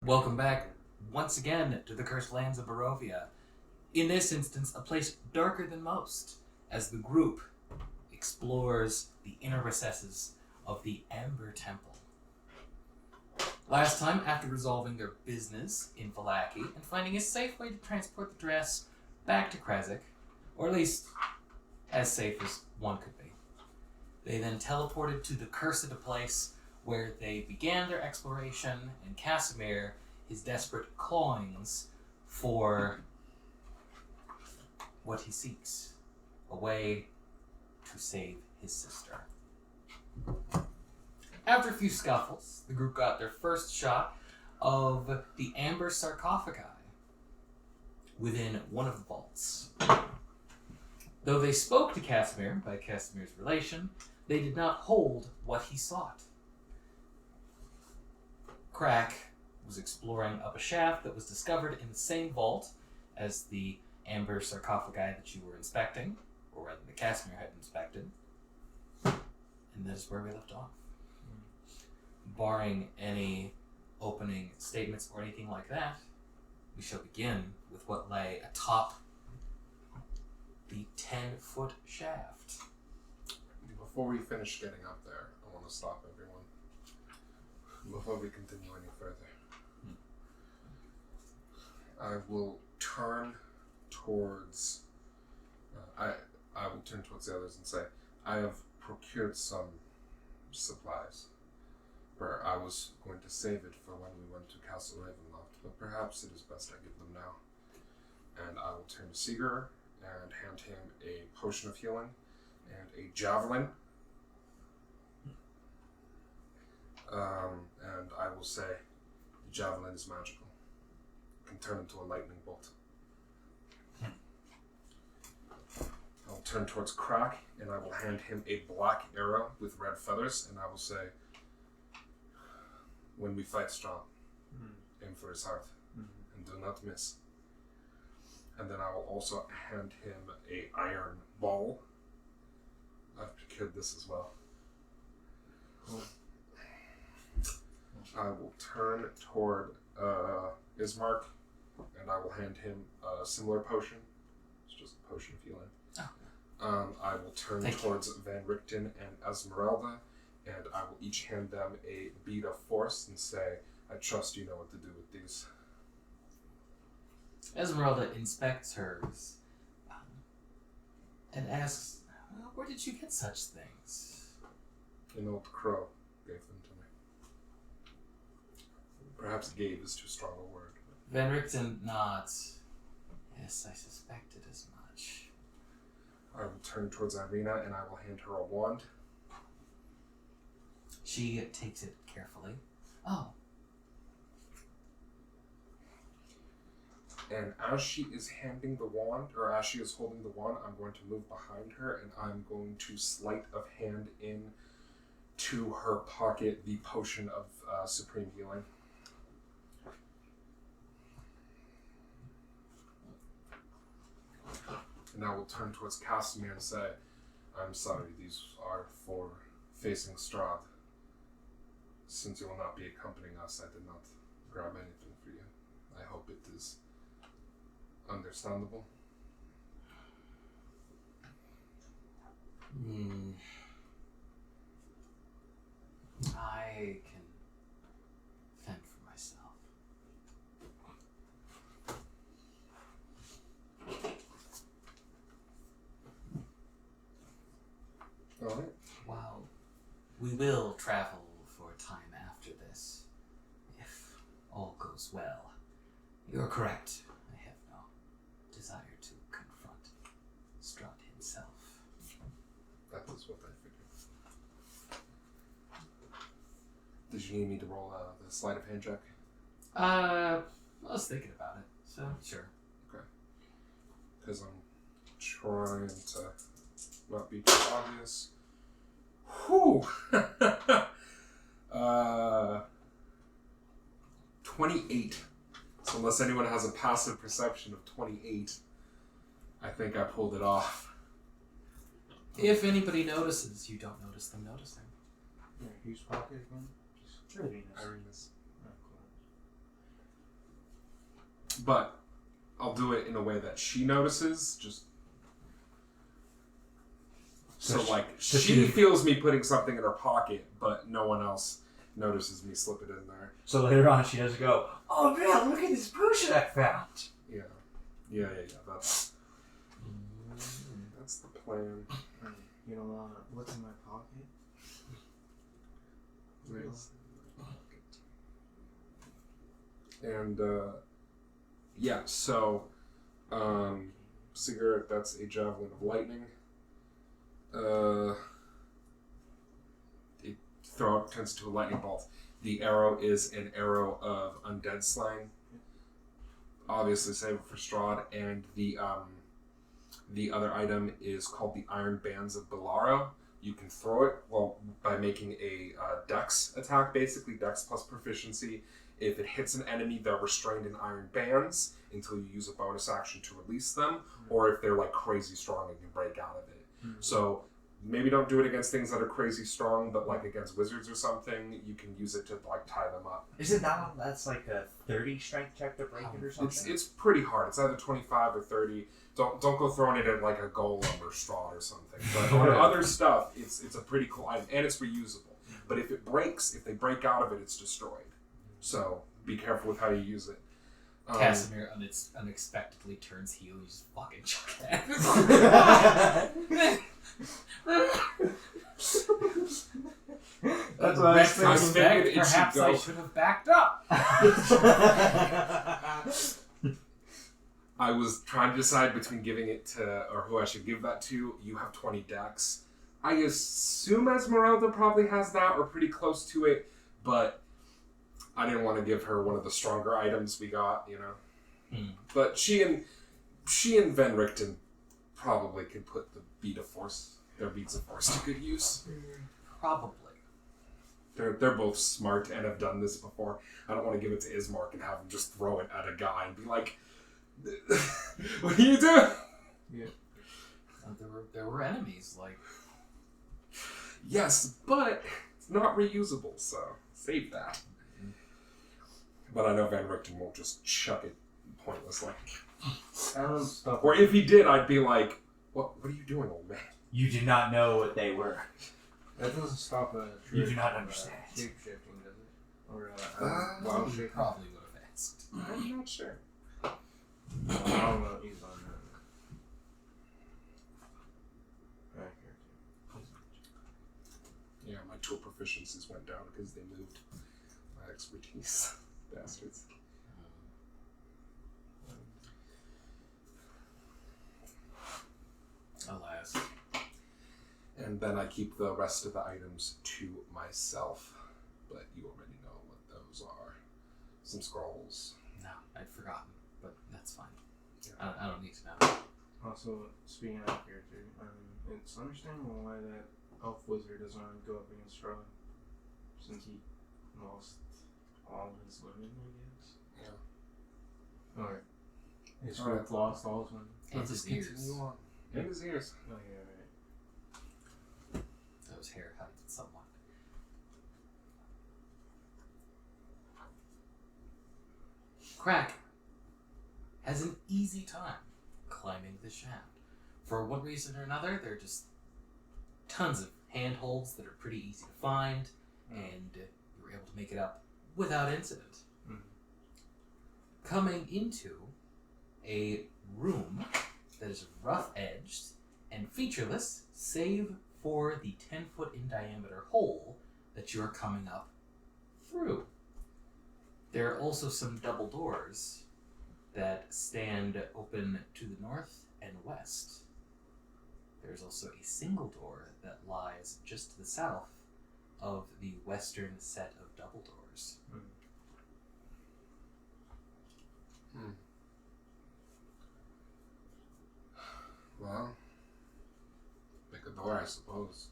Welcome back once again to the cursed lands of Barovia. In this instance, a place darker than most, as the group explores the inner recesses of the Amber Temple. Last time, after resolving their business in Vallaki and finding a safe way to transport the dress back to Krezk, or at least as safe as one could be, they then teleported to the cursed place where they began their exploration, and Casimir is desperate clawings for what he seeks, a way to save his sister. After a few scuffles, the group got their first shot of the amber sarcophagi within one of the vaults. Though they spoke to Casimir by Casimir's relation, they did not hold what he sought. Crack was exploring up a shaft that was discovered in the same vault as the amber sarcophagi that you were inspecting, or rather that Casimir had inspected. And that is where we left off. Barring any opening statements or anything like that, we shall begin with what lay atop the 10-foot shaft. Before we finish getting up there, I want to stop everyone. Before we continue any further. I will turn towards... I will turn towards the others and say, I have procured some supplies. Where I was going to save it for when we went to Castle Ravenloft, but perhaps it is best I give them now. And I will turn to Seeger and hand him a potion of healing and a javelin. And I will say, the javelin is magical. It can turn into a lightning bolt. I will turn towards Crack, and I will hand him a black arrow with red feathers, and I will say, when we fight Strahd, aim for his heart, and do not miss. And then I will also hand him a iron ball. I've procured this as well. I will turn toward Ismark, and I will hand him a similar potion. It's just a potion of healing. I will turn towards Van Richten and Esmeralda, and I will each hand them a bead of force and say, I trust you know what to do with these. Esmeralda inspects hers and asks, where did you get such things? An old crow gave them to me. Perhaps gave is too strong a word. Van Richten nods. Yes, I suspected as much. I will turn towards Irina and I will hand her a wand. She takes it carefully. Oh. And as she is handing the wand, or as she is holding the wand, I'm going to move behind her and I'm going to sleight of hand in to her pocket the potion of supreme healing. And I will turn towards Casimir and say, I'm sorry, these are for facing Strahd. Since you will not be accompanying us, I did not grab anything for you. I hope it is understandable. I can fend for myself. All right. Well, we will travel for a time after this, if all goes well. You're correct. I have no desire to confront Strahd himself. That is what I figured. Did you need me to roll the sleight of hand check? I was thinking about it, so sure. Okay. Because I'm trying to not be too obvious. Whew! 28. So unless anyone has a passive perception of 28, I think I pulled it off. If anybody notices, you don't notice them noticing. Yeah, whose pocket again? Just Irina's. Irina's. Oh, But I'll do it in a way that she notices. She feels me putting something in her pocket, but no one else notices me slip it in there. So later on, she doesn't go, "Oh man, look at this potion I found." Yeah. That's the plan. You know what's in my pocket? And so cigarette, that's a javelin of lightning. It turns into a lightning bolt. The arrow is an arrow of undead slang. Obviously save it for Strahd, and the other item is called the Iron Bands of Belaro. You can throw it by making a dex attack, basically dex plus proficiency. If it hits an enemy, they're restrained in iron bands until you use a bonus action to release them, or if they're like crazy strong and you break out of it. So maybe don't do it against things that are crazy strong, but like against wizards or something, you can use it to like tie them up. Is it not? That's like a 30 strength check to break it or something. It's pretty hard. It's either 25 or 30. Don't go throwing it at like a golem or Strahd or something. But on other stuff, it's a pretty cool item, and it's reusable. But if they break out of it, it's destroyed. So be careful with how you use it. Casimir unexpectedly turns heel. You just fucking chuck it. That's what I was thinking. Perhaps I should have backed up. I was trying to decide between giving it to, or who I should give that to. You have 20 dex. I assume Esmeralda probably has that, or pretty close to it, but I didn't want to give her one of the stronger items we got, you know. But she and Van Richten probably could put their beats of force to good use. Probably. They're both smart and have done this before. I don't want to give it to Ismark and have him just throw it at a guy and be like, "What are you doing?" Yeah. There were enemies, like. Yes, but it's not reusable, so save that. But I know Van Richten won't just chuck it pointlessly. Or if he did, I'd be like, What are you doing, old man? You do not know what they were. That doesn't stop a You do not understand. Shape shifting, does it? Or wild shape? Probably would have asked. I'm not sure. I don't know. He's on right here too. Yeah, my tool proficiencies went down because they moved my expertise. Bastards. Alas. And then I keep the rest of the items to myself. But you already know what those are. Some scrolls. No, I'd forgotten, but that's fine. Yeah. I don't need to know. Also, speaking of character, it's understandable why that elf wizard doesn't want to go up against Strahd, since he lost all his women, I guess. Yeah. Or his group lost all his women. And his ears. Continue on. And his ears. Oh yeah, right. Those hair heightened somewhat. Crack has an easy time climbing the shaft. For one reason or another, there are just tons of handholds that are pretty easy to find, and you were able to make it up without incident. Coming into a room that is rough-edged and featureless, save for the 10-foot in diameter hole that you are coming up through. There are also some double doors that stand open to the north and west. There's also a single door that lies just to the south of the western set of double doors. Well, make a door, I suppose.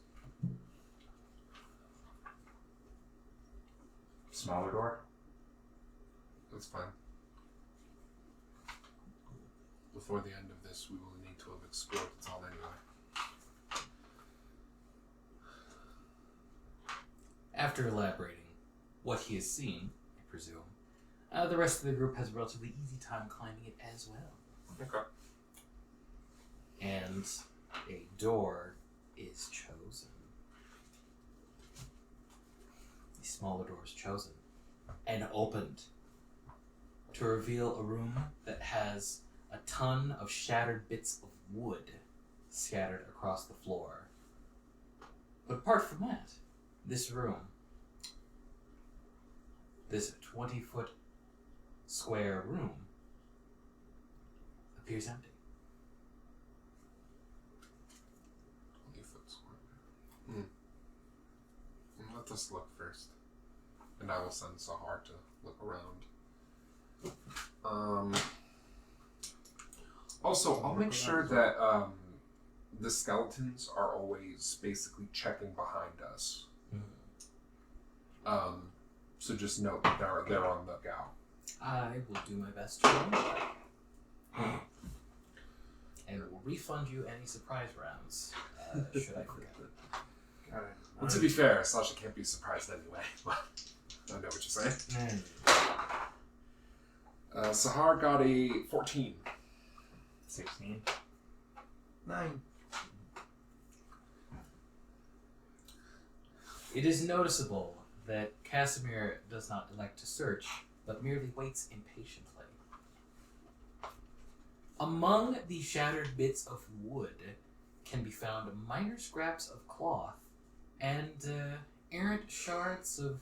Smaller door? That's fine. Before the end of this, we will need to have explored it all anyway. After elaborating what he has seen, I presume, The rest of the group has a relatively easy time climbing it as well. Okay. And a door is chosen. The smaller door is chosen and opened to reveal a room that has a ton of shattered bits of wood scattered across the floor. But apart from that, this room, this 20-foot square room, appears empty. 20-foot square. Let us look first. And I will send Sahar to look around. Also, I'll make sure that the skeletons are always basically checking behind us. So just note that they're on the lookout. I will do my best to remember that. And will refund you any surprise rounds, should I forget. Got it. Well, to be fair, Sasha can't be surprised anyway. I know what you're saying. Sahar got a 14. 16. 9. It is noticeable that Casimir does not elect to search, but merely waits impatiently. Among the shattered bits of wood can be found minor scraps of cloth and errant shards of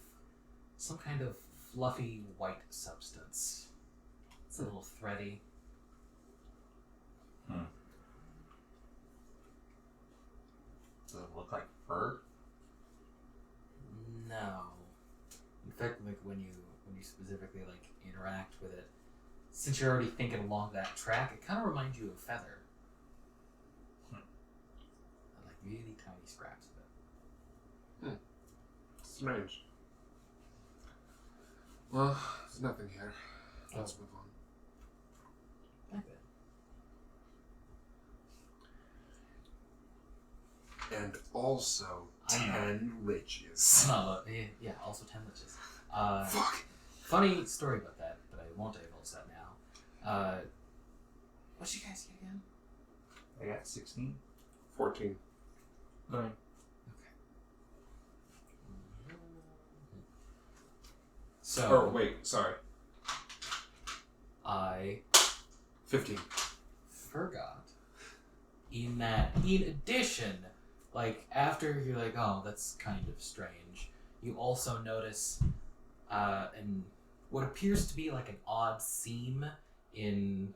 some kind of fluffy white substance. It's a little thready. Does it look like fur? No. In fact, like when you specifically like interact with it, since you're already thinking along that track, it kind of reminds you of feather. Like really tiny scraps of it. Strange. Well, there's nothing here. Let's move on. Like that. And also 10 liches. No, yeah, also 10 liches. Fuck. Funny story about that, but I won't divulge that now. What'd you guys get again? I got 16. 14. 9. Okay. So. Oh, wait, sorry. I 15. forgot. In addition, like, after you're like, oh, that's kind of strange, you also notice what appears to be like an odd seam in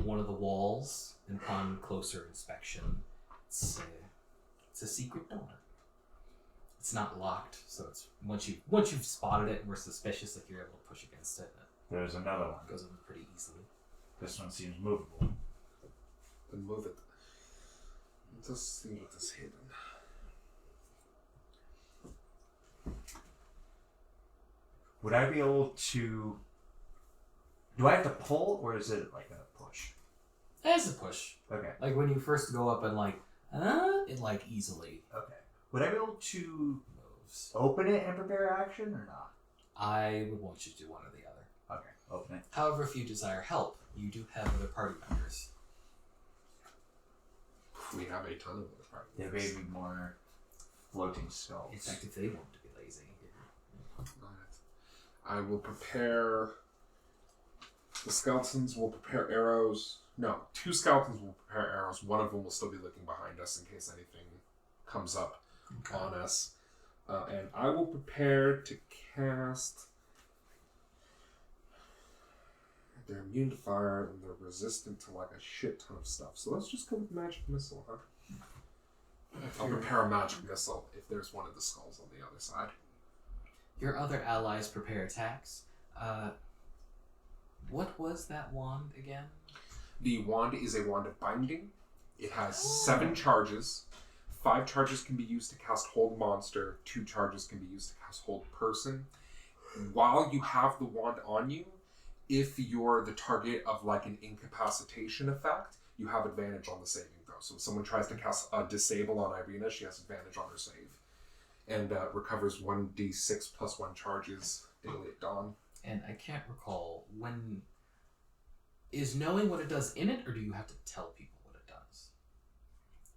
one of the walls, and upon closer inspection, it's a secret door. It's not locked, so it's once you've spotted it and we're suspicious, like you're able to push against it, and There's another one. it goes open pretty easily. This one seems movable. Then move it. Let's see what is hidden. Would I be able to... Do I have to pull, or is it like a push? As a push, Okay. like when you first go up and like, it like easily Okay. Would I be able to moves. open it and prepare action, or not? I would want you to do one or the other. Okay. Open it. However, if you desire help, you do have other party members. We have a ton of other party There may be more floating skulls. In fact, if they want to be lazy. I will prepare. The skeletons will prepare arrows. No, 2 skeletons will prepare arrows. One of them will still be looking behind us in case anything comes up on us. And I will prepare to cast. They're immune to fire and they're resistant to like a shit ton of stuff. So let's just go with magic missile, huh? I'll prepare a magic missile if there's one of the skulls on the other side. Your other allies prepare attacks. What was that wand again? The wand is a wand of binding. It has 7 charges. 5 charges can be used to cast Hold Monster. 2 charges can be used to cast Hold Person. While you have the wand on you, if you're the target of like an incapacitation effect, you have advantage on the saving throw. So if someone tries to cast a Disable on Irina, she has advantage on her save. And recovers 1d6 plus 1 charges daily at dawn. And I can't recall when. Is knowing what it does in it, or do you have to tell people what it does?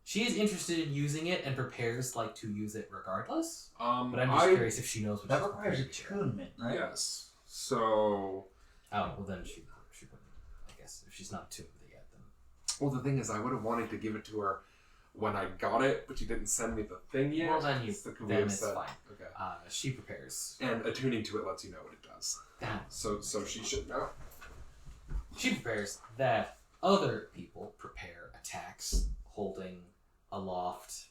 She is interested in using it and prepares to use it regardless. But I'm just curious if she knows what That she's requires prepared to share. attunement, right? Yes. So. Oh, well then she wouldn't. I guess if she's not attuned with it yet, then. Well, the thing is, I would have wanted to give it to her when I got it, but she didn't send me the thing yet. Well, then So could we then have it's said- fine. Okay. She prepares. And attuning to it lets you know what it does. So she should know. She prepares that other people prepare attacks holding aloft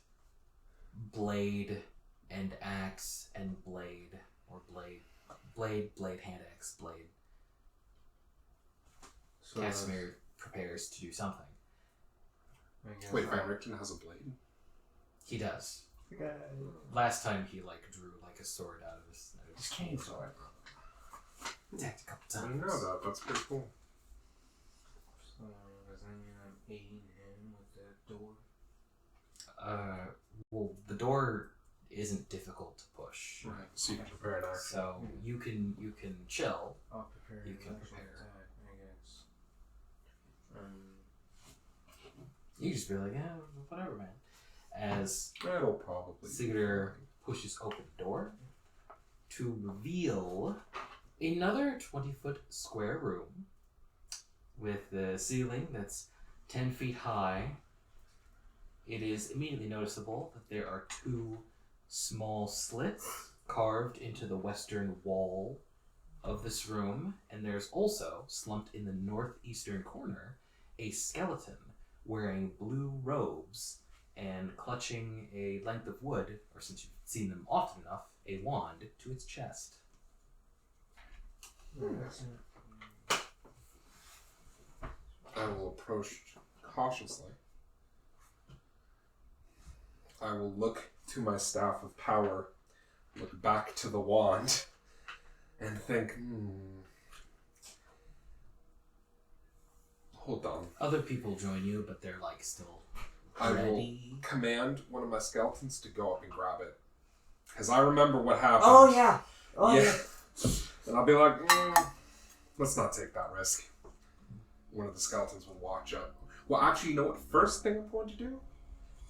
blade and axe and blade, or blade, hand axe, blade. So Casimir prepares to do something. I guess Wait, Van Richten has a blade? He does. Okay. Last time he drew a sword out of his Just cane sword. attacked a couple I times. didn't know that. That's pretty cool. So does that mean I'm aiding him with the door? Well, the door isn't difficult to push. Right. So you can prepare an action. So you can chill. I'll prepare You an can actual prepare. attack, I guess. You just be like, yeah, whatever, man. As That'll probably. Sigurdur pushes open the door to reveal another 20-foot square room with the ceiling that's 10 feet high. It is immediately noticeable that there are 2 small slits carved into the western wall of this room, and there's also, slumped in the northeastern corner, a skeleton wearing blue robes and clutching a length of wood, or since you've seen them often enough, a wand to its chest. I will approach cautiously. I will look to my staff of power, look back to the wand, and think, hold on. Other people join you, but they're still I will ready. command one of my skeletons to go up and grab it. Because I remember what happened. Oh yeah. Oh yeah. And I'll be like, let's not take that risk. One of the skeletons will watch up. Well, actually, you know what? First thing I'm going to do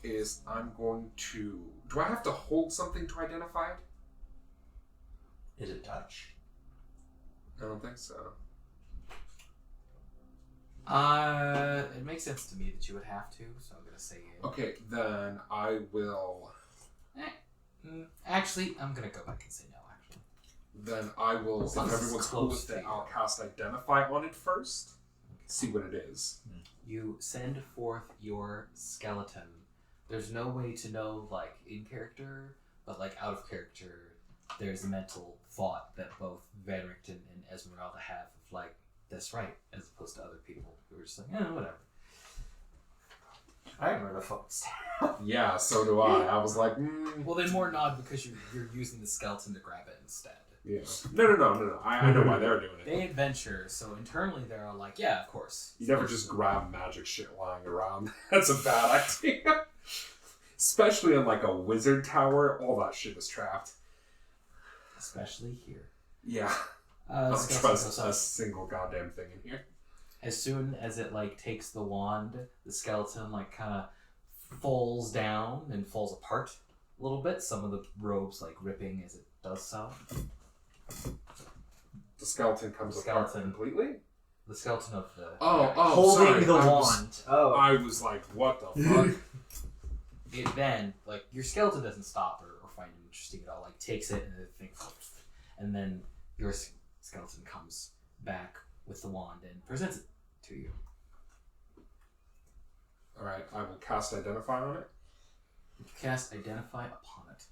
is I'm going to... Do I have to hold something to identify it? Is it touch? I don't think so. It makes sense to me that you would have to, so I'm gonna say it. Okay, then I will... Actually, I'm gonna go back and say no, actually. Then I will, So if this is everyone's cool close with to it, you. I'll cast Identify on it first. See what it is. You send forth your skeleton. There's no way to know, in character, but, out of character, there's a mental thought that both Van Richten and Esmeralda have of, that's right, as opposed to other people who are just whatever. I remember the fucking staff. Yeah, so do I. I was like, Well, they more nod because you're using the skeleton to grab it instead. yeah. No. I know why they're doing it. They adventure, so internally they're all like, yeah, of course. You never just grab magic shit lying around. That's a bad idea. Especially in a wizard tower, all that shit is trapped. Especially here. Yeah. I don't skeleton trust goes a up. single goddamn thing in here. As soon as it takes the wand, the skeleton kind of falls down and falls apart a little bit. Some of the robes ripping as it does so. The skeleton comes apart completely? The skeleton of the Holding sorry. the I wand. I was like, what the fuck? it then your skeleton doesn't stop or find it interesting at all. Takes it and it thinks, and then your skeleton comes back with the wand and presents it to you. Alright, I will cast Identify on it. You cast Identify upon it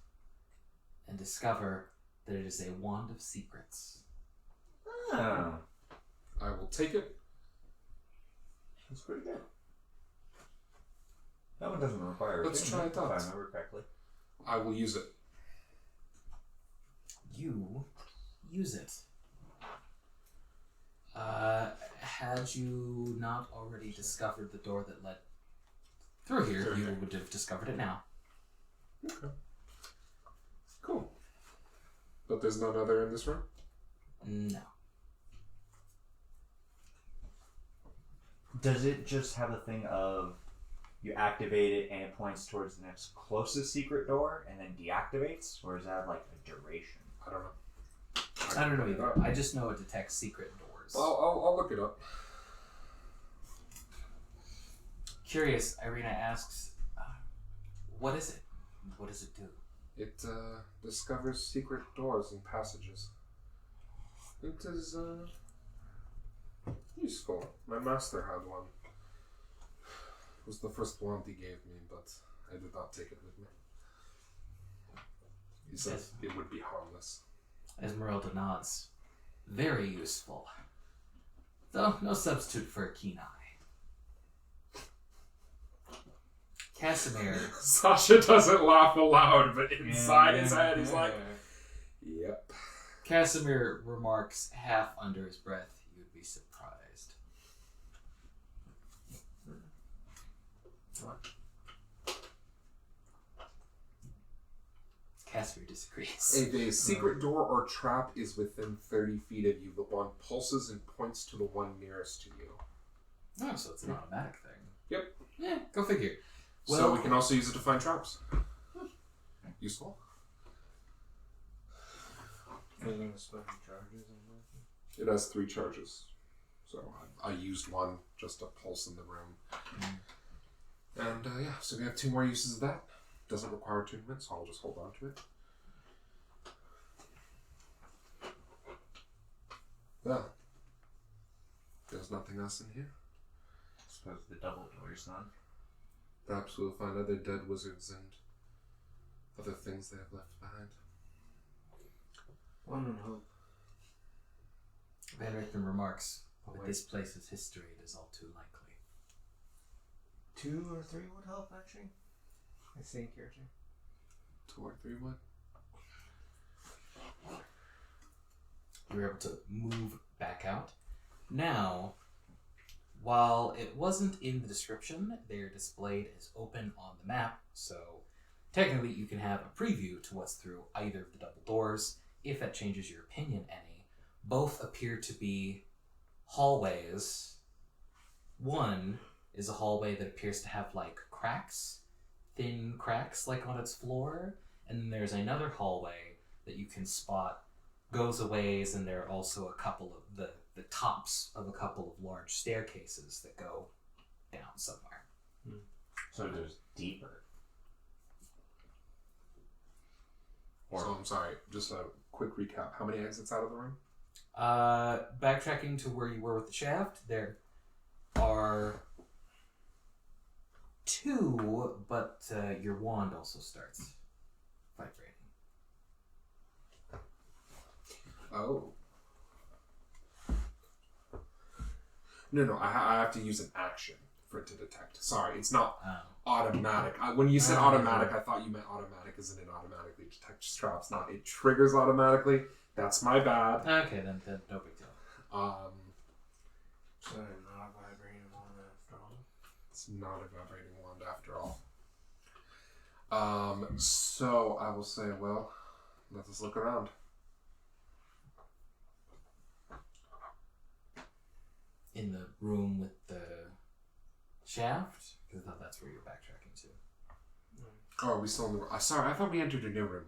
and discover that it is a wand of secrets. Oh. I will take it. That's pretty good. That one doesn't require Let's try it if I out. remember correctly. I will use it. You use it. Had you not already discovered the door that led through here, Through you here. would have discovered it now. Okay. Cool. But there's none other in this room? No. Does it just have a thing of you activate it and it points towards the next closest secret door and then deactivates, or does that have like a duration? I don't know. I don't know either. I just know it detects secret doors. I'll look it up. Curious, Irina asks, what is it? What does it do? It discovers secret doors and passages. It is useful. My master had one. It was the first wand he gave me, but I did not take it with me. He said it would be harmless. Esmeralda nods. Very useful. Though no substitute for a keen eye. Casimir. Sasha doesn't laugh aloud, but inside his head he's like, yep. Casimir remarks half under his breath, "You'd be surprised." What? Casimir disagrees. If a secret door or trap is within 30 feet of you, the wand pulses and points to the one nearest to you. Oh, so it's an automatic thing. Yep. Yeah, go figure. So Well- we can also use it to find traps. Useful. Anything special charges and everything? It has 3 charges. So I used one just to pulse in the room. And yeah, so we have 2 more uses of that. Doesn't require attunement, so I'll just hold on to it. Well, there's nothing else in here. I suppose the double door's not. Perhaps we'll find other dead wizards and other things they have left behind. One would hope. Van Richten remarks, Oh, "With wait. this place's history, it is all too likely." 2 or 3 would help, actually. I think character. 2 or 3 would. You were able to move back out. Now, while it wasn't in the description, they're displayed as open on the map, so technically you can have a preview to what's through either of the double doors, if that changes your opinion any. Both appear to be hallways. One is a hallway that appears to have like cracks, thin cracks like on its floor, and then there's another hallway that you can spot goes a ways, and there are also a couple of the tops of a couple of large staircases that go down somewhere. So it goes deeper. So I'm sorry, just a quick recap. How many exits out of the room? Backtracking to where you were with the shaft, there are 2, but your wand also starts vibrating. Oh. No, I have to use an action for it to detect. Sorry, it's not automatic. When you said automatic, I thought you meant automatic as in it automatically detects traps, not it triggers automatically. That's my bad. Okay, then no big deal. So not a vibrating one after all. It's not a vibrating wand after all. So I will say, well, let us look around. In the room with the shaft, because I thought that's where you're backtracking to. Oh, are we still in the room? Sorry, I thought we entered a new room.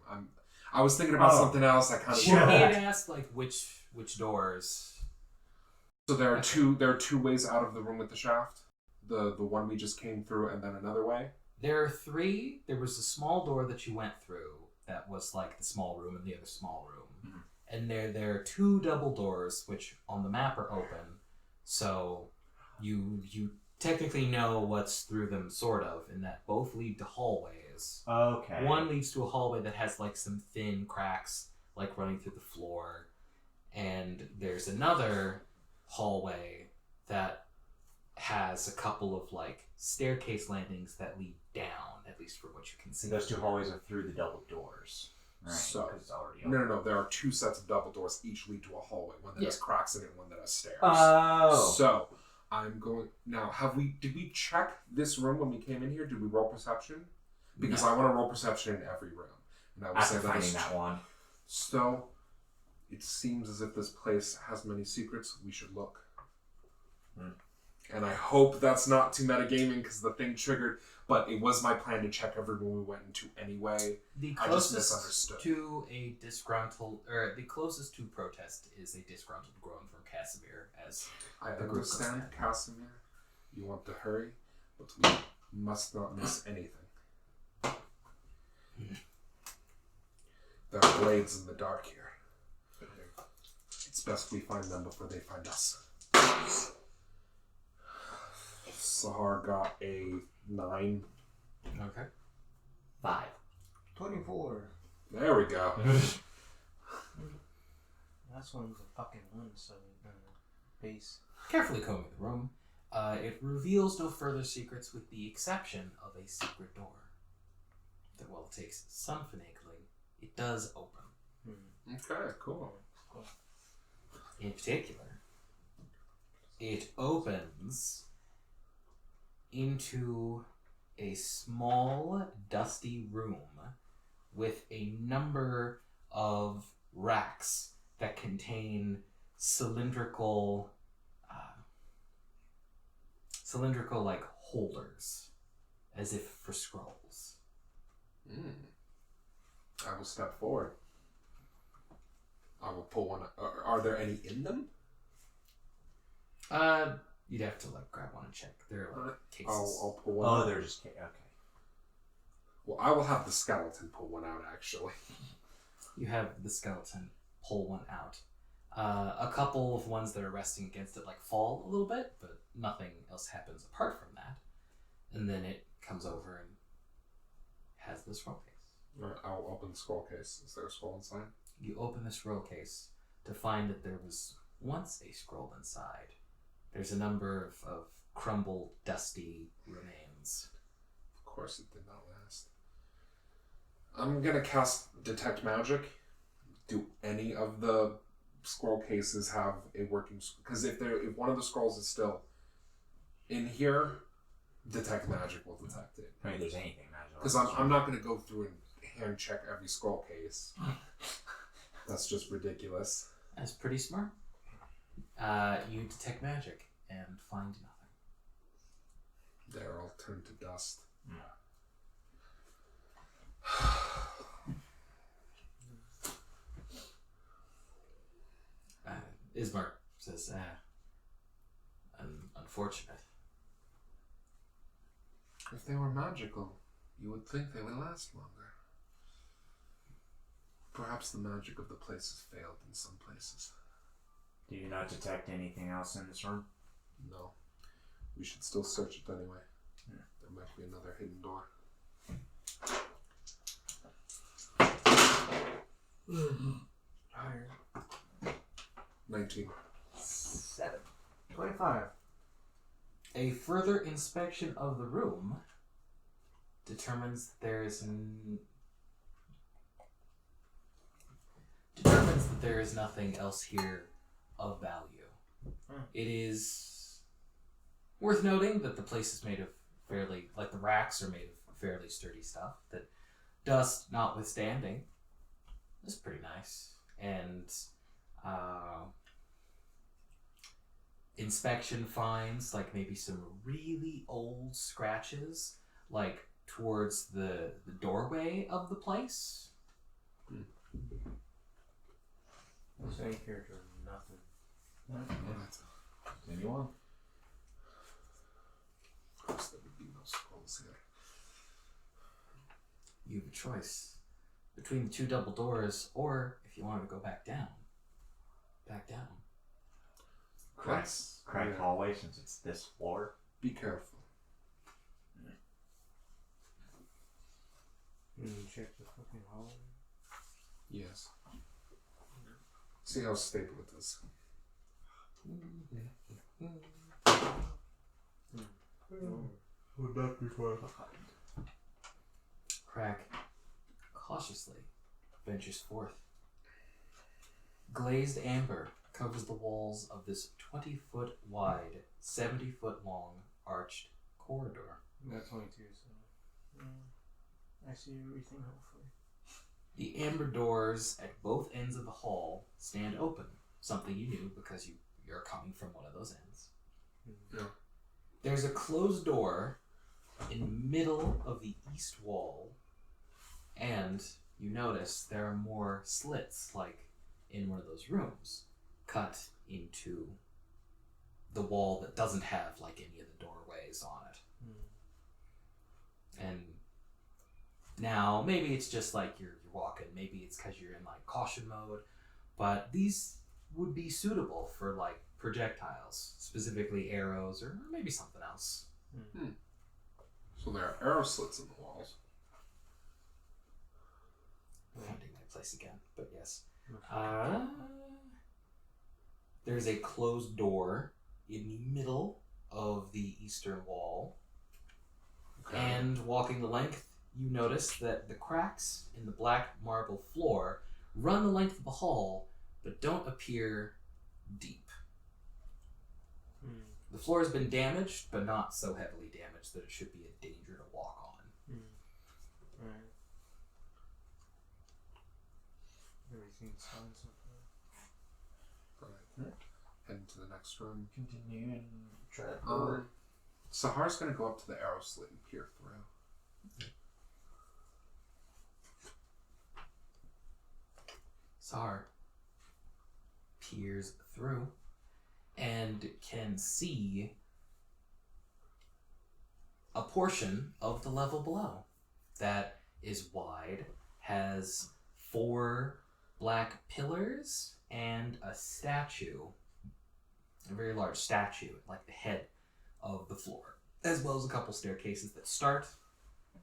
I was thinking about something else. I kind of. Well, he had asked like which doors. So there are two ways out of the room with the shaft. The one we just came through, and then another way. There are 3. There was a small door that you went through that was like the small room and the other small room. Mm-hmm. And there are 2 double doors which on the map are open. So you technically know what's through them, sort of, in that both lead to hallways. Okay. One leads to a hallway that has like some thin cracks like running through the floor. And there's another hallway that has a couple of like staircase landings that lead down, at least from what you can see. And those 2 hallways are through the double doors. Right. So- Because it's already open. No. There are 2 sets of double doors, each lead to a hallway. One that has cracks in it, and one that has stairs. Oh. So I'm going now. Did we check this room when we came in here? Did we roll perception? Because I want to roll perception in every room. And I would After say finding is that one. So it seems as if this place has many secrets. We should look. And I hope that's not too metagaming because the thing triggered, but it was my plan to check every room we went into anyway. The I just closest misunderstood. to a disgruntled, or the closest to protest is a disgruntled groan from Casimir. As I the group goes understand, mad. Casimir. You want to hurry, but we must not miss anything. There are blades in the dark here. It's best we find them before they find us. Sahar got a 9. Okay. 5. 24. There we go. That's one's a fucking 1, so base. Carefully combing the room, it reveals no further secrets with the exception of a secret door. That while it takes some finagling, it does open. Okay, cool. In particular, it opens into a small, dusty room with a number of racks that contain cylindrical like holders, as if for scrolls. I will step forward. I will pull one. Are there any in them? You'd have to like grab one and check. They're like cases. I'll pull one. Oh, out. they're just okay. Well, I will have the skeleton pull one out. Actually, You have the skeleton pull one out. A couple of ones that are resting against it like fall a little bit, but nothing else happens apart from that. And then it comes over and has the scroll case. all right, I'll open the scroll case. Is there a scroll inside? You open the scroll case to find that there was once a scroll inside. There's a number of crumbled, dusty remains. Of course, it did not last. I'm gonna cast Detect Magic. Do any of the scroll cases have a working? Because if one of the scrolls is still in here, Detect Magic will detect it. I mean, there's anything magical. Because I'm not gonna go through and hand check every scroll case. That's just ridiculous. That's pretty smart. You detect magic and find nothing. They're all turned to dust. Ismark says, unfortunate. If they were magical, you would think they would last longer. Perhaps the magic of the place has failed in some places. Do you not detect anything else in this room? No. We should still search it anyway. Yeah. There might be another hidden door. Higher. 19. 7. 25. A further inspection of the room determines that there is nothing else here of value. It is worth noting that the place is made of fairly, like the racks are made of fairly sturdy stuff that, dust notwithstanding, is pretty nice. And inspection finds like maybe some really old scratches like towards the doorway of the place. This ain't character, nothing. Anyone? Of course, there would be no scrolls here. You have a choice between the two double doors, or if you wanted to go back down. Cracked hallway since it's this floor. Be careful. Check the fucking hallway. Yes. See how stable it is. Would not be far. Crack cautiously ventures forth. Glazed amber covers the walls of this 20-foot wide, 70-foot long arched corridor. Got 22, so I see everything. Hopefully, The amber doors at both ends of the hall stand open, something you knew because you're coming from one of those ends. There's a closed door in the middle of the east wall, and you notice there are more slits, like in one of those rooms, cut into the wall that doesn't have like any of the doorways on it. And now maybe it's just like you're walking, maybe it's because you're in like caution mode, but these would be suitable for like projectiles, specifically arrows or maybe something else. So there are arrow slits in the walls. Finding my place again, but yes. There's a closed door in the middle of the eastern wall. Okay. And walking the length, you notice that the cracks in the black marble floor run the length of the hall, but don't appear deep. The floor has been damaged, but not so heavily damaged that it should be a danger to walk on. Right. Everything's fine so far. Alright. Head into the next room. Continue and try to Sahar's gonna go up to the arrow slit and peer through. Sahar peers through and can see a portion of the level below that is wide, has 4 black pillars and a statue, a very large statue, like the head of the floor, as well as a couple staircases that start,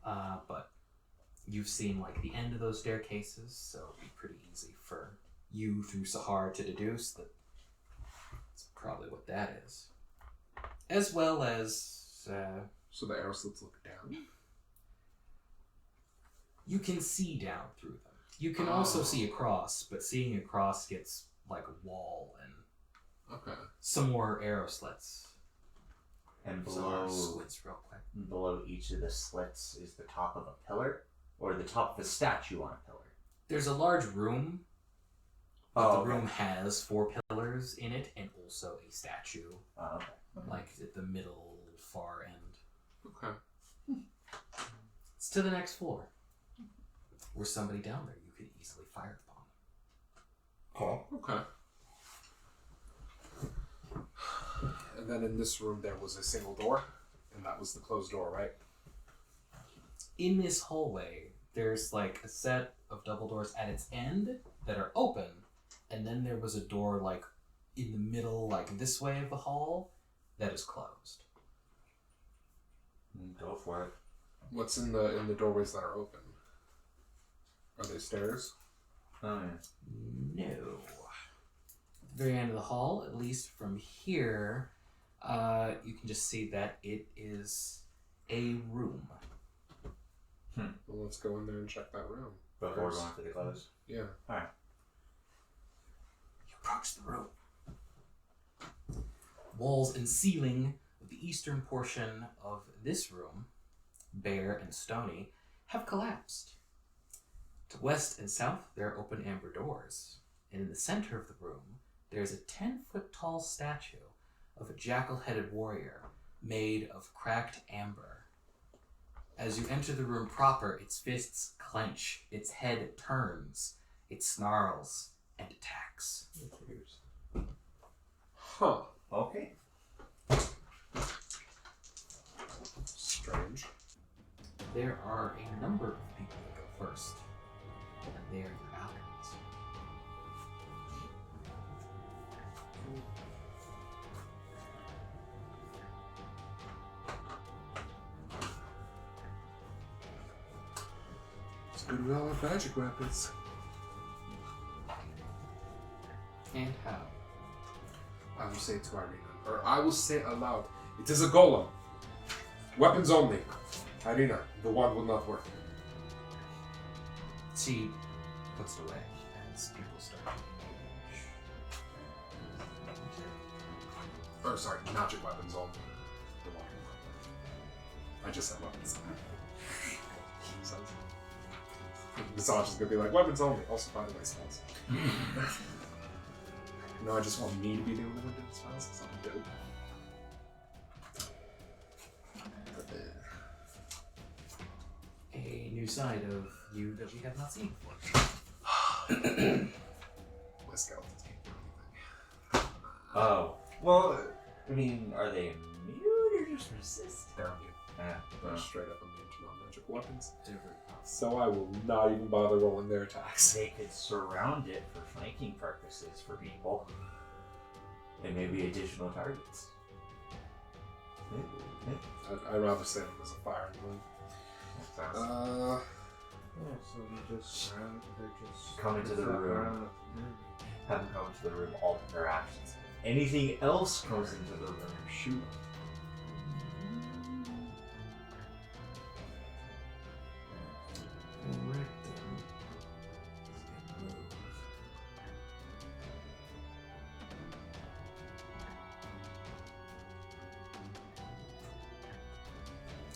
but you've seen like the end of those staircases, so it'll be pretty easy for you through Sahar to deduce that that's probably what that is. As well as So the arrow slits look down. you can see down through them. You can also see across, but seeing across gets like a wall and Okay. some more arrow slits. And Sahar below, squints real quick. below each of the slits is the top of a pillar, or the top of a statue on a pillar. There's a large room. But Oh, the okay. room has 4 pillars in it and also a statue, Oh, okay. like at the middle far end. Okay. It's to the next floor. Where somebody down there you could easily fire upon. Oh, okay. And then in this room there was a single door, and that was the closed door, right? In this hallway, there's like a set of double doors at its end that are open, and then there was a door like in the middle, like this way of the hall, that is closed. Go for it. What's in the doorways that are open? Are they stairs? Oh, yeah. No. At the very end of the hall, at least from here, you can just see that it is a room. Well, let's go in there and check that room. Before first. going to the close. Yeah. Alright. You approach the room. Walls and ceiling of the eastern portion of this room, bare and stony, have collapsed. To west and south, there are open amber doors, and in the center of the room, there is a 10-foot tall statue of a jackal-headed warrior made of cracked amber. As you enter the room proper, its fists clench, its head turns, it snarls and attacks. Huh. Okay. Strange. There are a number of people that go first, and they are your allies. It's good we all have magic weapons. And how? I will say it to Irina, or I will say it aloud. It is a golem. Weapons only. Irina, the wand will not work. She puts it away as people start. Or sorry, magic weapons only. The wand will not work. I just said weapons. Visage is gonna be like, weapons only. Also, by the way, spells. No, I just want me to be doing the limited spells because I'm good. side of you that we have not seen before. My skeletons can't do anything. Oh. Well, I mean, are they immune or just resist? They're immune. Yeah. They're straight up immune to non-magical weapons. Different. So I will not even bother rolling their attacks. They could surround it for flanking purposes for people. And maybe additional targets. I'd rather say them as a firing line. Yeah, so they just Come into the fuck room. around with the room. Have them come into the room, alter their actions. Anything else comes into the room, shoot. Alright then. Let's get moved.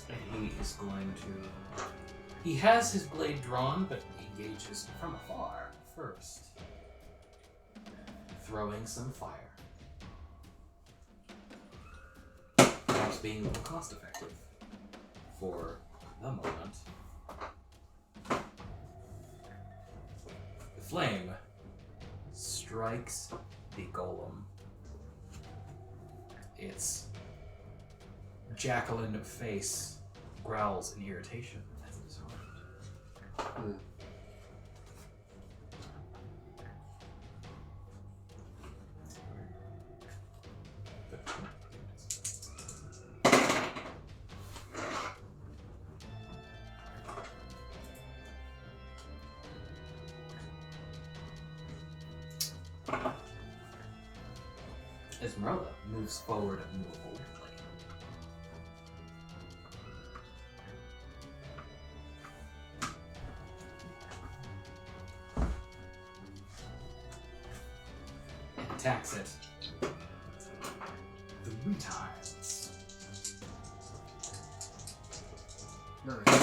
And he is going to... He has his blade drawn, but engages from afar first. Throwing some fire. Perhaps being a little cost effective for the moment. The flame strikes the golem. Its Jacqueline face growls in irritation as it is harmed. Esmeralda moves forward more boldly. And attacks it 3 times. Nice.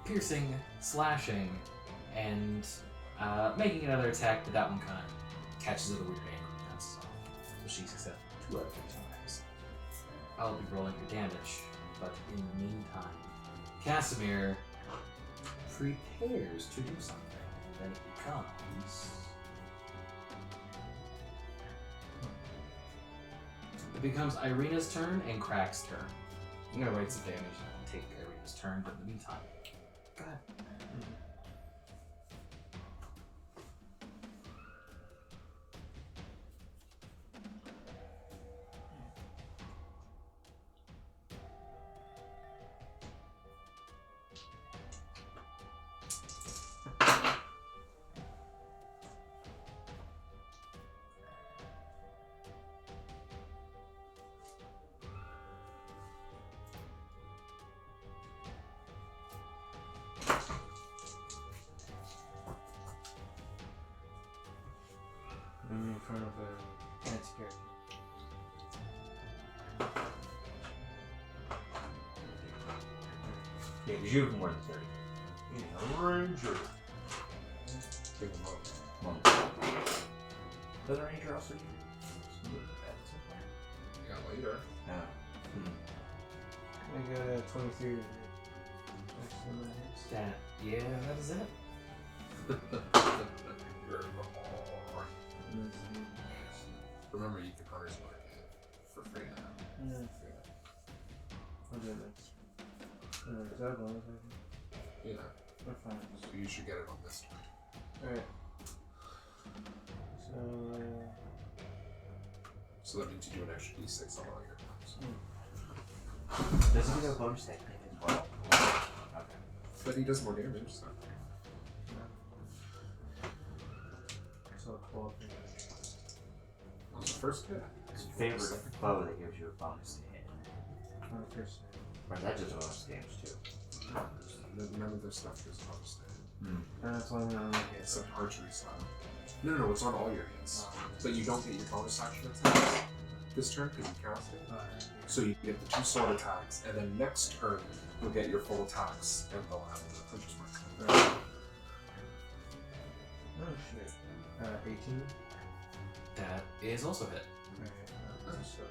Piercing, slashing, and making another attack, but that one kind of catches it a weird angle and bounces off. So she succeeded 2 out of 3 times. I'll be rolling her damage, but in the meantime, Casimir prepares to do something. Then it becomes... It becomes Irina's turn and Crack's turn. I'm gonna write some damage and take Irina's turn, but in the meantime, go ahead. I'm in front of a fancy character. Yeah, because you have more than 30. Yeah, Ranger. Take them out. Does a Ranger also use Yeah, later. No. I got a 23 to hit. That's in my hits. That, yeah, that is it. Remember, you can Hunter's Mark for free now. Yeah. I'll do it next. Is that one? Yeah. We're fine. So you should get it on this turn. Alright. So, So that means you do an extra d6 on all your attacks. Does he get a bonus that hit as well? Okay. But he does more damage, so. so 12. On the first hit. It's a favorite foe that gives you a bonus to hit. On the first Or that just bonus damage too. None of their stuff gives a bonus to hit. And that's why I'm gonna look at It's an archery style. No, it's on all your hits. But you don't get your bonus action attacks this turn because you cast it. Alright. So you get the 2 sword attacks, and then next turn you'll get your full attacks, and they'll have the Hunter's Mark. Alright. Oh shit. 18? That is also hit. Alright. So.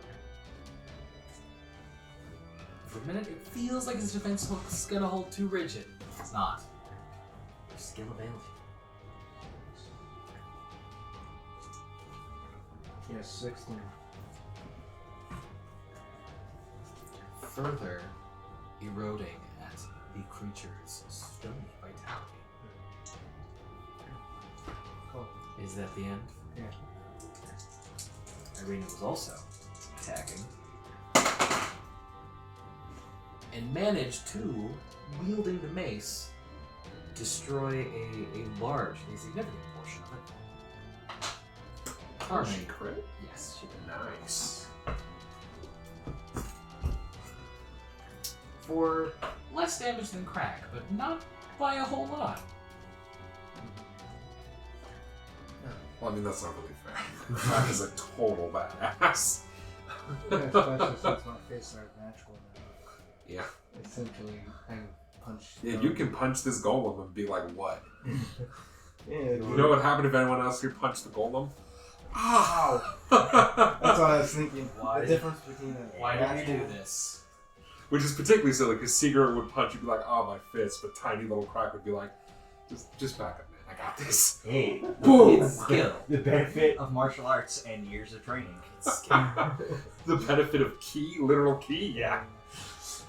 For a minute, it feels like his defense hook's gonna hold too rigid. It's not. Your skill avails you. Yes, 16. Further eroding at the creature's stony vitality. Cool. Is that the end? Yeah. Irina was also attacking. And managed to, wielding the mace, destroy a large, a significant portion of it. Harmony. Crit? Yes, she did. Nice. For less damage than Crack, but not by a whole lot. Well, I mean, that's not really fair. Crack is a total badass. Yeah, especially since my fists are natural now. Yeah. Essentially, I can punch. Yeah, you can punch this golem and be like, what? Yeah, You know what happened if anyone else here punched the golem? Ow! That's That's what I was thinking. Why the did- difference between a Why did you do this? Which is particularly silly because Seeger would punch you, be like, oh, my fist, but tiny little Crack would be like, just back up, man, I got this. Hey, Boom! It's skill. the benefit of martial arts and years of training. It's skill. The benefit of key, literal key, yeah.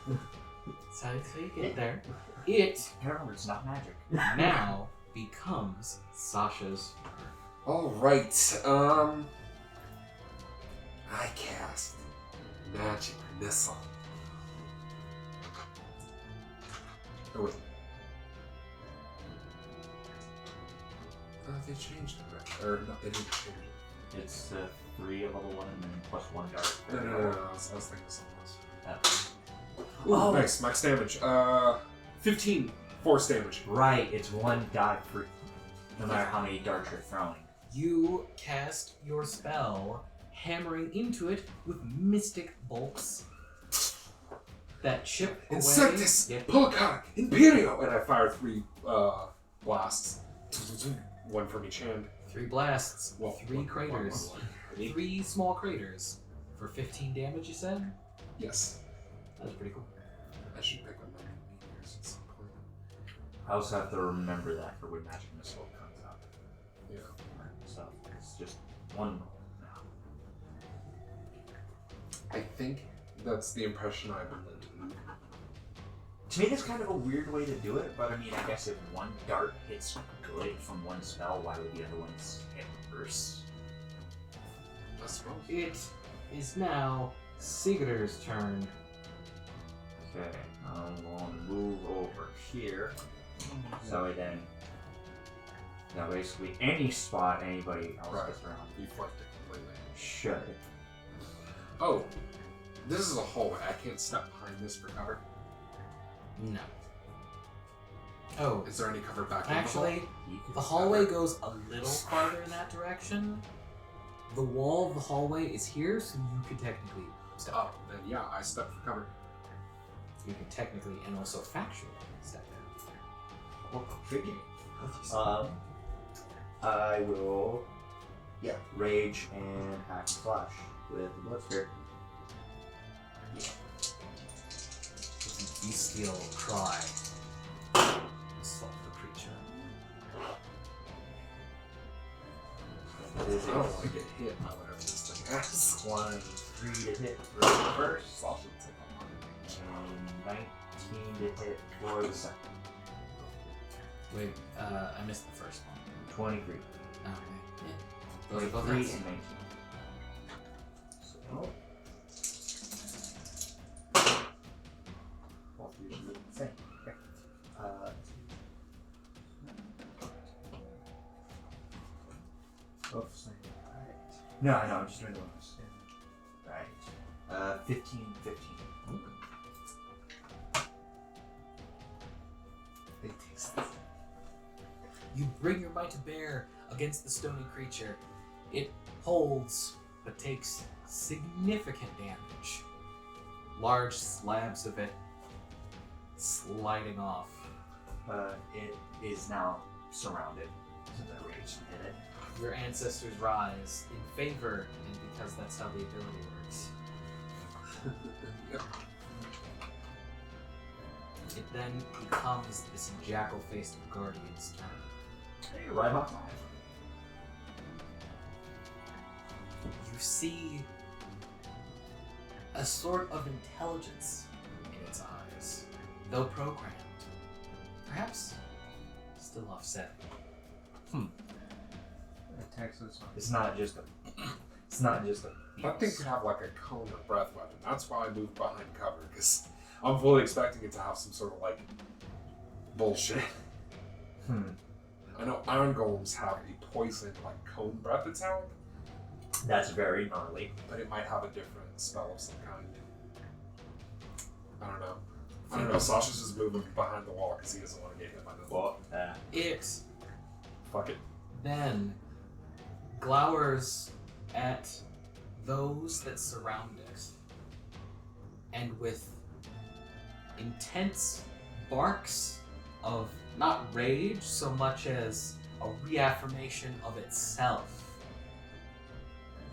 That's how you get there. It Remember, it's not magic. now becomes Sasha's. Alright, I cast Magic Missile. Oh, wait. They changed it, right? Or, no, they didn't change it. It's 3 at level 1 and then plus 1 dart. No, I was thinking of something else. Oh. Ooh, Oh. nice, max damage. 15 force damage. Right, it's 1 die for no matter how many darts you're throwing. You cast your spell, hammering into it with mystic bolts that chip away. Insectus! Yeah. Polka! Imperio! And I fire 3 blasts. 1 from each hand. 3 blasts, Well, 3 one, craters. one, one. 3 small craters. For 15 damage, you said? Yes. That was pretty cool. I should pick one of my meteors at some point. I also have to remember that for when Magic Missile comes out. Yeah. So it's just 1 roll now. I think that's the impression I've been led to. To me, that's kind of a weird way to do it, but I mean, I guess if 1 dart hits good from 1 spell, why would the other ones hit worse? I suppose. It is now Sigurd's turn. Okay, I'm going to move over here. So then, now basically any spot anybody else Right. gets around Deflect it completely. should. Oh, this is a hallway. I can't step behind this for cover. No. Oh, Is there any cover back in actually, You could the hallway goes a little farther in that direction. The wall of the hallway is here, so you could technically the step. hall? Oh, then yeah, I step for cover. You can technically and also factually step there. Well, tricky. I will, rage and hack and slash with the blood spear. With a bestial cry, assault the creature. It is I don't want to get hit by whatever this thing has. 1, 3 to hit for the first, and 19 to hit for the second. Wait, I missed the first one. 23. Okay. Yeah. Those are both 3 hits. and 19. So, well, usually the same. Okay. Oops. Alright. No, I'm just doing the ones. Right. 15. They taste this. You bring your might to bear against the stony creature. It holds, but takes significant damage. Large slabs of it sliding off. It is now surrounded. So the rage hit it. Your ancestors rise in favor, and because that's how the ability works. Yep. It then becomes this jackal-faced guardian's turn. Hey, right on. You see a sort of intelligence in its eyes, though programmed. Perhaps still offsetting. Attacks this one. It's not just a. It's not just a. That thing could have like a cone or breath weapon. That's why I moved behind cover, because I'm fully expecting it to have some sort of like bullshit. I know iron golems have a poison like cone breath attack, That's very gnarly. but it might have a different spell of some kind. I don't know. Sasha's just moving behind the wall because he doesn't want to get hit by the wall. Well, It Fuck it. then glowers at those that surround it, and with intense barks of not rage so much as a reaffirmation of itself.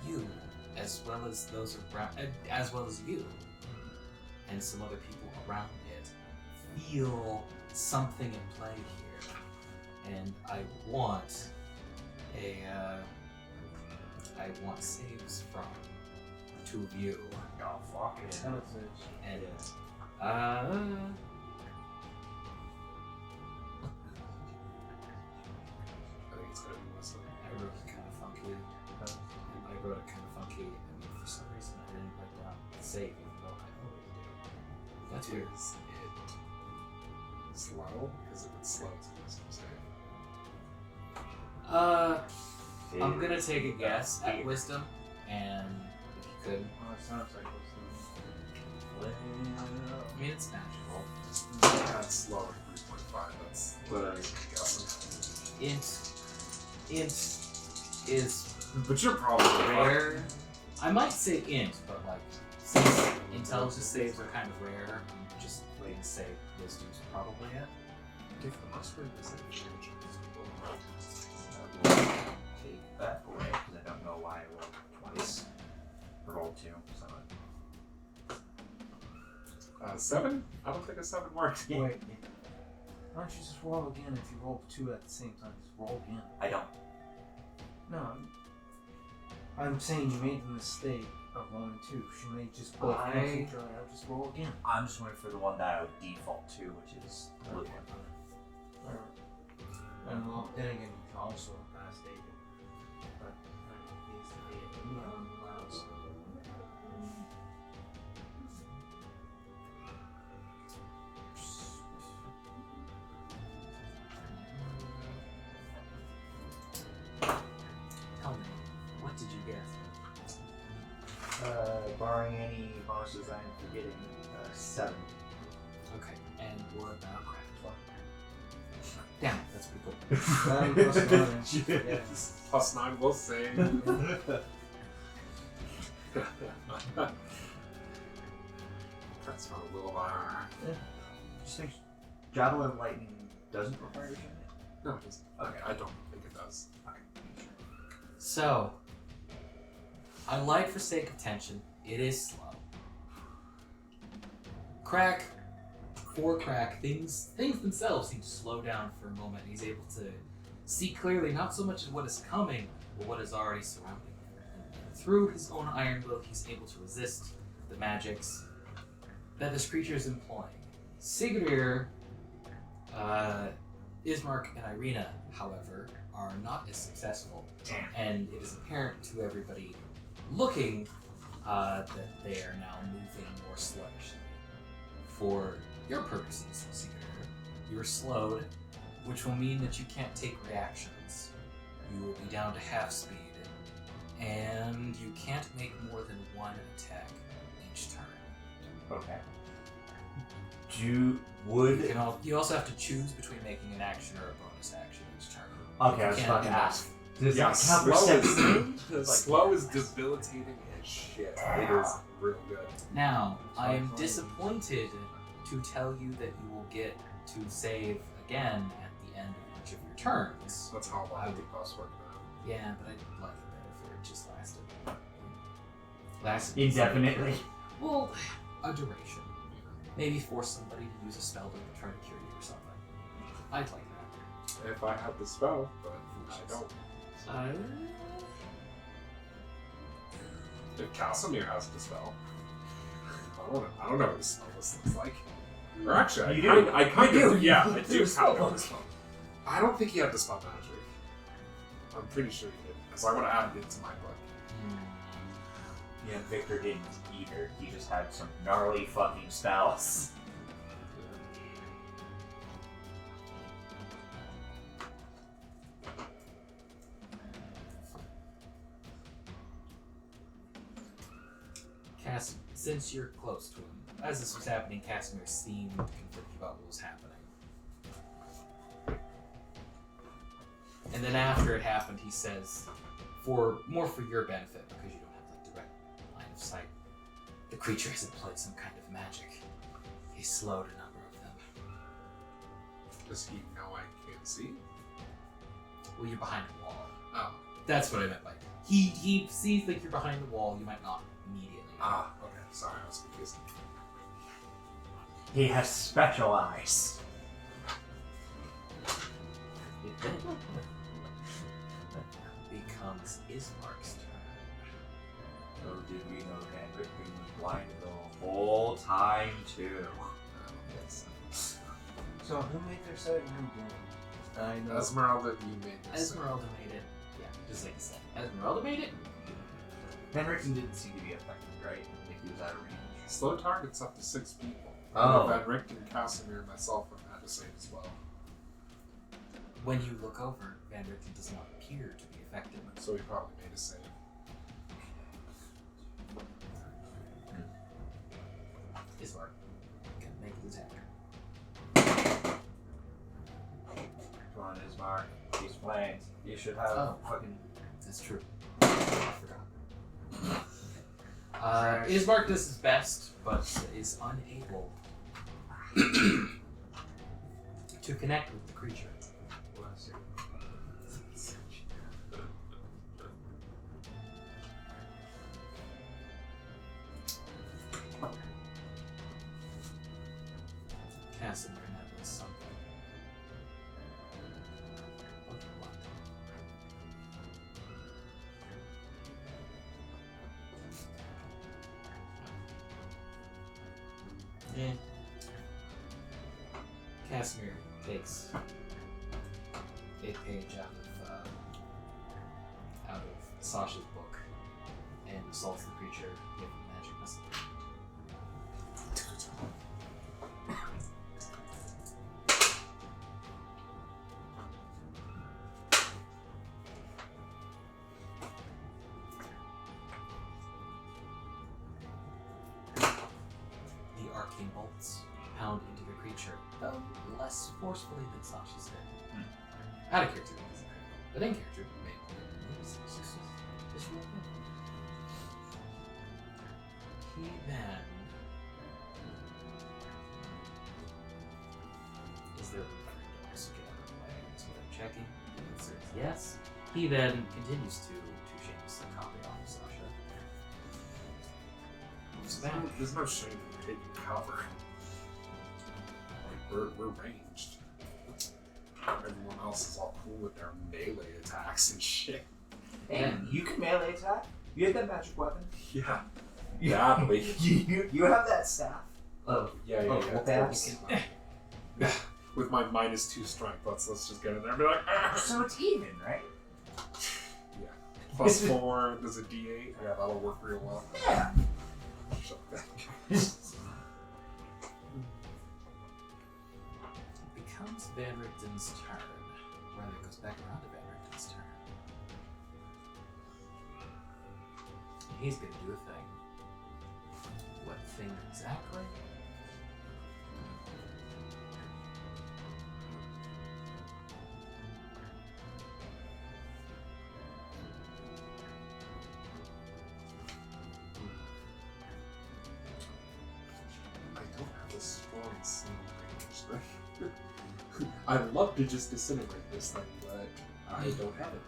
You, as well as those around, as well as you, and some other people around it, feel something in play here, and I want saves from the two of you. oh fuck it. And I think it's gonna be wisdom. I wrote it kind of funky. And for some reason I didn't write down save, even though I always do. That's weird. Is it slow? Because if it's slow, it's a wisdom save. I'm gonna take a guess at wisdom, and if you could, Oh, it sounds like what's I mean it's magical. Yeah, it's slower than 3.5. That's But guessing. Int is But you're probably right. rare. I might say int, but like since intelligence saves are kind of rare, I'm just going to say wisdom's probably it. If the master is an take that away because I don't know why I rolled twice. I rolled 2, so. 7? I don't think a 7 works. Yeah. Wait. Why don't you just roll again if you roll 2 at the same time? Just roll again. I don't. No, I'm saying you made the mistake of rolling 2. She may just both cancel each other out. Just roll again. I'm just waiting for the one that I would default to, which is blue one. And well, then again, you can also pass David. But needs to be allowed. Tell me, what did you get? Barring any bonuses I'm forgetting, 7. Okay, and what about craft? Damn, that's pretty cool. Plus 9. Yes. Plus 9 will save. That's not a little Just think Javelin of Lightning doesn't require a No, it doesn't. Okay. I don't think it does. So, I like for sake of tension, it is slow. Crack, things themselves seem to slow down for a moment. He's able to see clearly not so much of what is coming, but what is already surrounding him. And through his own iron will, he's able to resist the magics that this creature is employing. Sigrid, Ismark, and Irina, however, are not as successful. Damn. And it is apparent to everybody looking that they are now moving more sluggishly. For your purposes, Sigrid, you are slowed, which will mean that you can't take reactions. You will be down to half speed, and you can't make more than one attack each turn. Okay. You also have to choose between making an action or a bonus action each turn. Okay, I You was can't about to do ask. Does Yeah, that count for slow is, 17? slow is debilitating as shit. It is real good. Now, I am Fine. disappointed to tell you that you will get to save again at the end of each of your turns. That's how long the boss working out. Yeah, but I'd like it better if it just lasted. Indefinitely. Well, a duration. Maybe force somebody to use a spell to try to cure you or something. I'd like that. If I had the spell, but I don't. If Casimir has the spell, I don't know what the spell list looks like. Or actually, I kind of do. Yeah, I do kind of know the spell. I don't think he had the spell magic. I'm pretty sure he did, because I would have added it to my book. Yeah, Victor didn't either. He just had some gnarly fucking spells. Since you're close to him, as this was happening, Casimir seemed conflicted about what was happening. And then after it happened, he says, for your benefit, because you don't have like direct line of sight, the creature has employed some kind of magic. He slowed a number of them. Does he know I can't see? Well, you're behind a wall. Oh. That's what I meant by he sees like you're behind the wall. You might not immediately know. Ah, okay. Sorry, I was confused. He has special eyes. It then becomes Ismark's turn. Oh, did we know that Rick was blind the whole time too? So who made their save and who didn't? I know. Esmeralda, you made this. Esmeralda made it. Yeah, just like you said. Esmeralda made it. Henriksen didn't seem to be affected, right? Like he was out of range. Slow targets up to 6 people. Oh. Van Richten, Casimir, and myself have had to save as well. When you look over, Van Richten does not appear to be affected. So he probably made a save. Ismark can make his attack. Come on, Ismark. He's flanked. You should have fucking. That's true. I forgot. Ismark does his best, but is unable to connect with the creature. Bless you. Casimir knows something. What? Yeah. Casimir takes a page out of Sasha's book and assaults the creature with a magic missile. The arcane bolts pound into the creature, though less forcefully than Sasha's did. Out of character, it wasn't critical. But in character, maybe just real quick. He then... Is there room for him to also get out of the way? So without checking, the answer is yes. He then continues to shamelessly copy off of Sasha. Moves back. There's no shame in taking cover. Like, we're ranged. Everyone else is all cool with their melee attacks and shit. Hey, you can melee attack. You have that magic weapon. Yeah. Badly. you have that staff. Oh, Yeah, wolf-ass. With my -2 strength, let's just get in there and be like, "Ah!" So it's even, right? Yeah. +4, there's a D8. Yeah, that'll work real well. Yeah. Shut that. It becomes Van Richten's turn. Rather, it goes back around to Van Richten's turn. He's gonna do a thing. What thing exactly? disintegrate this thing. I'd love to just disintegrate this thing, but I don't have it.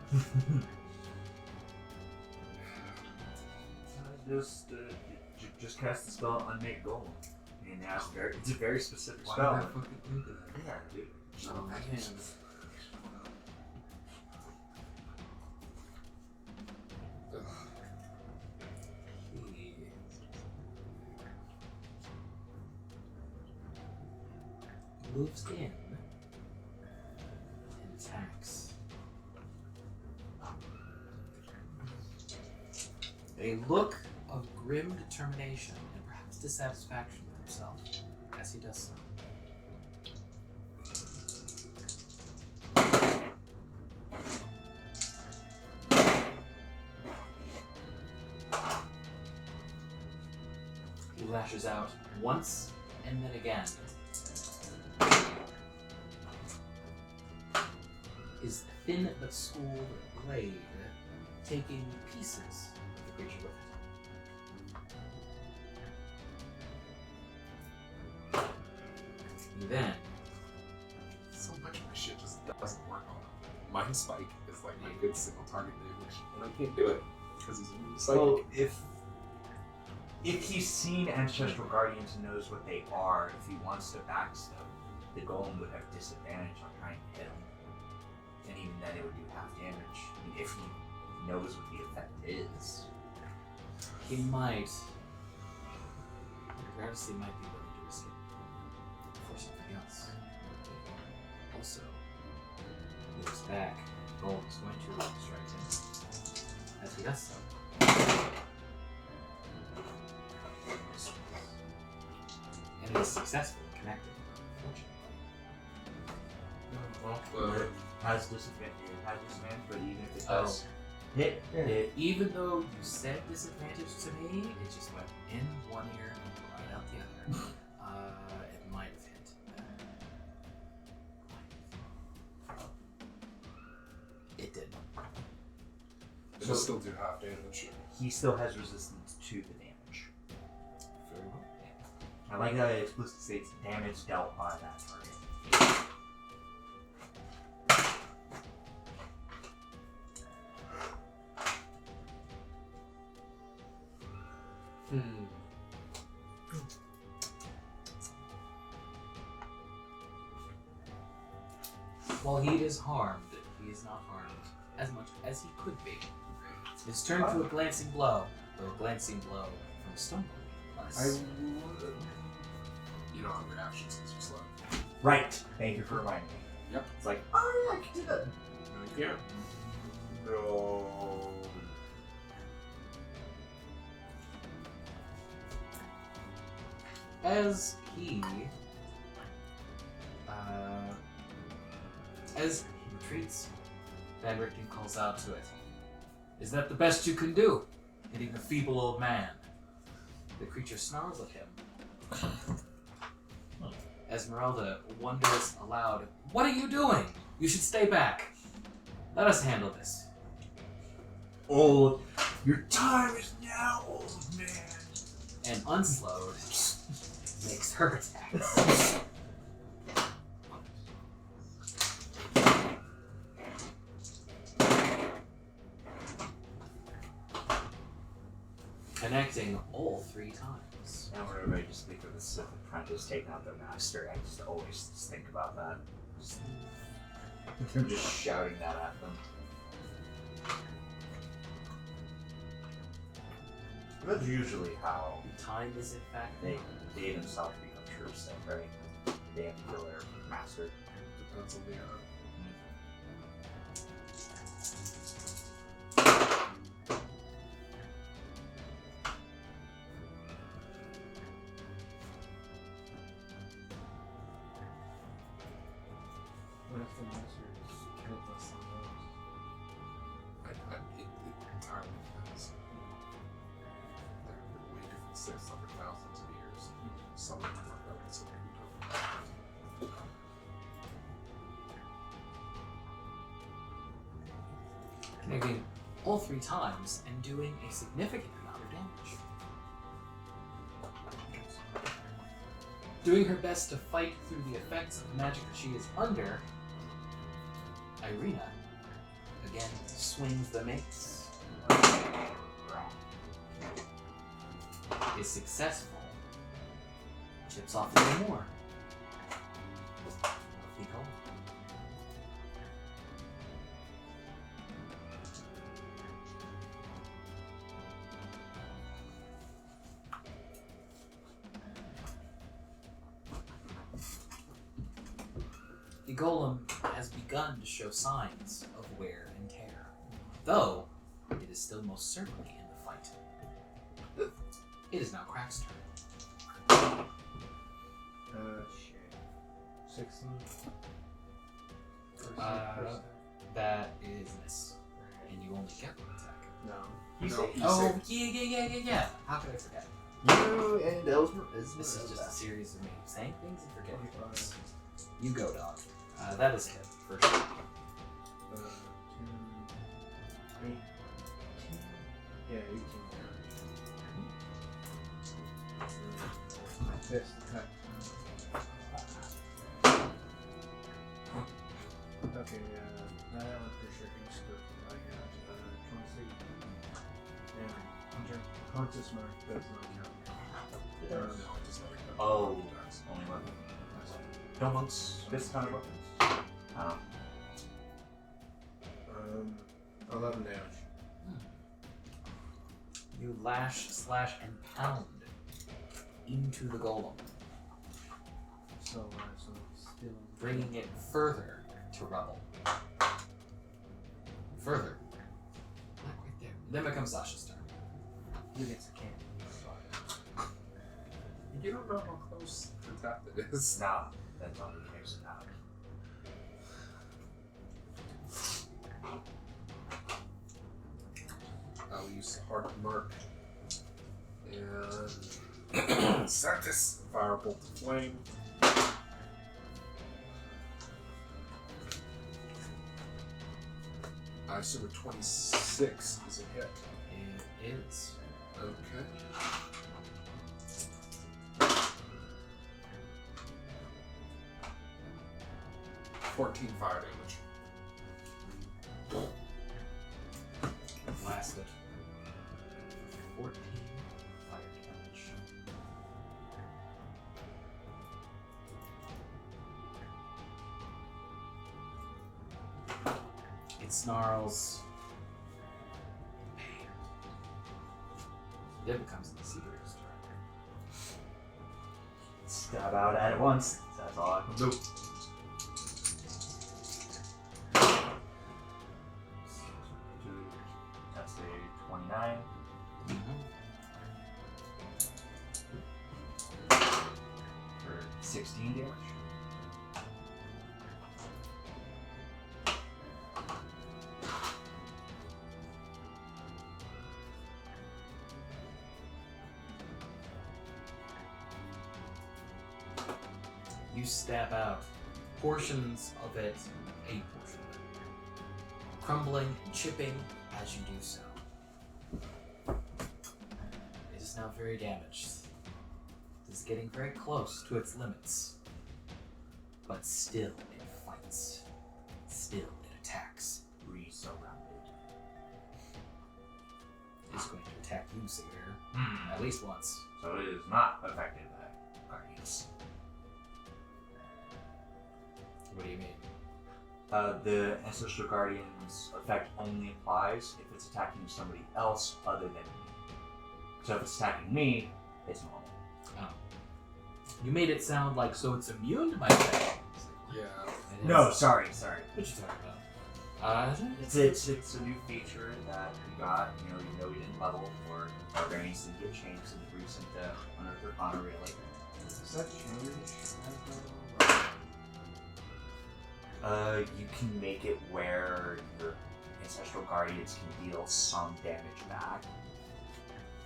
Just cast the spell Unmake Golem. And it's a very specific Why spell. did I fucking do that? Yeah, dude. Oh, man. He moves in and attacks. A look of grim determination and perhaps dissatisfaction with himself as he does so. He lashes out once and then again. His thin but schooled blade taking pieces of the creature with it. He then So much of my shit just doesn't work on him. Mind Spike is like my good single target damage, and I can't do it because he's immune to psychic. Well, if he's seen Ancestral Guardians and knows what they are, if he wants to backstab, the golem would have disadvantage on trying to hit him. And even then it would do half damage. I mean, if he knows what the effect is. he might, regardless, he might be willing to risk it for something else. Also, moves back. Gold is going to strike him as he does so. And is successful in connecting, unfortunately. Has disadvantage, but even if it does hit, Even though you said disadvantage to me, it just went in one ear and right out the other. It might have hit. It did. It'll still do half damage. he still has resistance to the damage. Very well. I like that it explicitly states damage dealt by that target. While he is harmed, he is not harmed as much as he could be. His turn to a glancing blow, though a glancing blow from a stone golem. You don't have reactions since you're slow. Right. Thank you for reminding me. Yep. It's like, oh yeah, I can do that. No, you can't. No. As he retreats, Van Richten calls out to it. Is that the best you can do? Hitting the feeble old man. The creature snarls at him. Esmeralda wonders aloud, what are you doing? You should stay back. Let us handle this. Old. Your time is now, old man. And Unslowed makes her attacks. Connecting all 3 times. Now whenever I just think of the Sith apprentice taking out the master, I just always just think about that. I'm just shouting that at them. That's usually how Time is in fact they themselves become true Sith, right? They have to kill their master. Depends on the What if the monster killed us on those? it entirely depends. There have been way different Siths over thousands of years. Some of them work out and some of them don't. connecting all 3 times and doing a significant amount of damage. Doing her best to fight through the effects of the magic that she is under, Irina again swings the mace. Is successful. Chips off a little more. Off we go. The golem has begun to show signs of wear and tear, though it is still most certainly in the fight. It is now Crack's turn. Shit. 16. That is miss, and you only get one attack. No. You No, say you Oh, say- yeah. How could I forget? you and Elsmer. This is just a series of me saying things and forgetting 25. things. You go, dog. That is a hit, for sure. 2, 8. Yeah, 18 My fist attack. Okay, that one for sure can skip. I got 23. And Conscious Mark does not count. No, it does not count. Oh. It does. Only weapon. Don't monks this kind of weapons? 11 damage. You lash, slash, and pound into the golem, So still. bringing it further to rubble. Further. Not quite there. Then becomes Sasha's turn. He gets a can. You don't know how close the tap it is. No, that's all he cares about. I'll use the hard mark. And set this firebolt to flame. I assume a 26 is a hit. It is. Okay. $14 fire damage. Blasted. 14 fire damage. It snarls. in pain. Then becomes the Seeker's turn. Stab out at it once. That's all I can do. That's a 29 for 16 damage. You stab out portions of it, a portion of it, crumbling and chipping as you do so. It is now very damaged. It is getting very close to its limits. But still it fights. Still it attacks. Resurrounded. It is going to attack you, Sigurd, at least once. So it is not affected by guardians. What do you mean? The Ancestral Guardian's effect only applies if it's attacking somebody else other than me. So if it's attacking me, it's normal. You made it sound like so it's immune to my effect. Yeah. It is. No, sorry. What you talking about? It's a new feature that we got. You know we didn't level for barbarians to get changed in the recent Unearthed Arcana really. Does that change? You can make it where your Ancestral Guardians can deal some damage back.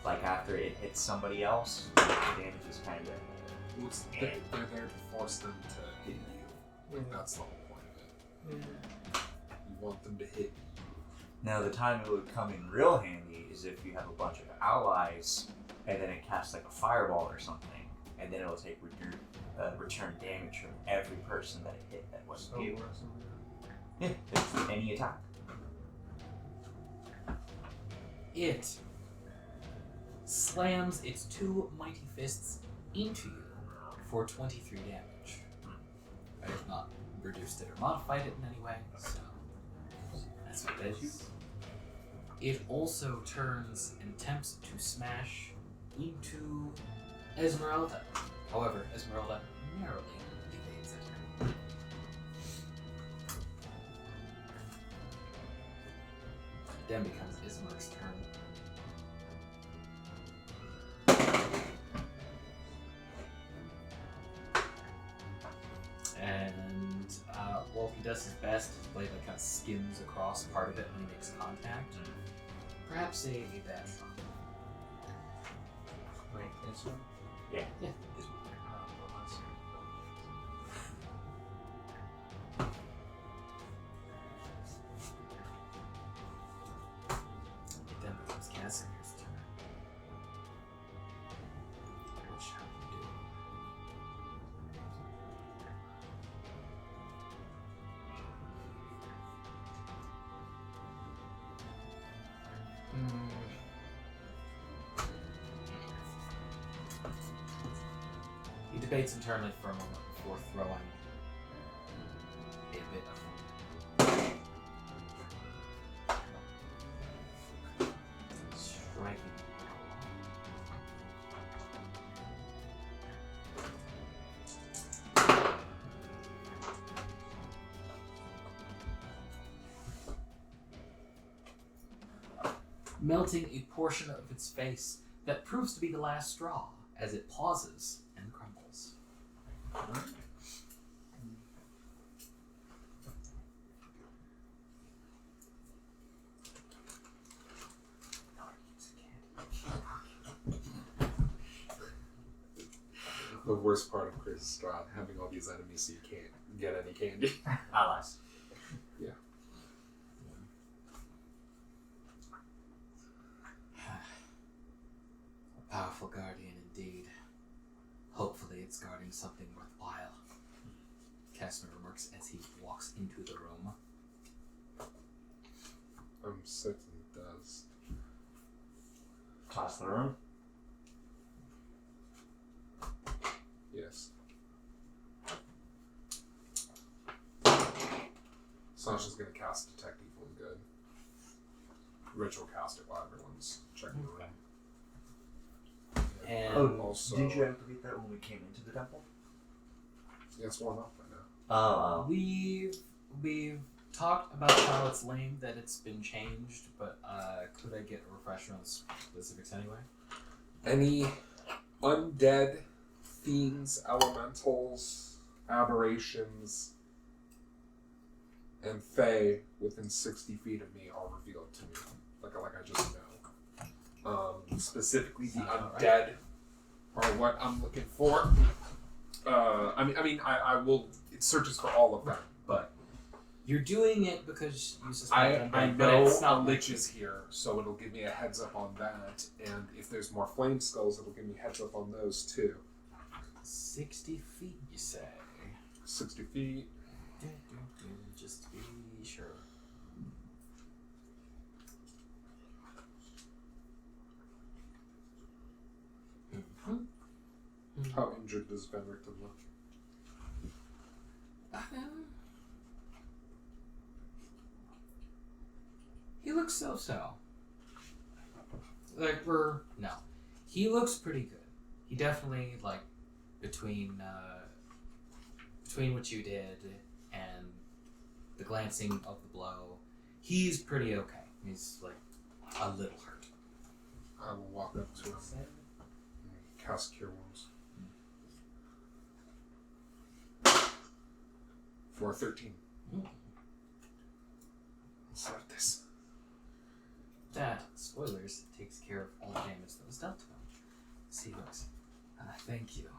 Like after it hits somebody else, the damage is kind of. They're there to force them to hit you. Like, that's the whole point of it. You want them to hit you. Now the time it would come in real handy is if you have a bunch of allies, and then it casts like a fireball or something, and then it'll take return damage from every person that it hit that wasn't you. or something. Yeah, it's any attack. It slams its two mighty fists into you for 23 damage. I have not reduced it or modified it in any way, so that's what it is. It also turns and attempts to smash into Esmeralda. However, Esmeralda narrowly evades it. It then becomes Ismark's turn. And while he does his best, his blade kind of skims across part of it when he makes contact. Perhaps a bad shot. Wait, it's one? Yeah. Oh, well, that's It then becomes Casimir's turn. What shall he do? He debates internally for a moment before throwing a bit of striking. Melting a portion of its face that proves to be the last straw as it pauses and crumbles. The worst part of Crazy Strahd, having all these enemies so you can't get any candy. Allies. Yeah. A powerful guardian indeed. Hopefully it's guarding something worthwhile. Casimir remarks as he walks into the room. I'm certain it does. Toss the room. Yes. Sasha's gonna cast Detect Evil and Good. Ritual cast it while everyone's checking the room. And also, did you activate that when we came into the temple? Yeah, it's worn off by now. Oh. we've talked about how it's lame that it's been changed, but could I get a refresher on the specifics anyway? Any undead fiends, elementals, aberrations, and fae within 60 feet of me are revealed to me. Like I just know. Specifically, the undead are what I'm looking for. I will. It searches for all of them, but You're doing it because you suspect I undead, but know it's a not lich is here, so it'll give me a heads up on that. And if there's more flame skulls, it'll give me heads up on those too. 60 feet, you say? 60 feet. Just to be sure. How injured does Benrickton look? He looks so-so. No. He looks pretty good. He definitely, between what you did and the glancing of the blow, he's pretty okay. He's, a little hurt. I will walk up to him and cast Cure Wounds. For 13. Let's start this. That, spoilers, takes care of all the damage that was dealt to him. See, he looks. Thank you.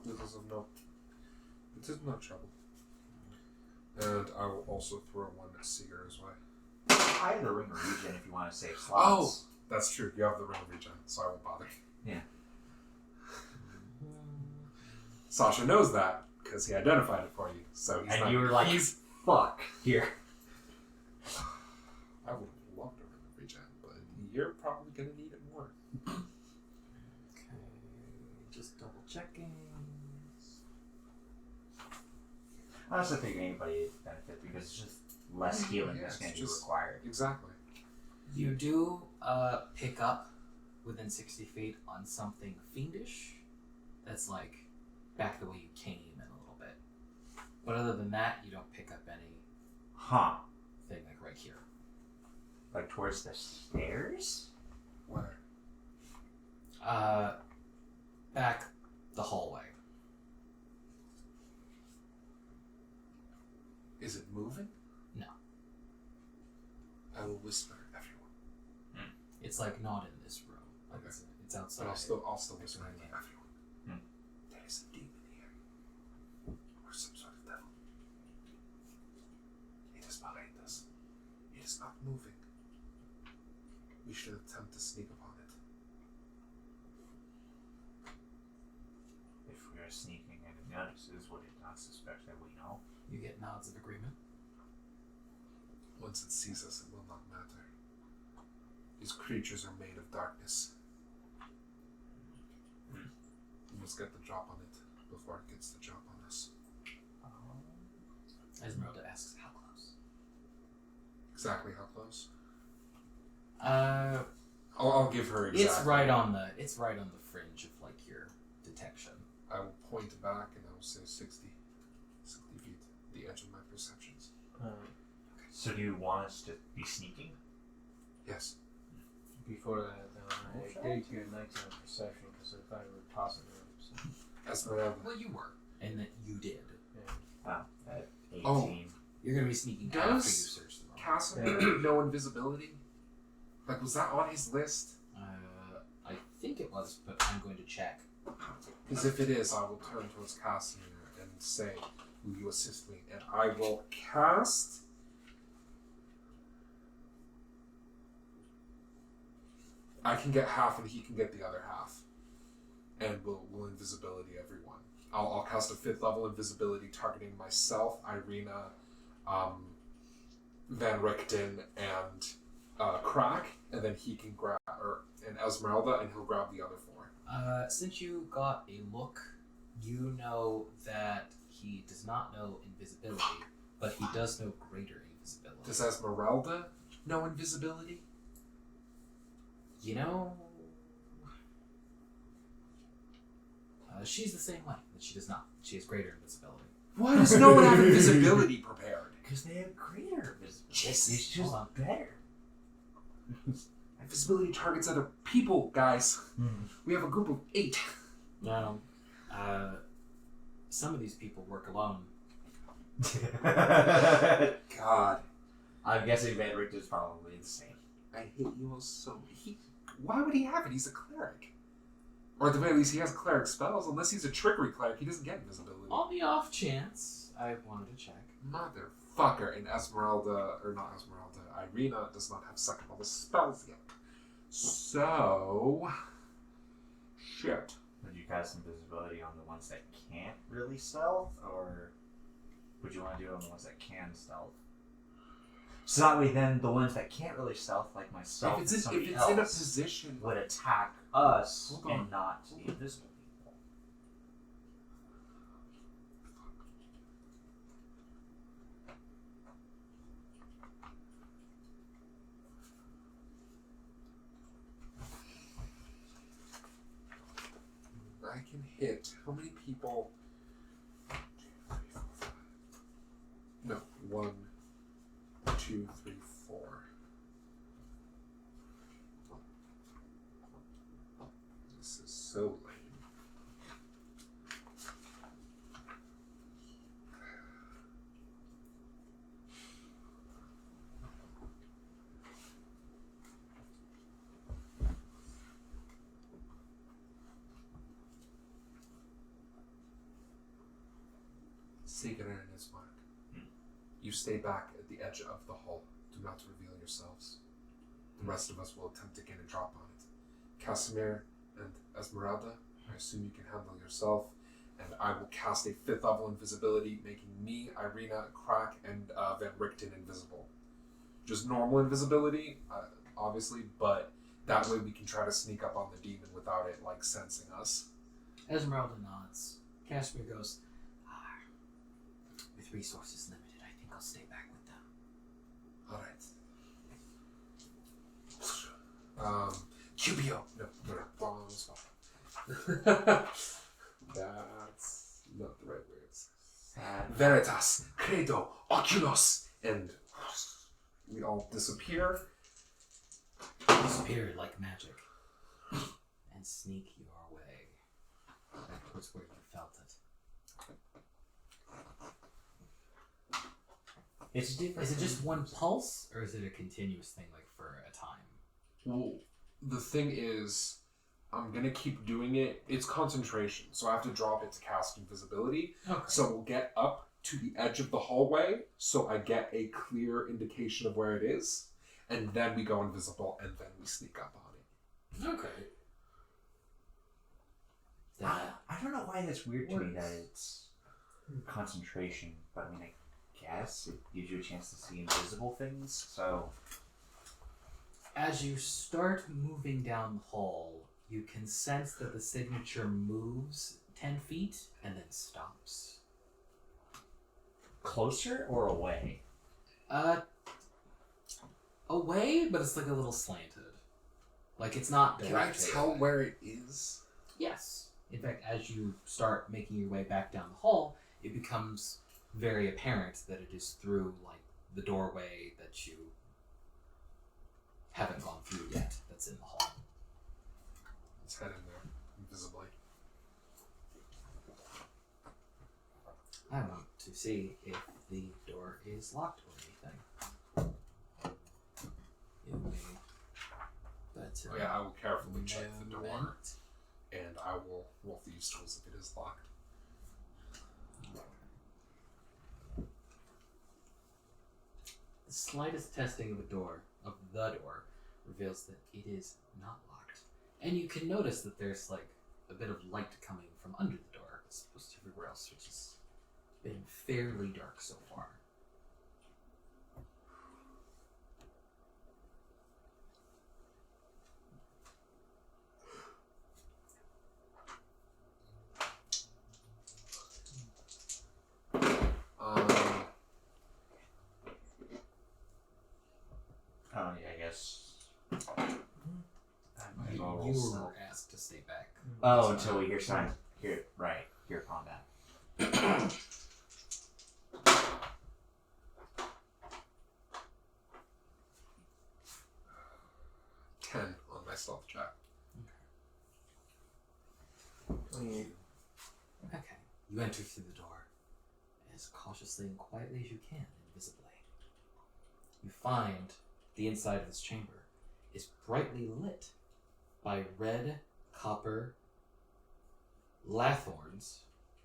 It is no trouble. And I will also throw one at Seer as well. I have the ring of regen if you want to save slots. That's true. You have the ring of regen, so I won't bother. Yeah. Sasha knows that because he identified it for you. So he's And not, you were like, he's, fuck, here. I would have loved to run a regen, but you're probably gonna need it more. Okay, just double checking. I also think anybody would benefit because it's just less healing that's going to be required. Exactly. You do pick up within 60 feet on something fiendish that's like back the way you came in a little bit. But other than that, you don't pick up any Huh. thing like right here. Like towards the stairs? Where? Back the hallway. Is it moving? No. I will whisper everyone. It's like not in this room. Like Okay. it's outside. But I'll still whisper everyone. There is a demon here. Or some sort of devil. It is behind us. It is not moving. We should attempt to sneak upon it. If we are sneaking and it notices, would it not suspect that we know? You get nods of agreement. Once it sees us, it will not matter. These creatures are made of darkness. We must get the drop on it before it gets the drop on us. Esmeralda asks, "How close?" Exactly how close? Uh, I'll give her exactly. it's right on the fringe of like your detection. I will point back and I will say 60 feet. The edge of my perceptions. So do you want us to be sneaking? Yes. Before that, I gave you a 19 perception because I thought it would possibly. So. Esmeralda. Well, you were, and that you did. Ah, at 18. Oh. You're gonna be sneaking Does after you search the room. Casimir know invisibility? Like, was that on his list? I think it was, but I'm going to check. Because if it is, I will turn towards Casimir and say, will you assist me? And I will cast... I can get half and he can get the other half. And we'll invisibility everyone. I'll cast a 5th level invisibility targeting myself, Irina, Van Richten, and Crack, and then he can grab, and Esmeralda, and he'll grab the other 4. Since you got a look, you know that he does not know invisibility, but he does know greater invisibility. Does Esmeralda know invisibility? You know, she's the same way, but she does not. She has greater invisibility. Why does no one have invisibility prepared? Because they have greater visibility. Jesus. It's just better. Invisibility targets other people, guys. We have a group of 8. Now, some of these people work alone. God. I'm guessing Van Richt is probably the same. I hate you all so... Why would he have it? He's a cleric. Or at the very least, he has cleric spells. Unless he's a trickery cleric, he doesn't get invisibility. On the off chance, I wanted to check. Motherfucker. And Esmeralda, or not Esmeralda, Irina does not have second level spells yet. So... Shit. Would you cast invisibility on the ones that can't really stealth, or would you want to do it on the ones that can stealth? So that way, then the ones that can't really stealth, like myself, If it's, and in, somebody if it's else, in a position... would attack us Hold on. and not the invisible people. I can hit how many people? 1, 2, 3, 4, 5. No, 1, 2, 3, 4. This is so lame. Seeker and his mark. You stay back at the edge of the hull. Do not reveal yourselves. The rest of us will attempt to get a drop on it. Casimir and Esmeralda, I assume you can handle yourself. and I will cast a 5th level invisibility, making me, Irina, Crack, and Van Richten invisible. Just normal invisibility, obviously, but that way we can try to sneak up on the demon without it, like, sensing us. Esmeralda nods. Casimir goes, with resources limited, I think I'll stay back with them. Alright. Cubio! No, bombs. That's not the right words. Veritas, Credo, Oculos, and we all disappear. Disappear like magic. And sneak your way back towards where you felt it. It's different. Is it just one pulse, or is it a continuous thing, like for a time? Well, the thing is, I'm gonna keep doing it. It's concentration, so I have to drop it to cast invisibility. Okay. So we'll get up to the edge of the hallway, so I get a clear indication of where it is, and then we go invisible, and then we sneak up on it. Okay. I don't know why that's weird to me that it's concentration, but I mean, I guess it gives you a chance to see invisible things, so... As you start moving down the hall, you can sense that the signature moves 10 feet and then stops. Closer or away? Away, but it's like a little slanted. Like it's not Can I directly tell away. where it is? Yes. In fact, as you start making your way back down the hall, it becomes very apparent that it is through like the doorway that you haven't gone through yet. That's in the hall. Let's head in there, invisibly. I want to see if the door is locked or anything. It may, but Oh yeah, I will carefully check the door, moment. and I will roll thieves' tools if it is locked. The slightest testing of the door reveals that it is not locked, and you can notice that there's like a bit of light coming from under the door as opposed to everywhere else, which has been fairly dark so far. Oh, yeah, I guess. I might as well roll You stealth. were asked to stay back. Oh, until we hear signs. Hear combat. 10 on my stealth check. 28. Okay. You enter through the door as cautiously and quietly as you can, invisibly. You find the inside of this chamber is brightly lit by red copper lathorns,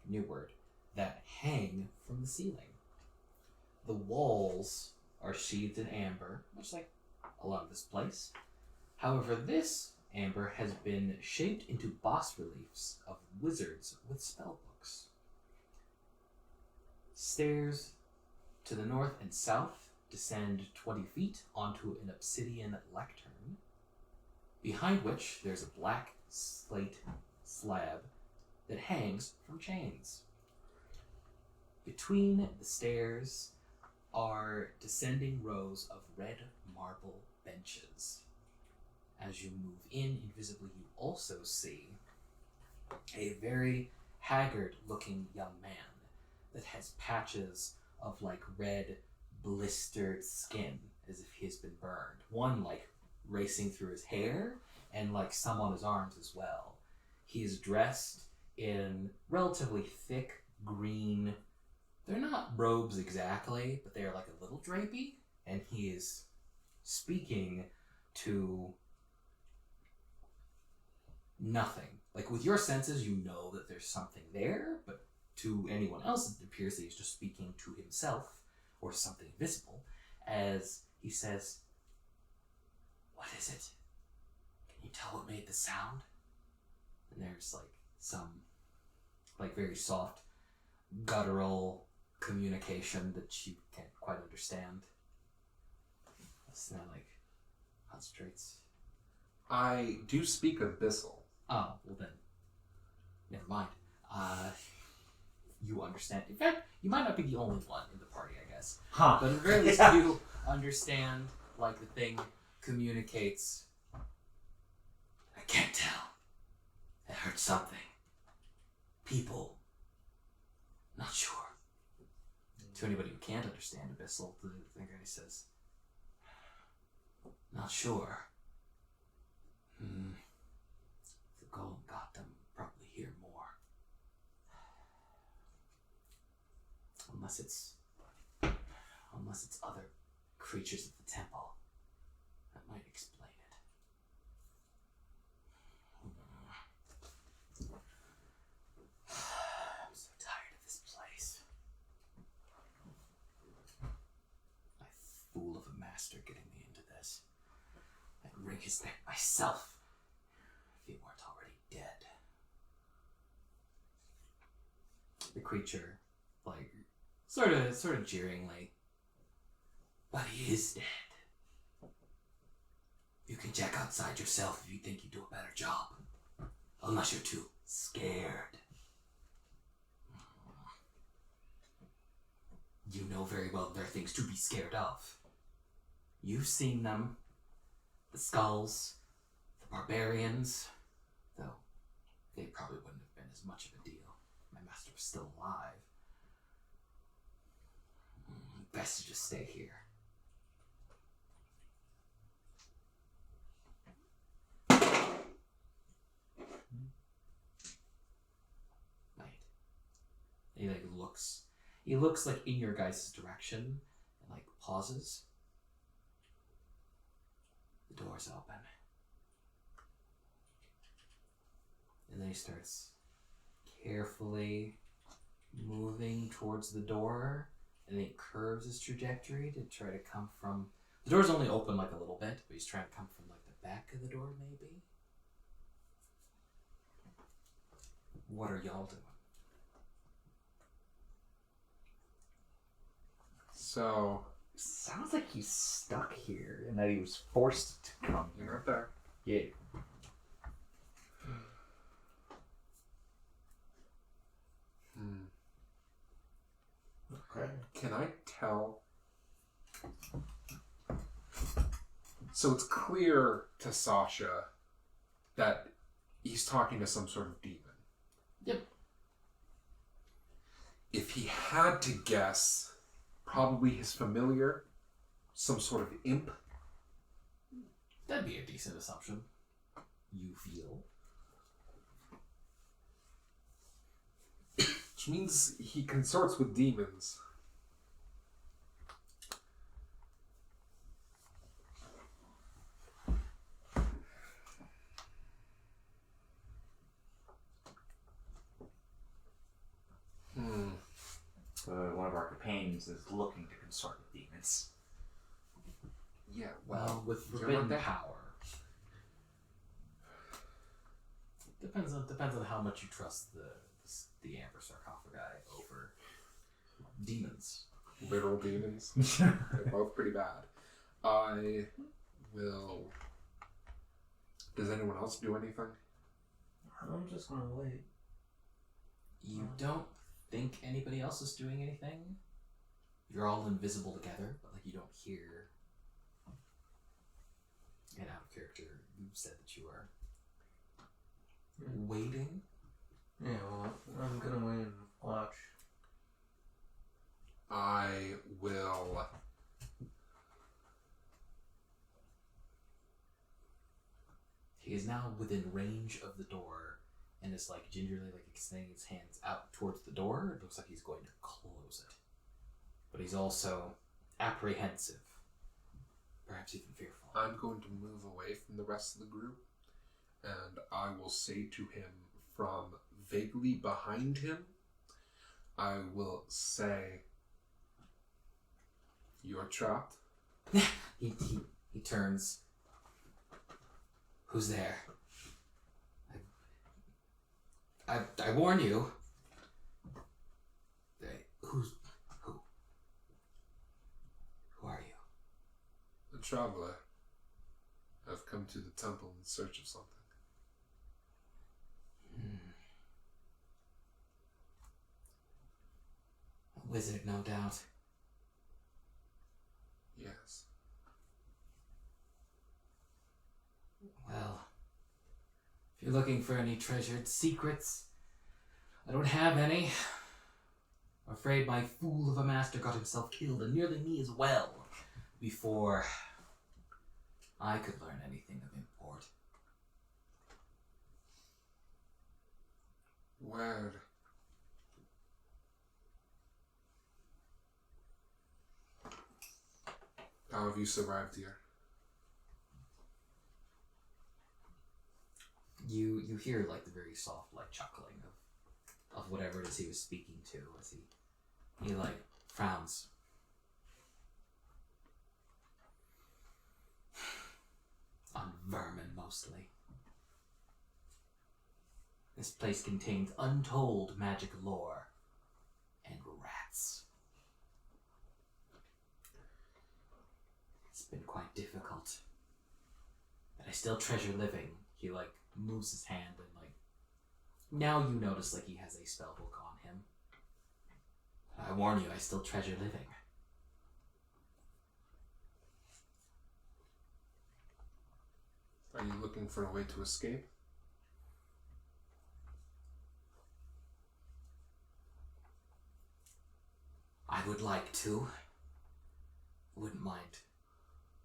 new word, that hang from the ceiling. The walls are sheathed in amber, much like a lot of this place. However, this amber has been shaped into bas reliefs of wizards with spell books. Stairs to the north and south descend 20 feet onto an obsidian lectern, behind which there's a black slate slab that hangs from chains. Between the stairs are descending rows of red marble benches. As you move in invisibly, you also see a very haggard-looking young man that has patches of like red blistered skin as if he has been burned. One like racing through his hair and like some on his arms as well. He is dressed in relatively thick green, they're not robes exactly, but they are like a little drapey, and he is speaking to nothing. Like with your senses, you know that there's something there, but to anyone else, it appears that he's just speaking to himself or something invisible as he says, "What is it? Can you tell what made the sound?" And there's like some like very soft, guttural communication that you can't quite understand. It's not like concentrates. I do speak Abyssal. Oh, well then, never mind. You understand. In fact, you might not be the only one in the party, I guess. Huh. But at the very least, you understand, like, the thing communicates. I can't tell. I heard something. People. Not sure. To anybody who can't understand Abyssal, the guy says, not sure. The golem got them, probably hear more. Unless it's other creatures of the temple. That might explain it. I'm so tired of this place. My fool of a master getting me into this. I'd wring his neck myself if he weren't already dead. The creature, like, sort of jeeringly. But he is dead. You can check outside yourself if you think you do a better job. Unless you're too scared. You know very well there are things to be scared of. You've seen them. The skulls, the barbarians. Though, they probably wouldn't have been as much of a deal. My master was still alive. Best to just stay here. Right. He looks like in your guys' direction and like pauses. The door's open. And then he starts carefully moving towards the door, and then he curves his trajectory to try to come from... The door's only open like a little bit, but he's trying to come from like the back of the door, maybe? What are y'all doing? So, Sounds like he's stuck here and that he was forced to come you're here. not there. Yeah. Okay. Can I tell? So it's clear to Sasha that he's talking to some sort of demon. Yep. If he had to guess, probably his familiar, some sort of imp. That'd be a decent assumption. You feel. Which means he consorts with demons. One of our companions is looking to consort with demons. Yeah, Well, with you're forbidden not there. power. Depends on how much you trust the amber sarcophagi over demons. Literal demons. They're both pretty bad. I will... Does anyone else do anything? I'm just gonna wait. You don't think anybody else is doing anything? You're all invisible together, but like you don't hear. And out of character, you said that you were waiting. Yeah, well, I'm gonna wait and watch. I will... He is now within range of the door and is like gingerly like extending his hands out towards the door. It looks like he's going to close it. But he's also apprehensive. Perhaps even fearful. I'm going to move away from the rest of the group, and I will say to him from vaguely behind him, I will say, "You're trapped." He turns. Who's there? I warn you, Who? Who are you? A traveler. I've come to the temple in search of something. A wizard, no doubt. Yes. Well, if you're looking for any treasured secrets, I don't have any. I'm afraid my fool of a master got himself killed, and nearly me as well, before I could learn anything of import. Where? How have you survived here? You hear like the very soft like chuckling of whatever it is he was speaking to as he like frowns. On vermin mostly. This place contains untold magic lore and rats. It's been quite difficult, but I still treasure living. He like moves his hand and like now you notice like he has a spell book on him. I warn you, I still treasure living. Are you looking for a way to escape? I would like to. Wouldn't mind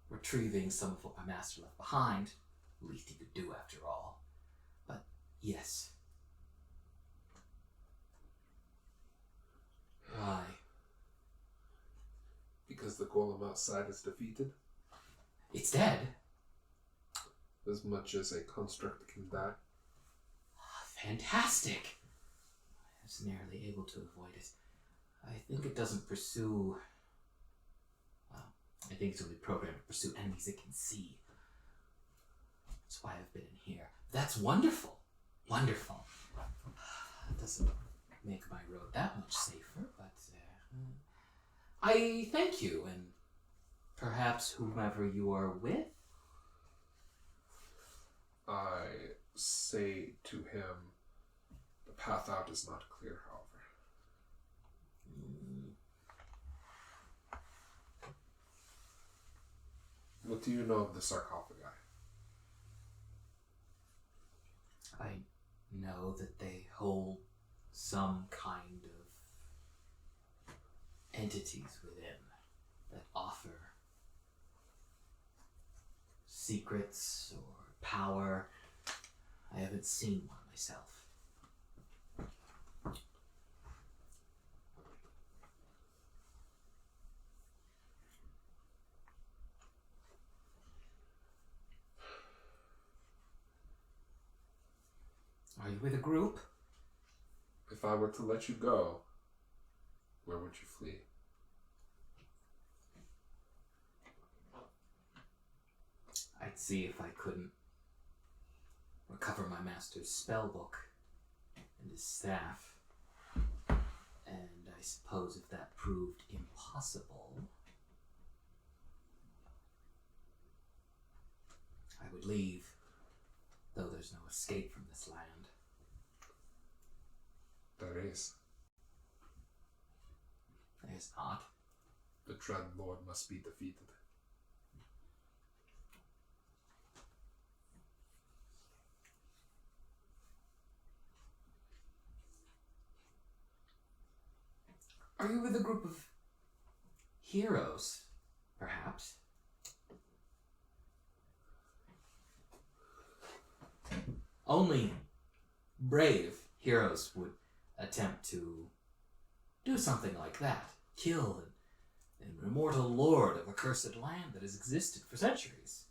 retrieving some of what my master left behind. Least he could do after all. But yes. Why? Because the golem outside is defeated? It's dead? As much as a construct can die. Fantastic! I was nearly able to avoid it. I think it doesn't pursue... Well, I think it's only programmed to pursue enemies it can see. That's why I've been in here. That's wonderful! Wonderful. It doesn't make my road that much safer, but... I thank you, and perhaps whomever you are with? I say to him, the path out is not clear, however. What do you know of the sarcophagi? I know that they hold some kind of entities within that offer secrets or power. I haven't seen one myself. Are you with a group? If I were to let you go, where would you flee? I'd see if I couldn't recover my master's spell book and his staff. And I suppose if that proved impossible, I would leave, though there's no escape from this land. There is. There's not. The Dread Lord must be defeated. Are you with a group of heroes, perhaps? Only brave heroes would attempt to do something like that. Kill an immortal lord of a cursed land that has existed for centuries.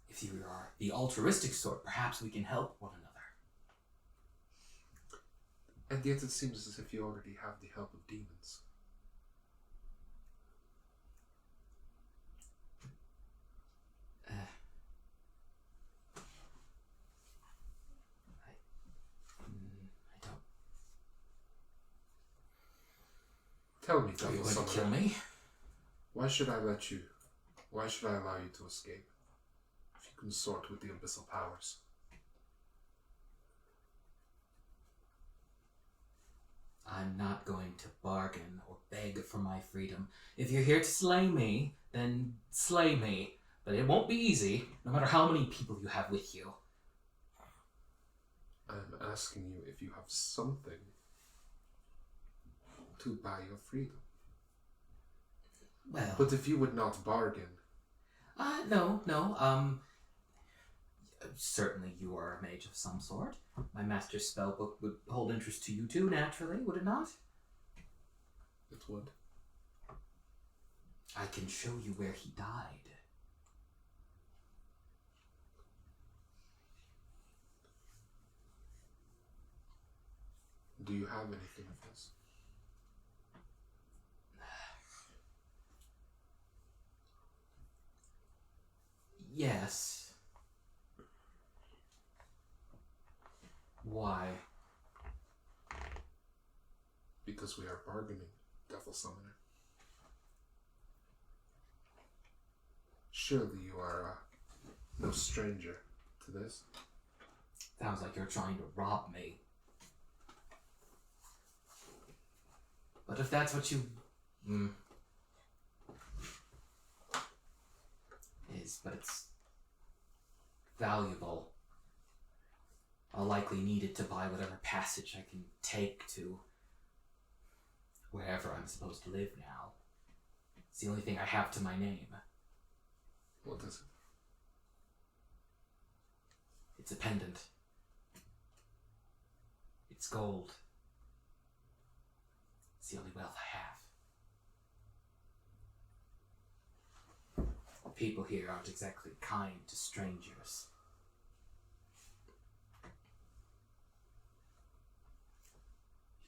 If you are the altruistic sort, perhaps we can help one another. And yet it seems as if you already have the help of demons. I don't Tell me, Are you Devil going to Summoner, kill me? why should I allow you to escape if you consort with the abyssal powers? I'm not going to bargain or beg for my freedom. If you're here to slay me, then slay me. But it won't be easy, no matter how many people you have with you. I'm asking you if you have something to buy your freedom. Well... But if you would not bargain... No. Certainly you are a mage of some sort. My master's spellbook would hold interest to you too, naturally, would it not? It would. I can show you where he died. Do you have anything of his? Yes. Why? Because we are bargaining, Devil Summoner. Surely you are no stranger to this. Sounds like you're trying to rob me. But if that's what you... But it's valuable. I'll likely need it to buy whatever passage I can take to wherever I'm supposed to live now. It's the only thing I have to my name. What is it? It's a pendant. It's gold. It's the only wealth I have. People here aren't exactly kind to strangers.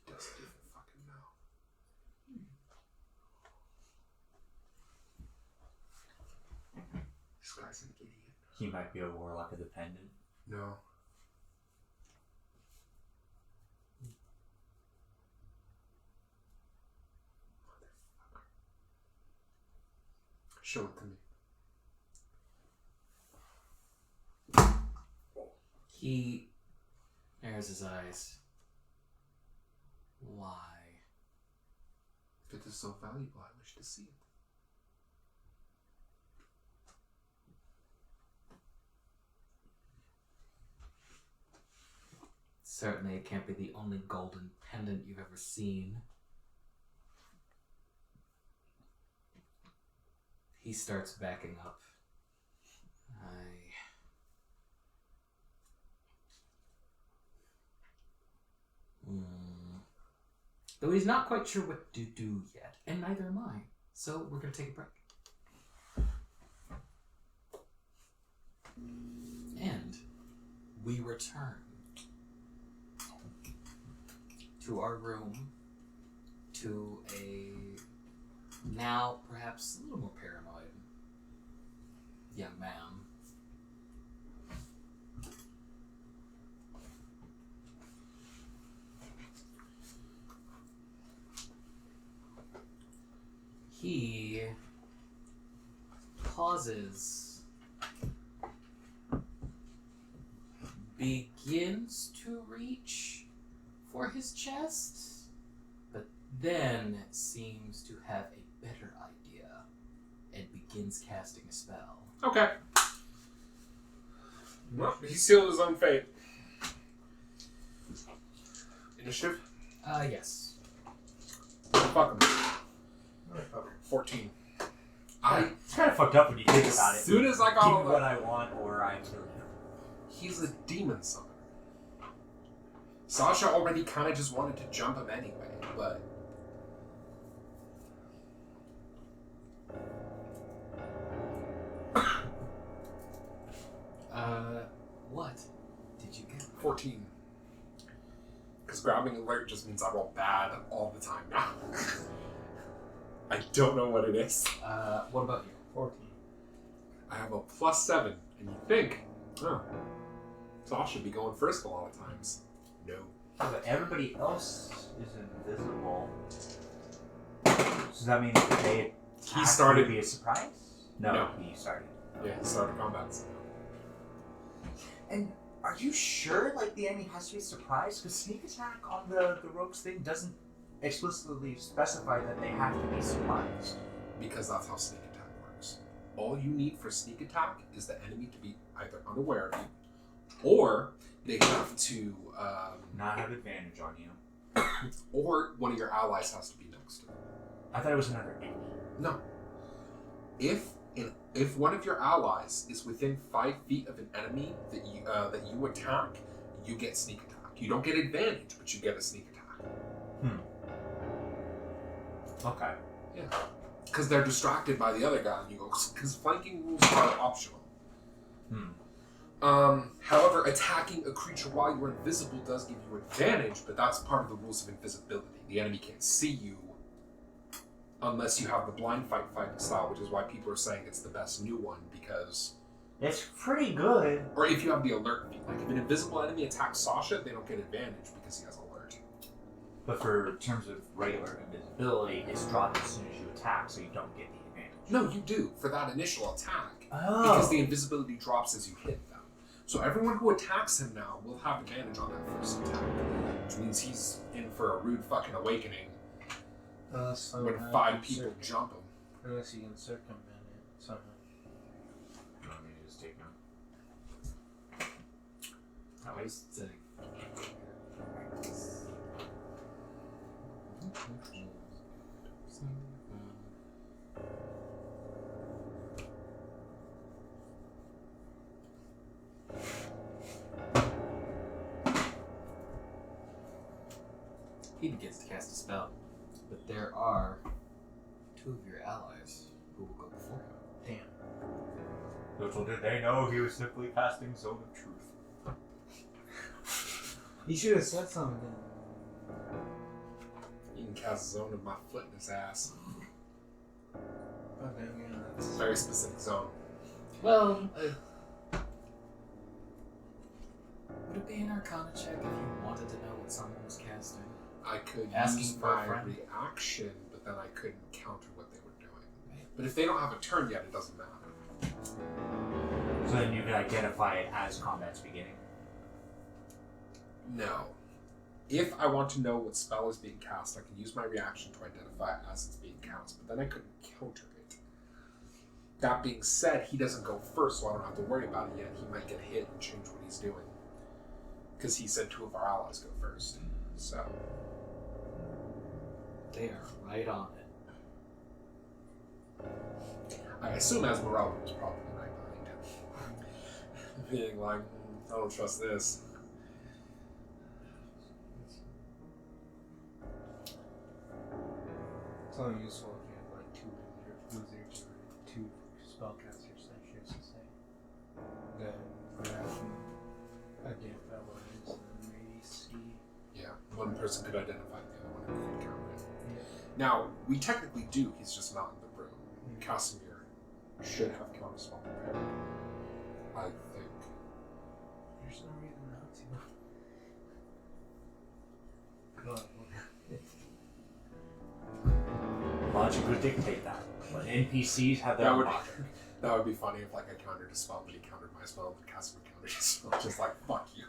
He doesn't even fucking know. This guy's an idiot. He might be a warlock of the pendant. No. Motherfucker. Show it to me. He narrows his eyes. Why? If it is so valuable, I wish to see it. Certainly it can't be the only golden pendant you've ever seen. He starts backing up. Though he's not quite sure what to do yet, and neither am I. So we're going to take a break. And we return to our room, to a now perhaps a little more paranoid young man. He pauses, begins to reach for his chest, but then seems to have a better idea and begins casting a spell. Okay. Well, he sealed his own fate. Initiative? Yes. Fuck him. 14. It's kind of fucked up when you think about it. As soon as I got Give all me that, what I want, or I kill him. he's a demon summoner. Sasha already kind of just wanted to jump him anyway, but What did you get? 14. Because grabbing alert just means I roll bad all the time now. I don't know what it is. What about you? 14. I have a +7, and you think, oh, Sasha should be going first a lot of times. No. But everybody else is invisible. Does that mean if they He started- would be a surprise? No, he started. Yeah, he started combat. And are you sure, like, the enemy has to be surprised? Because sneak attack on the rogues thing doesn't explicitly specify that they have to be surprised. Because that's how sneak attack works. All you need for sneak attack is the enemy to be either unaware of you, or they have to, Not have advantage on you. or one of your allies has to be next to them. I thought it was another enemy. No. If one of your allies is within 5 feet of an enemy that you attack, you get sneak attack. You don't get advantage, but you get a sneak attack. Okay. Yeah. Because they're distracted by the other guy, and you go, because flanking rules are optional. However, attacking a creature while you're invisible does give you advantage, but that's part of the rules of invisibility. The enemy can't see you unless you have the blind fighting style, which is why people are saying it's the best new one, because... It's pretty good. Or if you have the alert feat. Like, if an invisible enemy attacks Sasha, they don't get advantage because he has alert. But for terms of regular invisibility, it's dropped as soon as you attack, so you don't get the advantage. No, you do, for that initial attack. Oh. Because the invisibility drops as you hit them. So everyone who attacks him now will have advantage on that first attack. Which means he's in for a rude fucking awakening when 5 people jump him. Unless you can circumvent it somehow. You want me to just take him? That was the... He begins to cast a spell, but there are 2 of your allies who will go before him. Damn. Little did they know he was simply casting Zone of Truth. You should have said something then. You can cast Zone of my foot in his ass. Okay, yeah, It's that's... a very specific zone. Well, would it be an Arcana check if you wanted to know what someone was casting? I could Asking use for a my friend? reaction, but then I couldn't counter what they were doing. But if they don't have a turn yet, it doesn't matter. So then you can identify it as combat's beginning. No. If I want to know what spell is being cast, I can use my reaction to identify it as it's being cast, but then I couldn't counter it. That being said, he doesn't go first, so I don't have to worry about it yet. He might get hit and change what he's doing. Because he said 2 of our allies go first. So... They are right on it. I assume Esmeralda was probably right behind him. Being like, I don't trust this. It's only useful if you have like 2 wizards or 2 spellcasters, I should say. That can identify what it is and maybe see. Yeah, one person could identify the other one and could counter it. Yeah. Now, we technically do, he's just not in the room. Casimir should have counterspell prepared. I think. There's no reason not to. God, Logic would dictate that. But NPCs have their That own would- logic. That would be funny if like I countered a spell, but he countered my spell, but Casimir countered his spell. Just like, fuck you.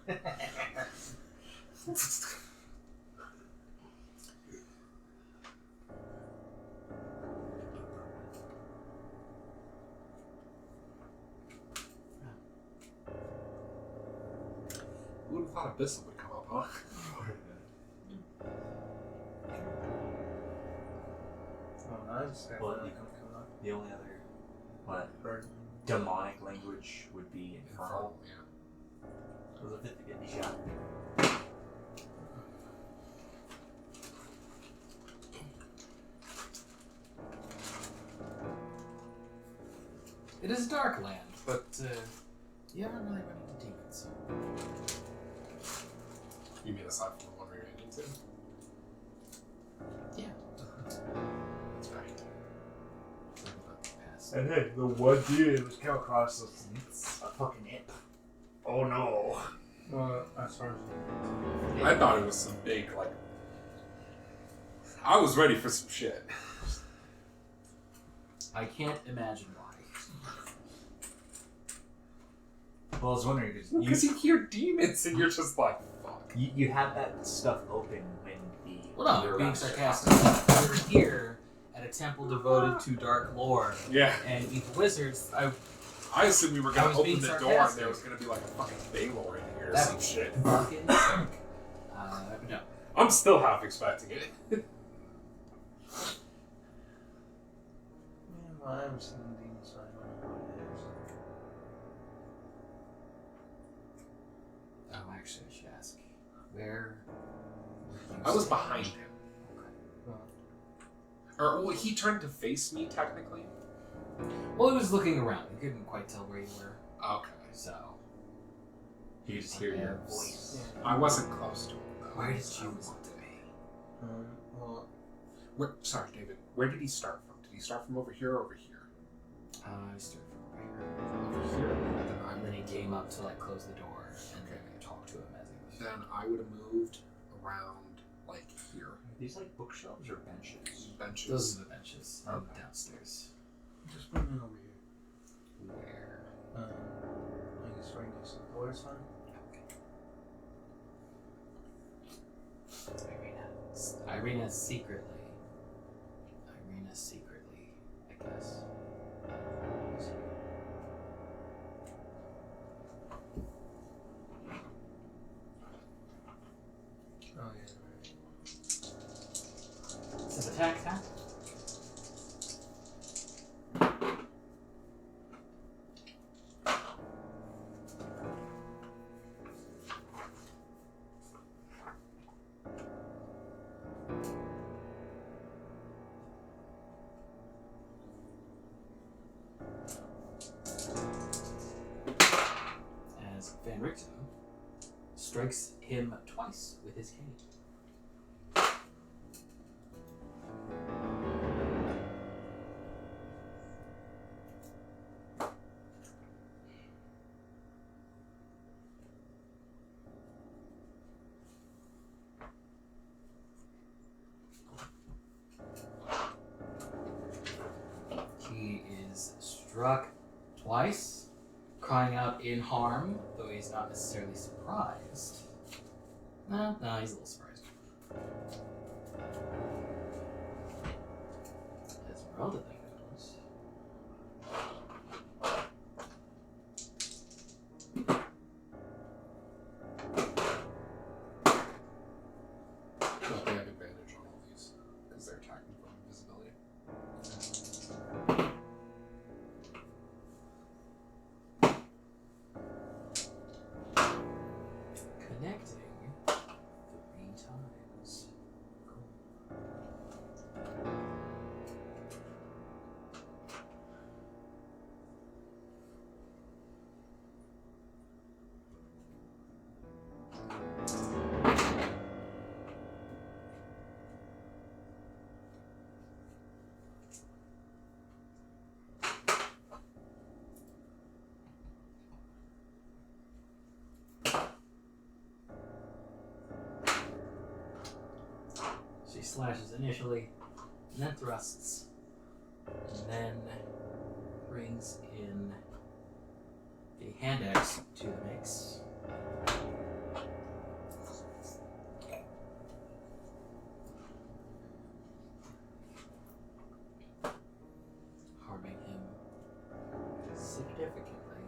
Who would have thought Abyssal would come up, huh? Oh, I just got Well, that you- come up. The only other Bird. demonic language would be Infernal. Yeah. Those are fit to get me shattered. It is a dark land, but you haven't really run into demons. You mean aside from the one we ran into? Yeah. That's right. Past. And then the one dude that was come across it's a fucking imp. Oh no. As far as I thought it was some big, like... I was ready for some shit. I can't imagine why. Well, I was wondering because Because you hear demons and you're just like, fuck. you had that stuff open when the. Well, no, we were you're being around sarcastic. We were here at a temple devoted to dark lore Yeah. and evil wizards. I assumed we were I going was to open being the door and sarcastic. there was going to be like a fucking Baylor in here or That some would shit. fucking sick. No. I'm still half expecting it. Man, well, I haven't seen the demon, so I don't know what it is. Oh, actually, I should ask. Where? I was behind him. Well, Or, well, he turned to face me, technically. Well, he was looking around. He couldn't quite tell where you were. Okay. So, You could just hear your voice. yeah. I wasn't close to him, though. where did I you was- want to be? Well, Sorry, David. Where did he start from? Did he start from over here or over here? I started from over here. Over here. And then he came up to like close the door and Okay. then talk to him as he was. Then I would have moved around, like, here. Are these like bookshelves or benches? Benches. Those are the benches Okay. downstairs. just put me over here. Where? I guess right next to the door is fine. Irina secretly. Irina secretly, I guess. Oh, yeah, right. This is attack time. As Van Richten strikes him twice with his cane. He is struck twice, crying out in harm, though he's not necessarily surprised. No, he's a little surprised. Esmeralda then goes. Well, they have advantage on all these because they're attacking from invisibility. Connecting 3 times. She slashes initially, and then thrusts, and then brings in a hand axe to the mix. Harming him significantly.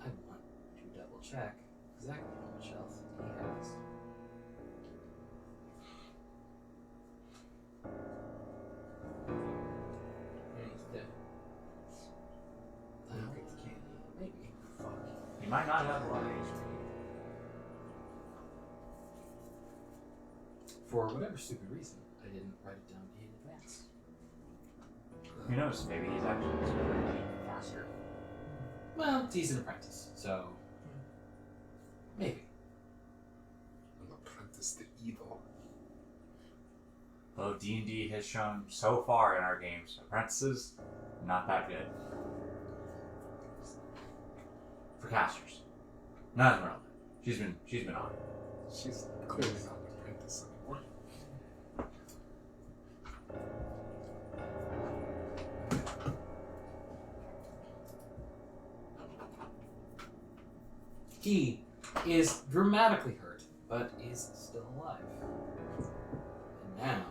I want to double check exactly how much health he has. Yeah, he's dead. I don't think he can. Maybe. Fuck. You might not have a lot of HP. For whatever stupid reason, I didn't write it down in advance. Who knows? Maybe he's actually just really faster. Well, he's an apprentice, so maybe. An apprentice to evil. Though D&D has shown so far in our games, apprentices, not that good. For casters. Not Esmeralda. She's been on it. She's clearly not an apprentice anymore. He is dramatically hurt, but is still alive. And now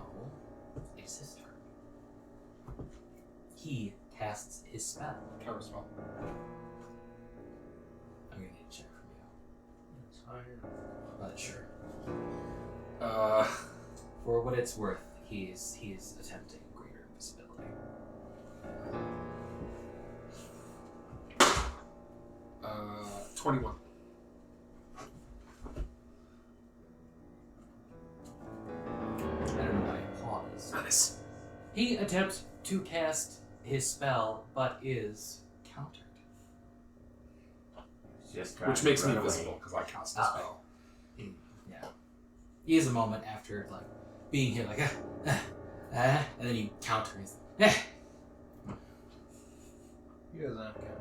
it is his turn. He casts his spell. Counter spell. I'm gonna need a check from you. It's higher. But sure. Uh, For what it's worth, he is attempting greater invisibility. 21. I don't know why he paused. Nice. He attempts to cast his spell, but is countered. Just Which makes me invisible because I cast the spell. Yeah. He is a moment after like being here, like and then you counter his. He doesn't have camera.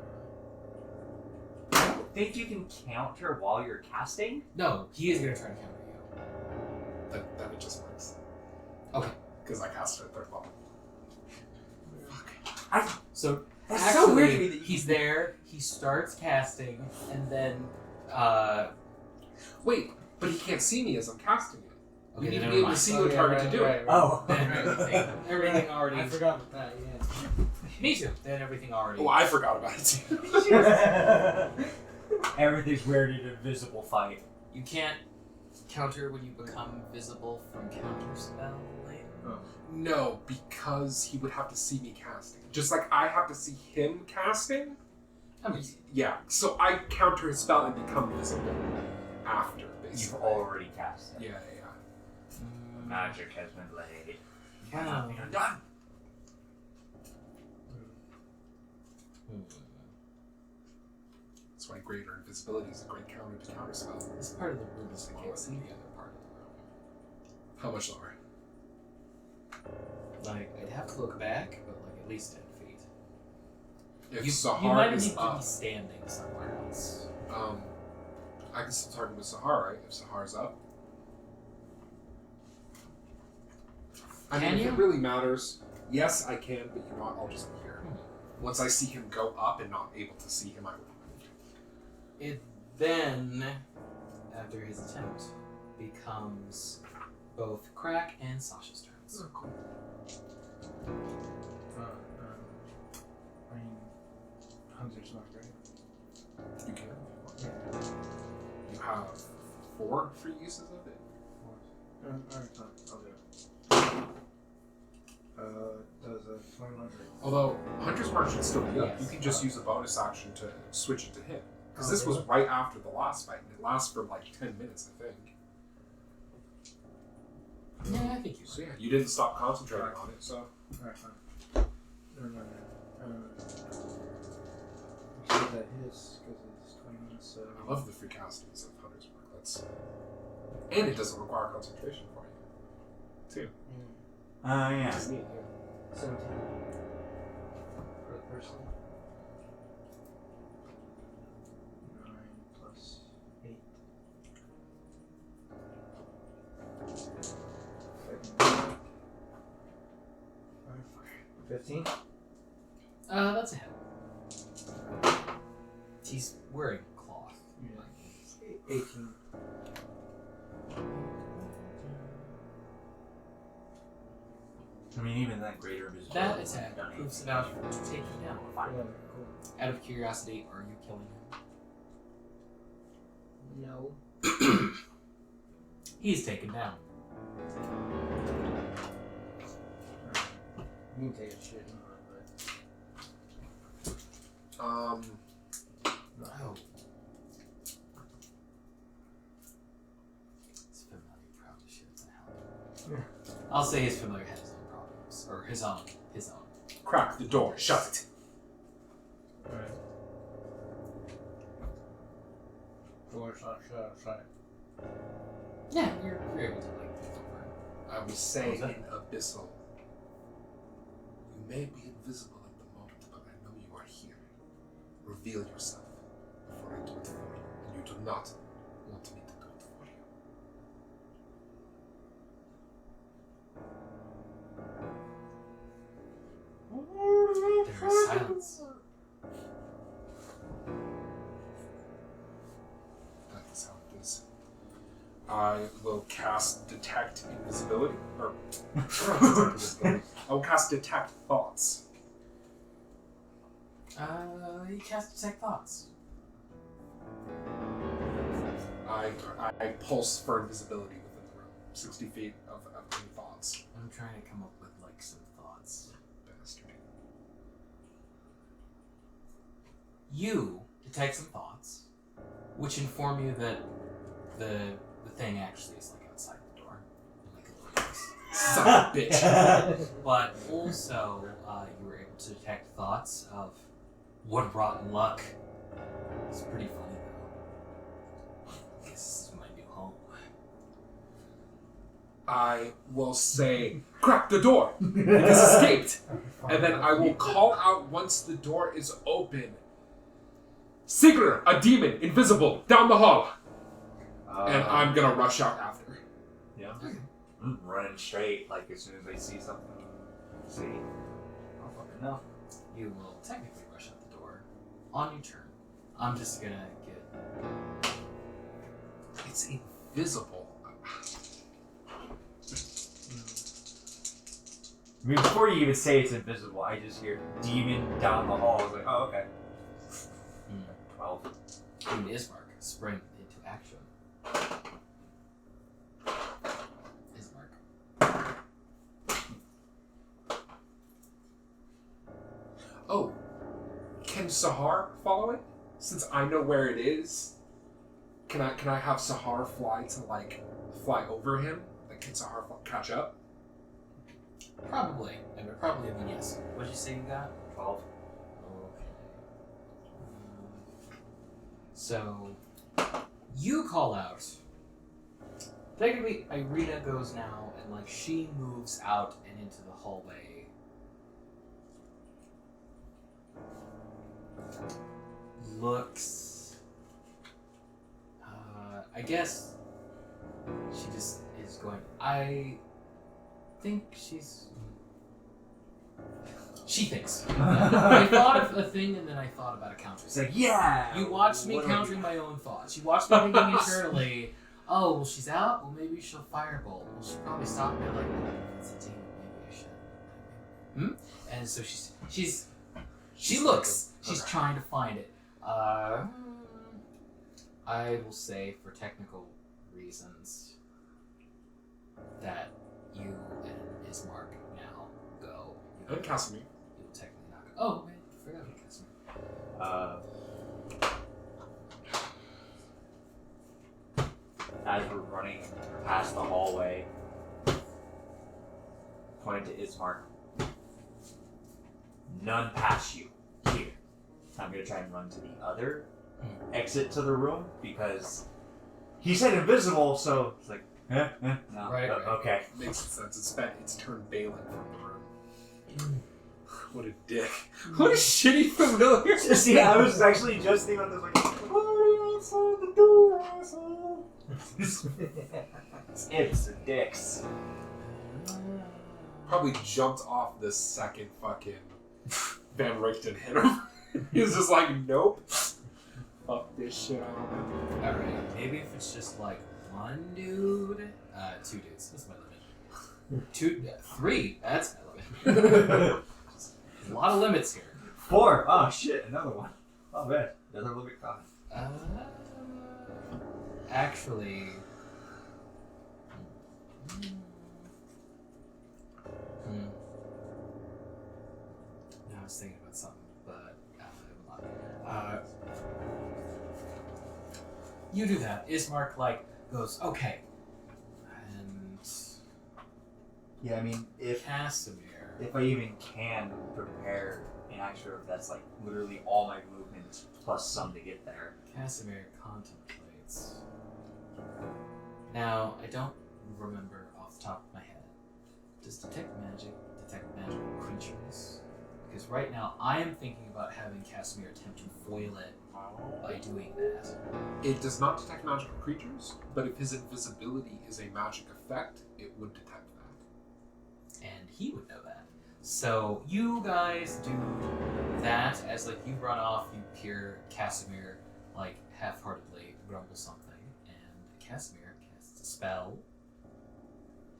I don't think you can counter while you're casting. No, he is gonna try to counter you. Then it just works. Okay. Because I cast it at 3rd level. So That's actually, so weird to me that you he's there. He starts casting, and then Wait, but he can't see me as I'm casting it. okay, You need to never be able to mind. see the target to do it. Oh. Then everything already. I forgot about that, yeah. Me too. Then everything already. Oh, I forgot about it too. Everything's weird in a visible fight. You can't counter when you become visible from counter spell later. Oh. No, because he would have to see me casting. Just like I have to see him casting. I mean, Yeah, so I counter his spell and become visible after, You've basically. already cast it. Yeah. The magic has been laid. Wow. Cannot be undone. That's why greater invisibility is a great counter to counter spell. This part of the room is I can't see the other part of the room. How much lower? Like, I'd have to look back, but like at least 10 feet. If You Sahar might is need to up, be standing somewhere else. I can still target with Sahar, right? If Sahar's up. I Can mean, you? if it really matters, yes, I can, but you know what? I'll just be here. Once I see him go up and not able to see him, I will move. It then, after his attempt, becomes both Crack and Sasha's turns. Oh, cool. I mean, Hunter's not great. You can. You have 4 free uses of it. Alright, fine. I'll do it. Does a 21 break? Although, Hunter's Mark should still be up. Yes. You can just use a bonus action to switch it to him. Because Oh, this was really? right after the last fight, and it lasts for like 10 minutes, I think. Yeah, I think you So yeah, you didn't stop concentrating on it, so... Alright, fine. No. I said that hits because it's 20, so. I love the free castings of Hunter's Mark. That's... And it doesn't require concentration for you, too. Yeah. Which is neat, yeah. 17 for the person. 9 plus 8. 15? that's a hit. He's wearing cloth. Yeah. 18. I mean, even that greater visibility. That wouldn't have attack done proves anything. about to take him down. Fine. Yeah, cool. Out of curiosity, are you killing him? No. He's taken down. You can take a shit, but. Oh. It's familiar, probably shouldn't have helped. I'll say his familiar had his own problems. Or his own. Crack the door, shut it. Alright. Door's not shut. Yeah, you're able to like move over. I will say What was in Abyssal, you may be invisible at the moment, but I know you are here. Reveal yourself before I do it for you, and you do not want me to do it for you. There is silence. I will cast Detect Invisibility. Or, I will cast Detect Thoughts. You cast Detect Thoughts. I pulse for invisibility within the room. 60 feet of any thoughts. I'm trying to come up with, like, some thoughts. Bastard. You detect some thoughts, which inform you that the thing actually is, like, outside the door. Like a little Son of a bitch. But also, you were able to detect thoughts of what rotten luck. It's pretty funny, though. This is my new home. I will say, crack the door! It has escaped! And then I will call out once the door is open. Sigler, a demon, invisible, down the hall! And I'm gonna rush out after. Yeah. I'm running straight, like as soon as I see something. See? I don't fucking know. You will technically rush out the door on your turn. I'm just gonna get. It's invisible. I mean, before you even say it's invisible, I just hear demon down the hall. I was like, oh, okay. 12. You Ismark spring into action. Ismark. Oh, can Sahar follow it? Since I know where it is, can I have Sahar fly over him? Like, can Sahar catch up? Probably. I would probably mean yes. What'd you say you got? 12. Okay. So, you call out. Technically, Irina goes now, and like she moves out and into the hallway. Looks. I guess she just is going. I think she's. She thinks. I thought of a thing and then I thought about a counter. It's like, yeah! You watched me countering my own thoughts. You watched me thinking internally, oh, well, she's out? Well, maybe she'll firebolt. Well, she'll probably stop me like, oh, it's a demon. Maybe I should. And so she looks. She's trying to find it. I will say, for technical reasons, that you and Ismark now go. And Casimir. You will technically not go. Oh, wait, I forgot about Casimir. As we're running past the hallway, pointing to Ismark, none past you here. I'm gonna try and run to the other exit to the room because he said invisible, so it's like, no. Right. Okay. Makes sense. It's spent its turn Balin from the room. What a dick. What a shitty familiar. See, I was actually just thinking about this, like, oh, outside the door, asshole. It's imps and dicks. Probably jumped off the second fucking Van Richten hit him. He was just like, nope. Fuck this shit, I don't know. Alright, maybe if it's just like one dude, 2 dudes, that's my limit. 3, that's my limit. There's a lot of limits here. 4. Oh shit, another one. Oh man, another limit coming. Actually, I was thinking about something, but you do that. Ismark like goes okay, and Yeah, I mean, if Casimir. I even can prepare an extra, that's like literally all my movements plus some to get there. Casimir contemplates. Now, I don't remember off the top of my head. Does detect magical creatures? Because right now, I am thinking about having Casimir attempt to foil it by doing that. It does not detect magical creatures, but if his invisibility is a magic effect, it would detect that. And he would know that. So, you guys do that as, like, you run off, you hear Casimir, like, half-heartedly grumble something, and Casimir casts a spell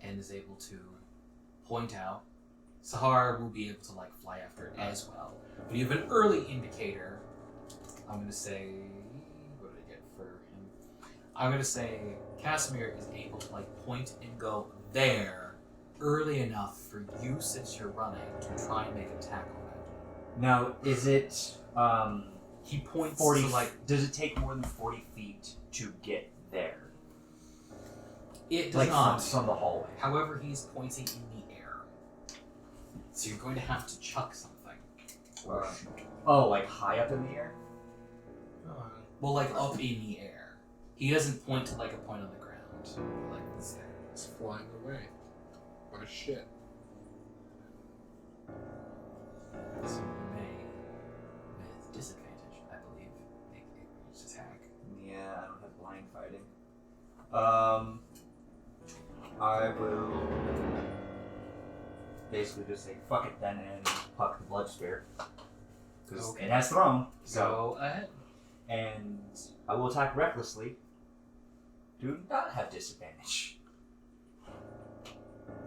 and is able to point out. Sahar will be able to like fly after it as well. But you have an early indicator. I'm gonna say, what did I get for him? I'm gonna say Casimir is able to like point and go there early enough for you, since you're running, to try and make an attack on it. Now, is it He points 40? to like Does it take more than 40 feet to get there? it does Like not. from the hallway. However, he's pointing in the air, so you're going to have to chuck something. Oh, like high up in the air? Well, like up in the air. He doesn't point to like a point on the ground, like this thing. It's flying away. What a shit. So you may, with disadvantage, I believe, make a ranged attack. Yeah, I don't have blind fighting. I will basically just say fuck it then and pluck the blood spear. Because Okay. it has thrown. So, Go ahead. and I will attack recklessly. Do not have disadvantage.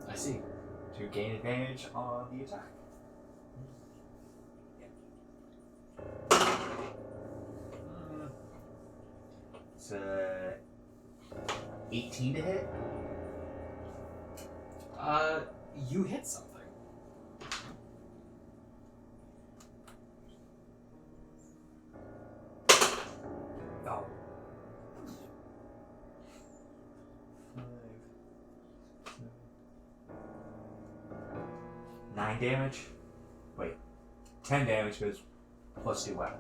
I see. To gain advantage on the attack. It's 18 to hit. You hit something. Oh. 9 damage. Wait. 10 damage goes plus 2 weapon.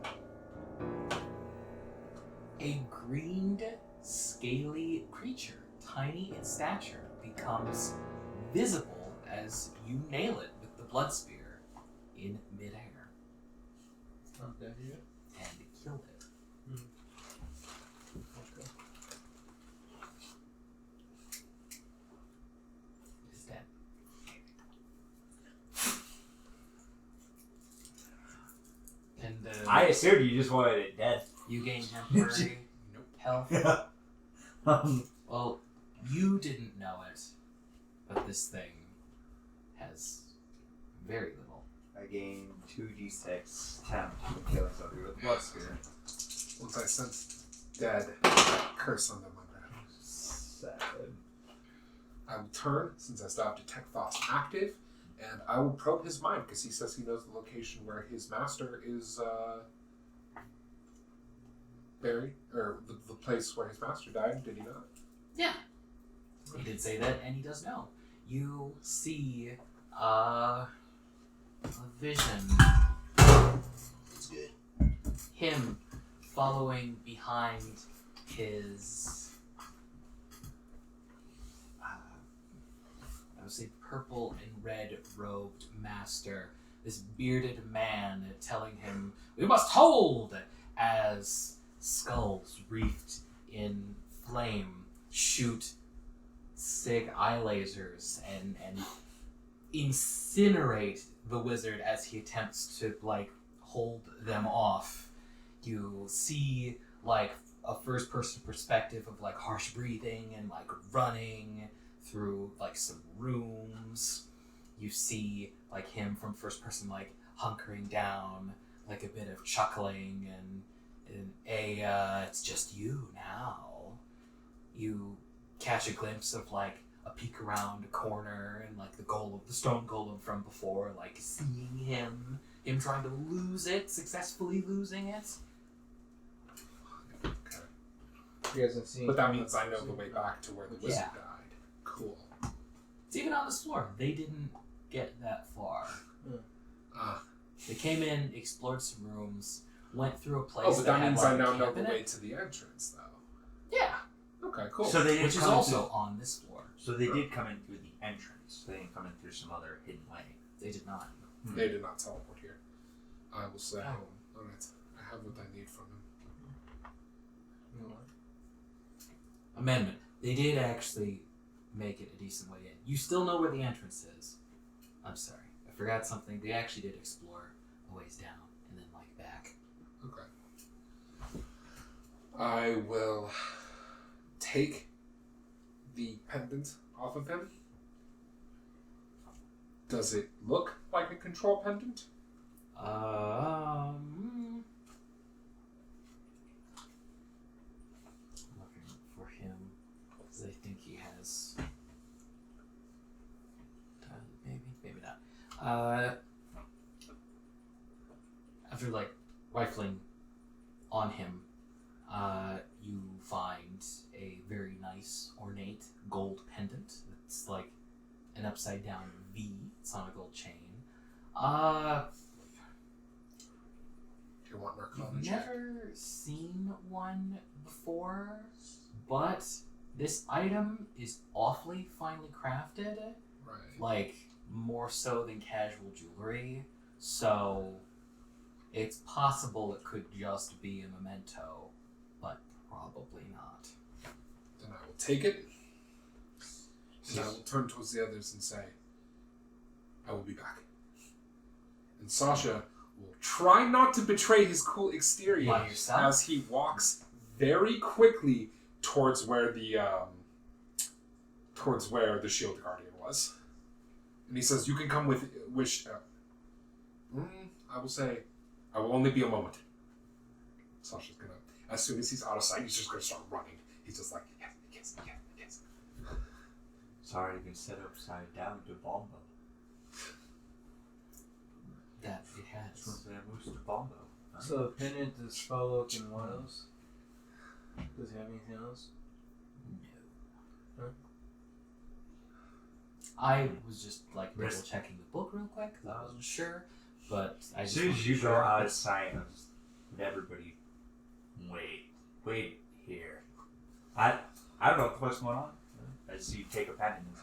A greened, scaly creature, tiny in stature, becomes visible as you nail it with the blood spear in midair Not dead yet. and kill it. Okay. It's dead. And I assumed you just wanted it dead. you gain temporary health. Well, you didn't know it, but this thing has very little. I gain 2d6 temp for killing somebody with blood spear. Once I sense dead, I curse under my breath. 7. I will turn, since I still have Detect Thoughts active, and I will probe his mind, because he says he knows the location where his master is buried, or the place where his master died, did he not? Yeah. He did say that, and he does know. You see a vision. It's good. Him following behind his, I would say, purple and red robed master. This bearded man telling him, "We must hold!" as skulls wreathed in flame shoot sig eye lasers and incinerate the wizard as he attempts to like hold them off. You see like a first person perspective of like harsh breathing and like running through like some rooms. You see like him from first person like hunkering down, like a bit of chuckling and it's just you now. You catch a glimpse of like a peek around a corner and like the golem, the stone golem from before, like seeing him trying to lose it, successfully losing it. Okay. He hasn't seen. But that means I know the way back to where the wizard Yeah. died. Cool. It's even on this floor. They didn't get that far. They came in, explored some rooms, went through a place. Oh, but that had, means like, I a now know camp the in way it. to the entrance, though. Yeah, Okay, cool. So they did which is come in also through- on this floor. So they did come in through the entrance. They didn't come in through some other hidden way. They did not. They did not teleport here. I will say, Oh. alright, I have what I need from him. You know what? Amendment. They did actually make it a decent way in. You still know where the entrance is. I'm sorry. I forgot something. They actually did explore a ways down and then like back. Okay. I will take the pendant off of him. Does it look like a control pendant? Looking for him because I think he has. Maybe not. After like rifling on him, you find a very nice, ornate gold pendant. It's like an upside down V. It's on a gold chain. Do you want Arcana I've check? never seen one before, but this item is awfully finely crafted. Right. Like, more so than casual jewelry. So, it's possible it could just be a memento, but probably not. Then I will take it. And I will turn towards the others and say, I will be back. And Sasha will try not to betray his cool exterior By yourself? as he walks very quickly towards where the shield guardian was. And he says, you can come with wish. I will say, I will only be a moment. Sasha's gonna, as soon as he's out of sight, he's just gonna start running. He's just like, yes. It's already been set upside down to Bombo. That it It's has. one that moves to Bombo. So the pendant is Spellbook and what else? Does he have anything else? No. Huh? I was just like double Risk. checking the book real quick because I wasn't sure, but I As just soon wanted as to you be go sure. out of sight of everybody, wait here. I don't know what's going on. I see you take a pen and it's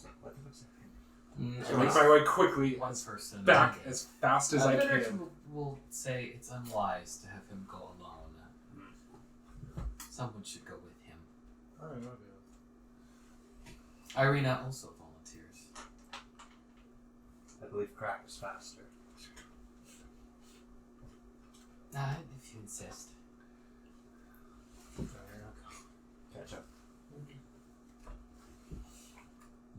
like, what the fuck's that pen? So I make my way quickly One person back as fast as I Better can. will say it's unwise to have him go alone. Someone should go with him. I don't know. Irina also volunteers. I believe crack is faster. If you insist. Catch up.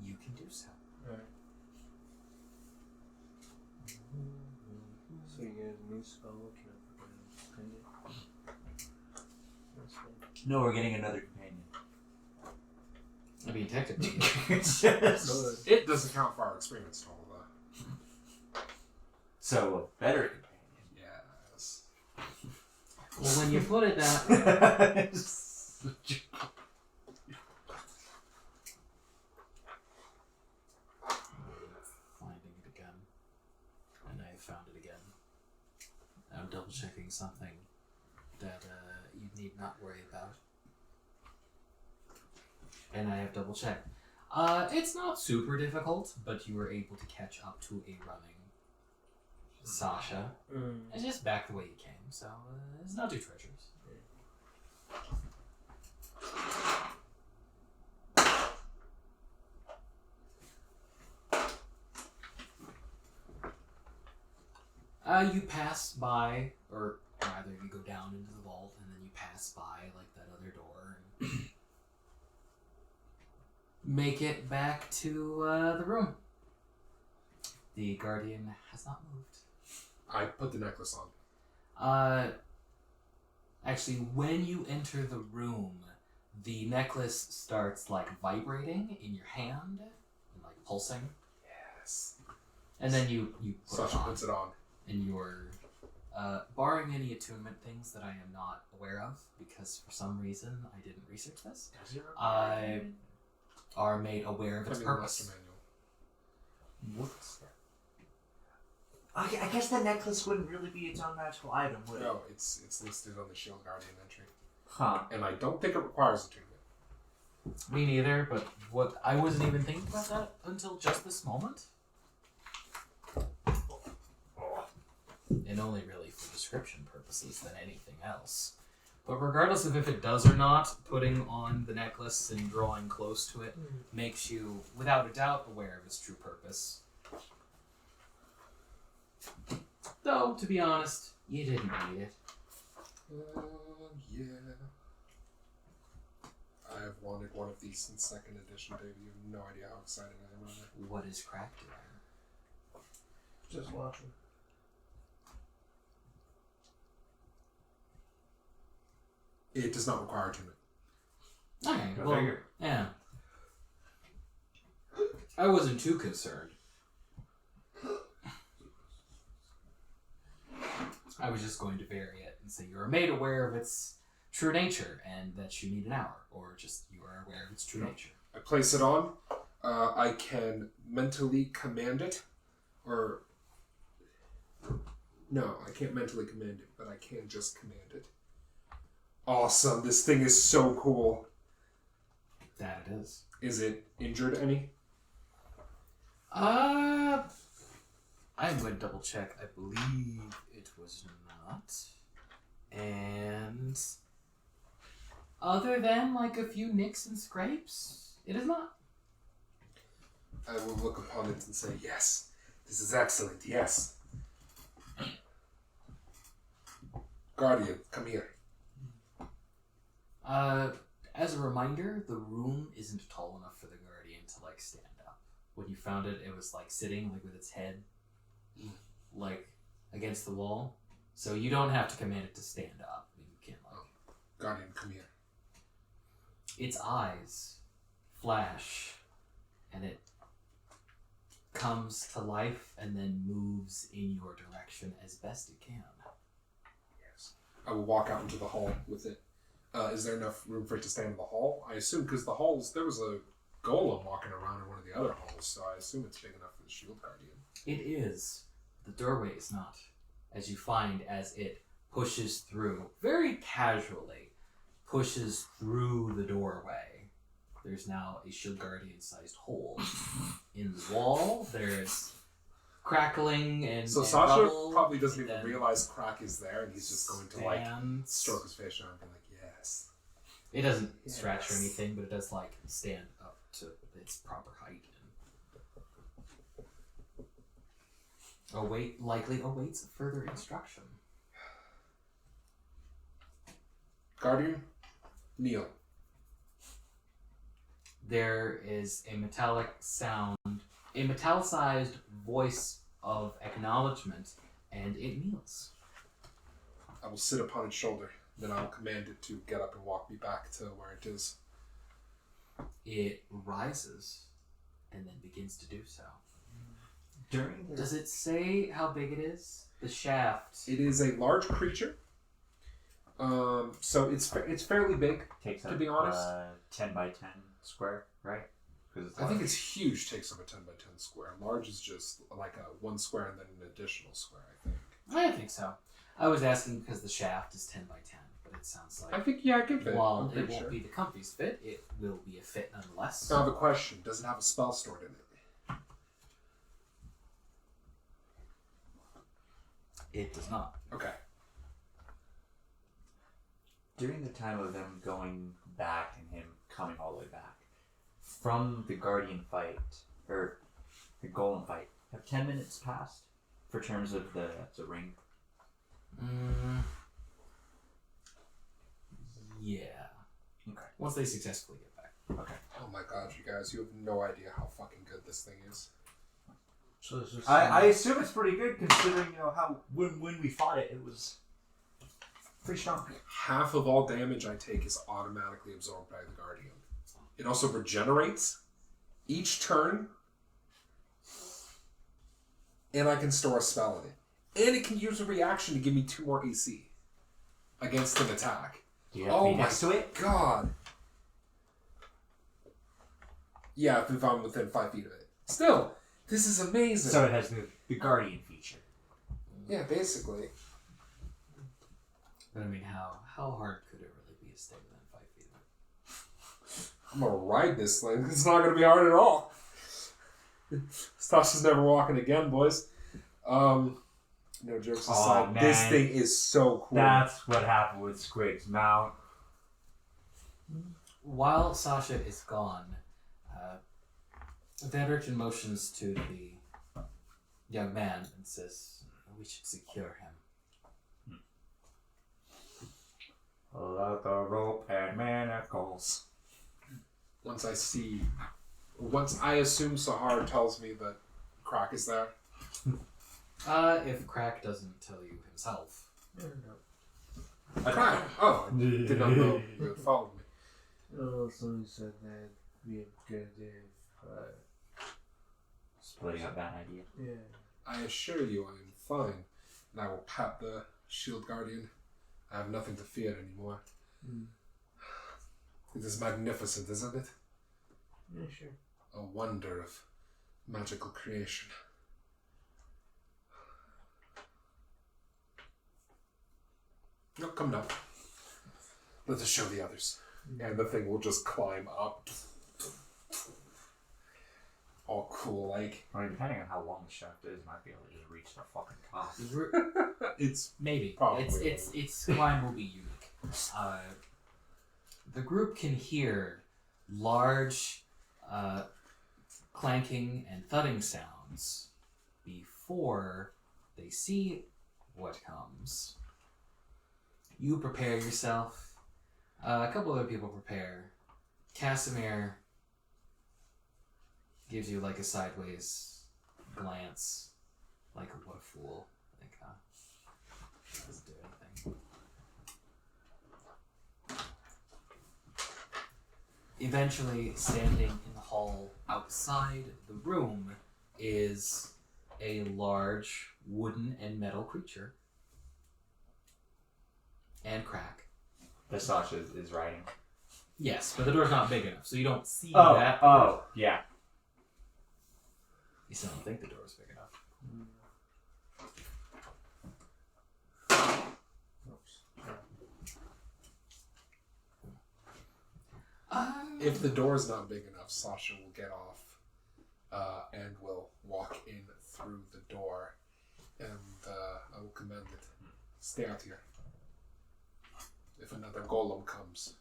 You can do so. Alright. So you get a new Spellbook and a pendant. That's cool. No, we're getting another companion. I mean, technically. It doesn't count for our experience total, though. So a better companion. Yes. Well, when you put it that finding it again. And I found it again. I'm double checking something that you need not worry about. And I have double checked. It's not super difficult, but you were able to catch up to a running Sasha. It's just back the way you came, so it's not too treacherous. You pass by, or rather, you go down into the vault, and then you pass by like that other door, and make it back to the room. The guardian has not moved. I put the necklace on. Actually, when you enter the room, the necklace starts like vibrating in your hand and like pulsing, Yes. and then you put Sasha it on, puts it on. and you're barring any attunement things that I am not aware of because for some reason I didn't research this. Does it I are made aware of its Having the purpose. Master Manual. What's that? I guess the necklace wouldn't really be its own magical item, would it? No, it's listed on the Shield Guardian entry. Huh. And I don't think it requires attunement. Me neither, but what I wasn't even thinking about that until just this moment. And only really for description purposes than anything else. But regardless of if it does or not, putting on the necklace and drawing close to it makes you, without a doubt, aware of its true purpose. Though, to be honest, you didn't need it. Yeah. I I have wanted one of these since second edition, David. You have no idea how excited I am on it. What is crack doing? Just watching. It does not require attunement. Okay, Go well, figure. yeah. I wasn't too concerned. I was just going to vary it and say you are made aware of its true nature and that you need an hour, or just you are aware of its true nature. I place it on. I can mentally command it, or no, I can't mentally command it, but I can just command it. Awesome! This thing is so cool. That it is. Is it injured any? I'm going to double check. I believe it was not. And other than like a few nicks and scrapes, it is not. I will look upon it and say, yes, this is excellent, yes. Guardian, come here. As a reminder, the room isn't tall enough for the Guardian to like stand up. When you found it, it was like sitting like with its head like against the wall. So you don't have to command it to stand up. I mean, you can't like. Guardian, come here. Its eyes flash, and it comes to life and then moves in your direction as best it can. Yes. I will walk out into the hall with it. Is there enough room for it to stand in the hall? I assume, because the halls, there was a golem walking around in one of the other halls, so I assume it's big enough for the shield guardian. It is. The doorway is not. As you find as it pushes through, very casually, pushes through the doorway. There's now a shield guardian-sized hole in the wall. There's crackling and So and Sasha rubble, probably doesn't and even then realize crack is there, and he's just going to like stands. stroke his face around and be like, yes. It doesn't scratch or Yes. anything, but it does like stand up to its proper height and likely awaits further instruction. Guardian, kneel. There is a metallic sound, a metallicized voice of acknowledgement, and it kneels. I will sit upon its shoulder. Then I will command it to get up and walk me back to where it is. It rises and then begins to do so. During Does it say how big it is? The shaft. It is a large creature. So it's fairly big. takes to up be honest. 10 by 10 square, right? Because I think it's huge. Takes up a 10 by 10 square. Large is just like a 1 square and then an additional square. I think. I think so. I was asking because the shaft is 10 by 10, but it sounds like I think I can fit. while I'm it pretty won't sure. be the comfiest fit, it will be a fit nonetheless. Now I have a question. Does it have a spell stored in it? It does not. Okay. during the time of them going back and him coming all the way back from the Guardian fight or the Golem fight, have 10 minutes passed for terms of the ring? Yeah. Okay. Once they successfully get back. Okay. Oh my god, you guys, you have no idea how fucking good this thing is. So it's just I assume it's pretty good considering how when we fought it, it was pretty strong. Half of all damage I take is automatically absorbed by the Guardian. It also regenerates each turn, and I can store a spell in it. And it can use a reaction to give me 2 more AC against an attack. Do you have to be next to it? God. Yeah, if I'm within 5 feet of it. Still, this is amazing. So it has the Guardian feature. Yeah, basically. But I mean, how hard could it really be to stay within 5 feet of it? I'm gonna ride this thing. It's not gonna be hard at all. Stasha's never walking again, boys. No jokes aside, man. this thing is so cool. That's what happened with Squig's mount. While Sasha is gone, Van Urchin motions to the young man and says, "We should secure him." Let the rope and manacles Once I assume Sahar tells me that Croc is there. If Crack doesn't tell you himself. Croc! Oh, I did not know you had followed me. Oh, somebody said that we had good if, Splitting up that idea. yeah. I assure you I am fine, and I will pat the shield guardian. I have nothing to fear anymore. Mm. It is magnificent, isn't it? Yeah, sure. A wonder of magical creation. No, come now. Let us show the others. And the thing will just climb up. All cool, like. I mean, depending on how long the shaft is, might be able to just reach the fucking top. It's Maybe. Probably. Its climb will be unique. The group can hear large clanking and thudding sounds before they see what comes. You prepare yourself. A couple other people prepare. Casimir gives you like a sideways glance, like what a fool. Like, doesn't do anything. Eventually, standing in the hall outside the room is a large wooden and metal creature. And Crack. The Sasha is riding. Yes, but the door's not big enough, so you don't see that. Oh, yeah. You still don't think the door's big enough. If the door is not big enough, Sasha will get off and will walk in through the door, and I will command it, stay out here. If another golem comes,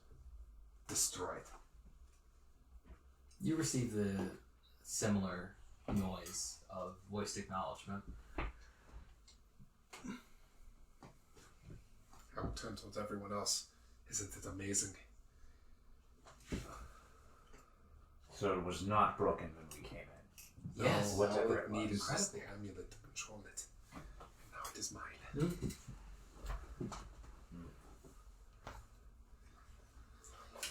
destroy it. You receive the similar noise of voiced acknowledgement. I will turn towards everyone else. Isn't it amazing? So it was not broken when we came in. Yes. No, all Whatever it it needed was. was the amulet to control it. And now it is mine.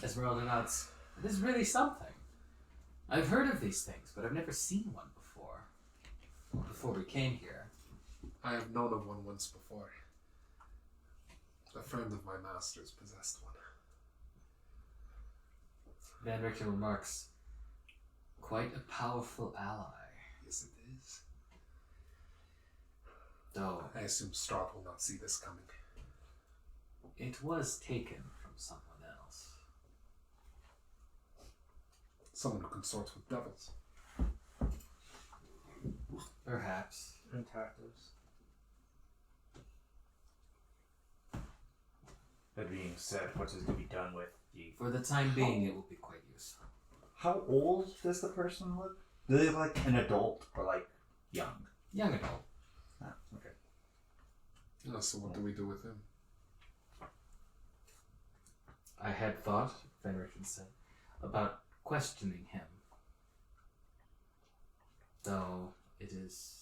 Esmeralda nods. It is really something. I've heard of these things, but I've never seen one before. Before we came here. I have known of one once before. A friend of my master's possessed one. Van Richten remarks, quite a powerful ally. Yes, it is. Though I assume Strahd will not see this coming. it was taken from someone else. Someone who consorts with devils. Perhaps. And tacos. That being said, what is to be done with the... For the time being, it will be quite useful. How old does the person look? Do they look like an adult or like young? Young adult. Ah, okay. So what do we do with him? I had thought, Van Richten said, about questioning him. Though it is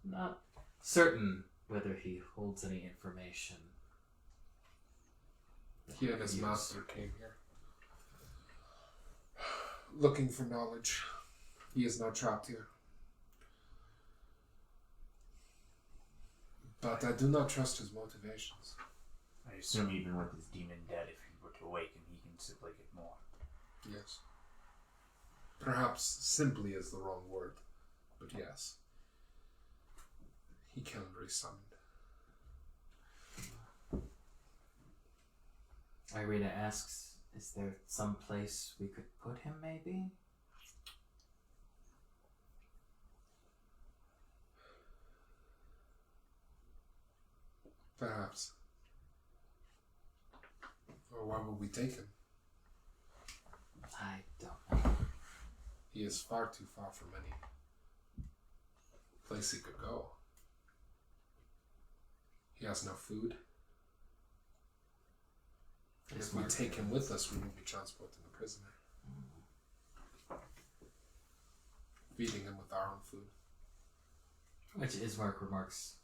not certain whether he holds any information. He and his master came here, looking for knowledge. He is now trapped here. But I do not trust his motivations. I assume even with his demon dead, if he were to awaken, he can simply get more. Yes. Perhaps simply is the wrong word, but yes. He can be summoned. Irina asks, is there some place we could put him, maybe? Perhaps. Or where will we take him? I don't know. He is far too far from any place he could go. He has no food. And if we take him with us, we will be transporting a prisoner. feeding him with our own food. Which Ismark remarks,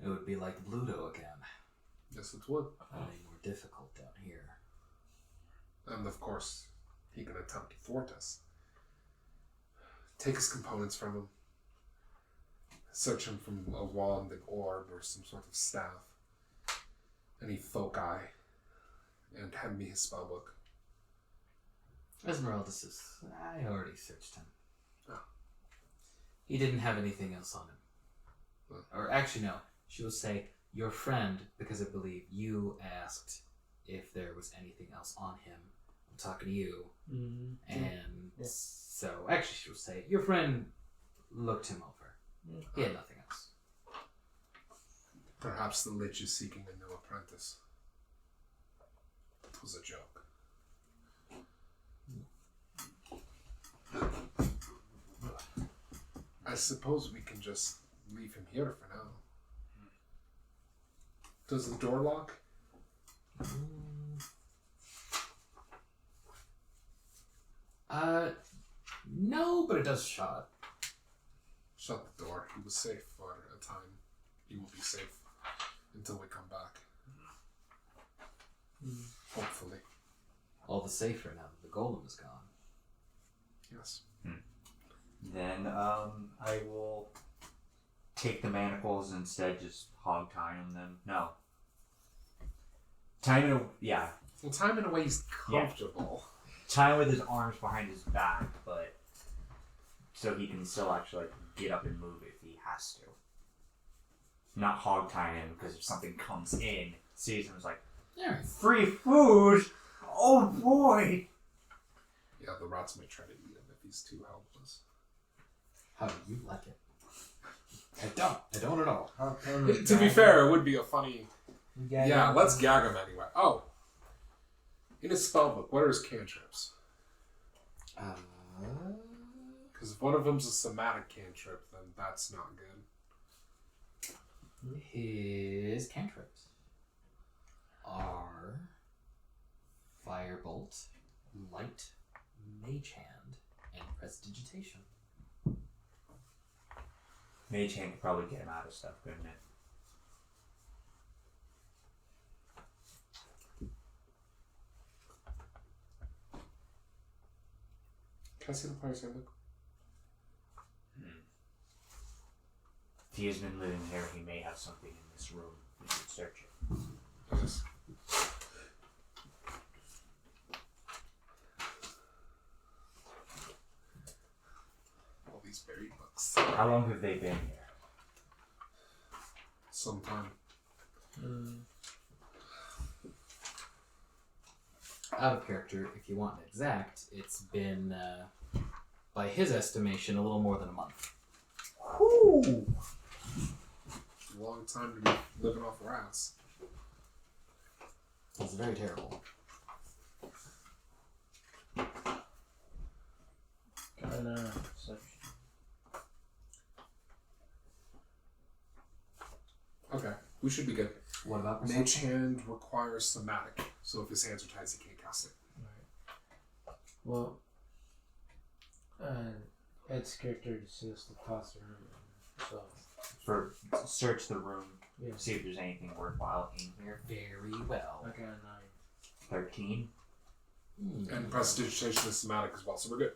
it would be like Bluto again. Yes, it would. Only more difficult down here. And of course, he can attempt to thwart us. Take his components from him. Search him from a wand, an orb, or some sort of staff. Any foci. And hand me his spellbook. Esmeralda says, I already searched him. Oh. He didn't have anything else on him. Oh. Or actually, no. She will say, your friend, because I believe you asked if there was anything else on him. I'm talking to you. Mm-hmm. And Yeah. so, actually, she will say, your friend looked him over. He had nothing else. Perhaps the Lich is seeking a new apprentice. It was a joke. I suppose we can just leave him here for now. Does the door lock? No, but it does shut. Shut the door. He was safe for a time. He will be safe until we come back. Hopefully. All the safer now that the golem is gone. Yes. Then I will take the manacles and instead just hog tying them. No. Tie him, yeah. Well, time in a way he's comfortable. Tie him with his arms behind his back, but so he can still actually like get up and move if he has to. Not hog tying him because if something comes in, sees him as like, Alright. free food. Oh boy. Yeah, the rats may try to eat him if he's too helpless. How do you like it? I don't at all. To be fair, it would be a funny... Yeah, let's gag him anyway. Oh. In his spellbook, what are his cantrips? Because if one of them's a somatic cantrip, then that's not good. His cantrips are Firebolt, Light, Mage Hand, and Prestidigitation. Mage Hand could probably get him out of stuff, couldn't it? Can I see the player's handbook? If he has been living there, he may have something in this room. We should search it. Yes. All these buried books. How long have they been here? Sometime. Out of character, if you want an exact, it's been, by his estimation, a little more than a month. Whoo! A long time to be living off rats. It's very terrible. Okay, we should be good. What about Mage perception? Hand requires somatic, so if his hands are tied, he can't cast it. Well, Ed's character decides to toss the room. So, For search the room, yeah. see if there's anything worthwhile in here. Very well. I got a 9. 13. And prestidigitation is somatic as well, so we're good.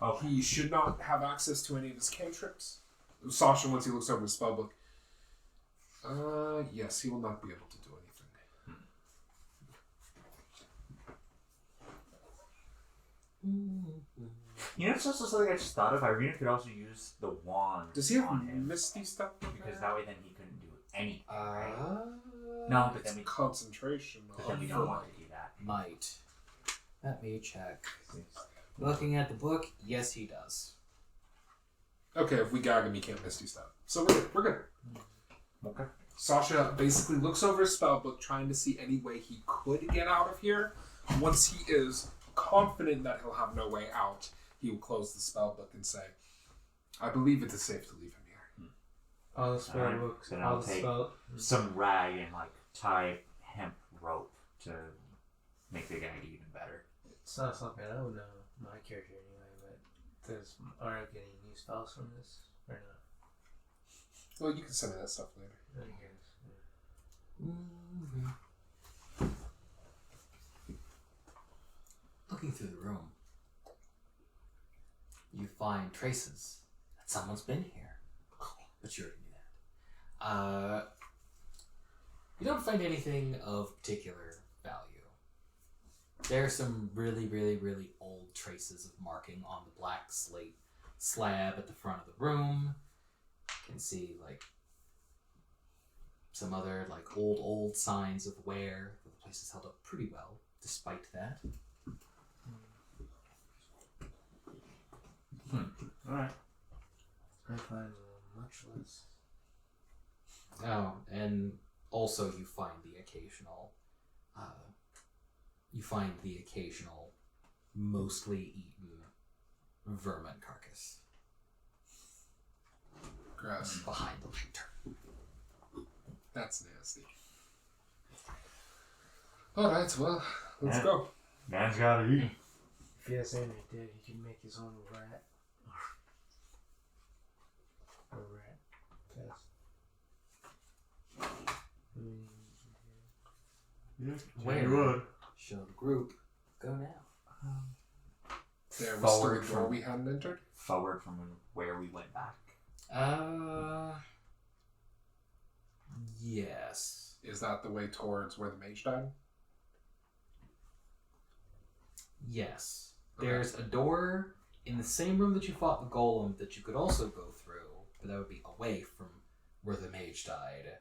Okay. He should not have access to any of his cantrips. Sasha, once he looks over his spellbook, yes, he will not be able to do anything. You know, it's also something I just thought of. Irina could also use the wand. Does he have on him? misty stuff? Because that way then he couldn't do anything. Right? Uh, No, but It's then we concentration. But then we don't want to do that. Might. Let me check. Looking at the book, yes, he does. Okay, if we gag him, he can't misty step. So we're good. We're good. Okay. Sasha basically looks over his spellbook, trying to see any way he could get out of here. Once he is confident that he'll have no way out, he will close the spellbook and say, I believe it is safe to leave him here. All the spell Alright, books, then all I'll the take spell. some rag and like tie hemp rope to make the gag even better. It's not something I would know my character anyway, but Does Mara get any new spells from this or not? Well, you can send me that stuff later. I guess. Looking through the room, you find traces that someone's been here. But you already knew that. You don't find anything of particular value. There are some really, really, really old traces of marking on the black slate slab at the front of the room. You can see some other old signs of wear. The place is held up pretty well despite that. Alright. I find much less. Oh, and also you find the occasional mostly eaten vermin carcass Gross. behind the lantern. That's nasty. Alright, well, let's Yeah. go. Man's gotta eat. If he has any dead, he can make his own rat. A rat pest. Where shall the group go now? There was still Forward a door from- we hadn't entered? Forward from where we went back. Yes. Is that the way towards where the mage died? Yes. Okay. There's a door in the same room that you fought the golem that you could also go through, but that would be away from where the mage died.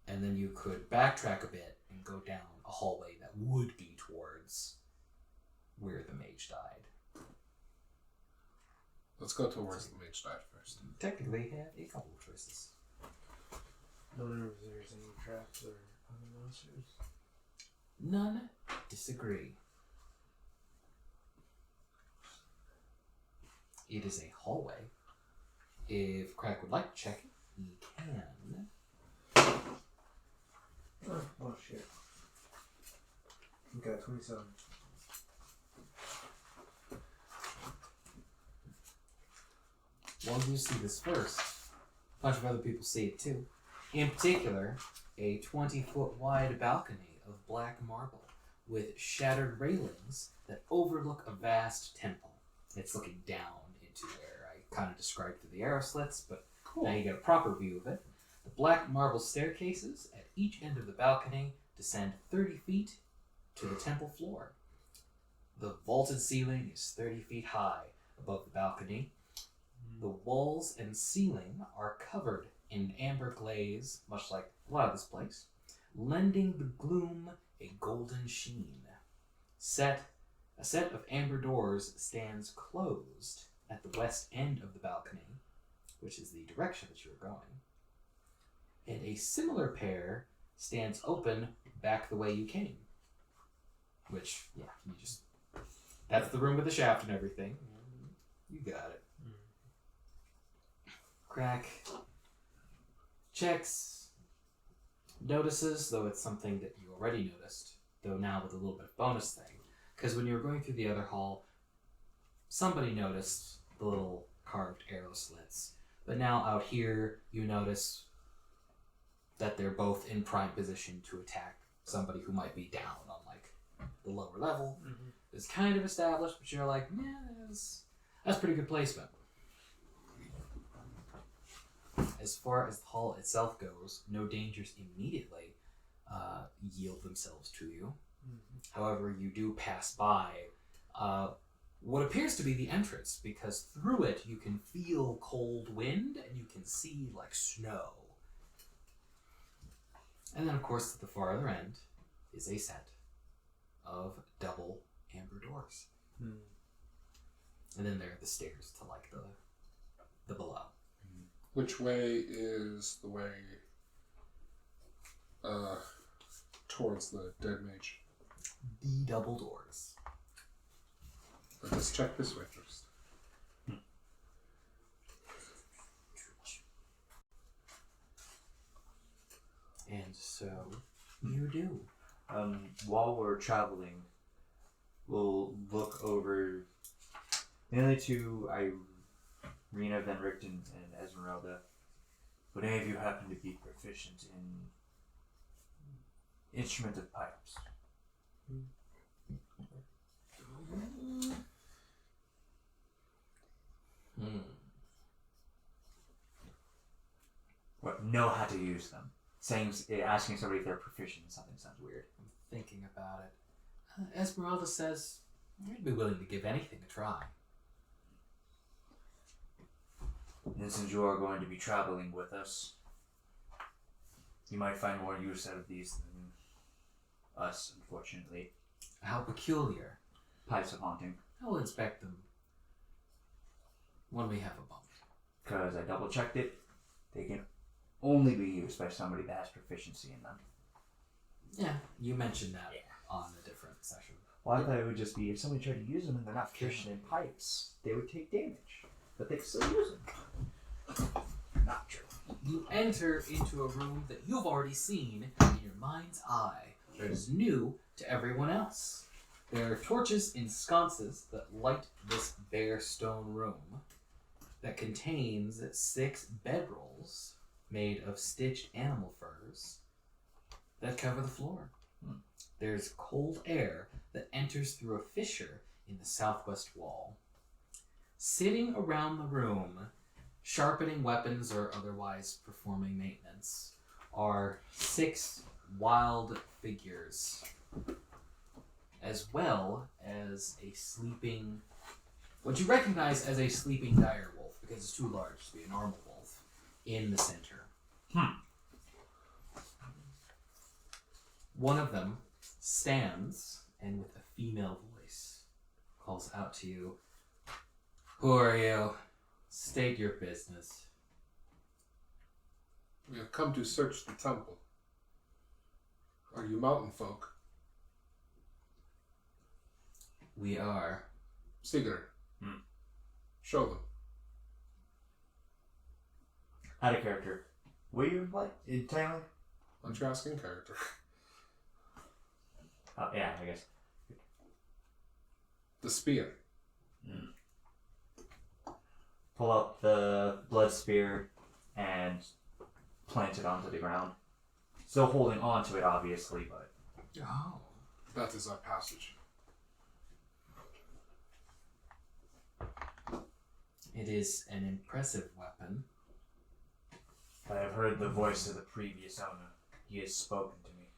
And then you could backtrack a bit and go down a hallway that would be towards where the mage died. Let's go towards the mage died first. Technically, you have a couple of choices. I wonder if there's any traps or other monsters. None disagree. It is a hallway. If Crack would like to check it, he can. Oh shit. Okay, 27. Well, you see this first. A bunch of other people see it too. In particular, a 20-foot wide balcony of black marble with shattered railings that overlook a vast temple. It's looking down into where I kind of described through the arrow slits, but now you get a proper view of it. The black marble staircases at each end of the balcony descend 30 feet to the temple floor. The vaulted ceiling is 30 feet high above the balcony. The walls and ceiling are covered in amber glaze, much like a lot of this place, lending the gloom a golden sheen. A set of amber doors stands closed at the west end of the balcony, which is the direction that you are going. And a similar pair stands open back the way you came. Which, yeah, that's the room with the shaft and everything. You got it. Crack checks, notices, though it's something that you already noticed, though now with a little bit of bonus thing. Because when you were going through the other hall, somebody noticed the little carved arrow slits. But now out here, you notice that they're both in prime position to attack somebody who might be down on the lower level. Mm-hmm. It's kind of established, but you're like, yeah, that's pretty good placement. As far as the hall itself goes, no dangers immediately yield themselves to you. Mm-hmm. However, you do pass by what appears to be the entrance, because through it you can feel cold wind and you can see snow. And then, of course, at the farther end is a set of double amber doors. And then there are the stairs to the below. Which way is the way towards the dead mage? The double doors. Let us check this way first. And so you do. While we're traveling, we'll look over The only two, Rena, Van Richten, and Esmeralda, would any of you happen to be proficient in instrument of pipes? What? Know how to use them. Asking somebody if they're proficient in something sounds weird. I'm thinking about it. Esmeralda says I'd be willing to give anything a try. And since you are going to be traveling with us, you might find more use out of these than us, unfortunately. How peculiar. Pipes of haunting. I will inspect them when we have a bump. Because I double checked it. They can only be used by somebody that has proficiency in them. Yeah, you mentioned that on a different session. Well, I thought it would just be if somebody tried to use them and they're not proficient in pipes, they would take damage. But they can still use them. Not true. You enter into a room that you've already seen in your mind's eye, that is new to everyone else. There are torches in sconces that light this bare stone room that contains 6 bedrolls made of stitched animal furs that cover the floor. There's cold air that enters through a fissure in the southwest wall. Sitting around the room, sharpening weapons or otherwise performing maintenance, are 6 wild figures, as well as a sleeping, what you recognize as a sleeping dire wolf, because it's too large to be a normal wolf, in the center. One of them stands and with a female voice calls out to you, "Who are you? State your business." We have come to search the temple. Are you mountain folk? We are. Sigurd. Show them. Out of character. What do you like? Entirely? Aren't you asking character? Oh, yeah, I guess. The spear. Pull out the blood spear and plant it onto the ground. Still holding on to it, obviously, but... Oh. That is our passage. It is an impressive weapon. I have heard the voice of the previous owner. He has spoken to me.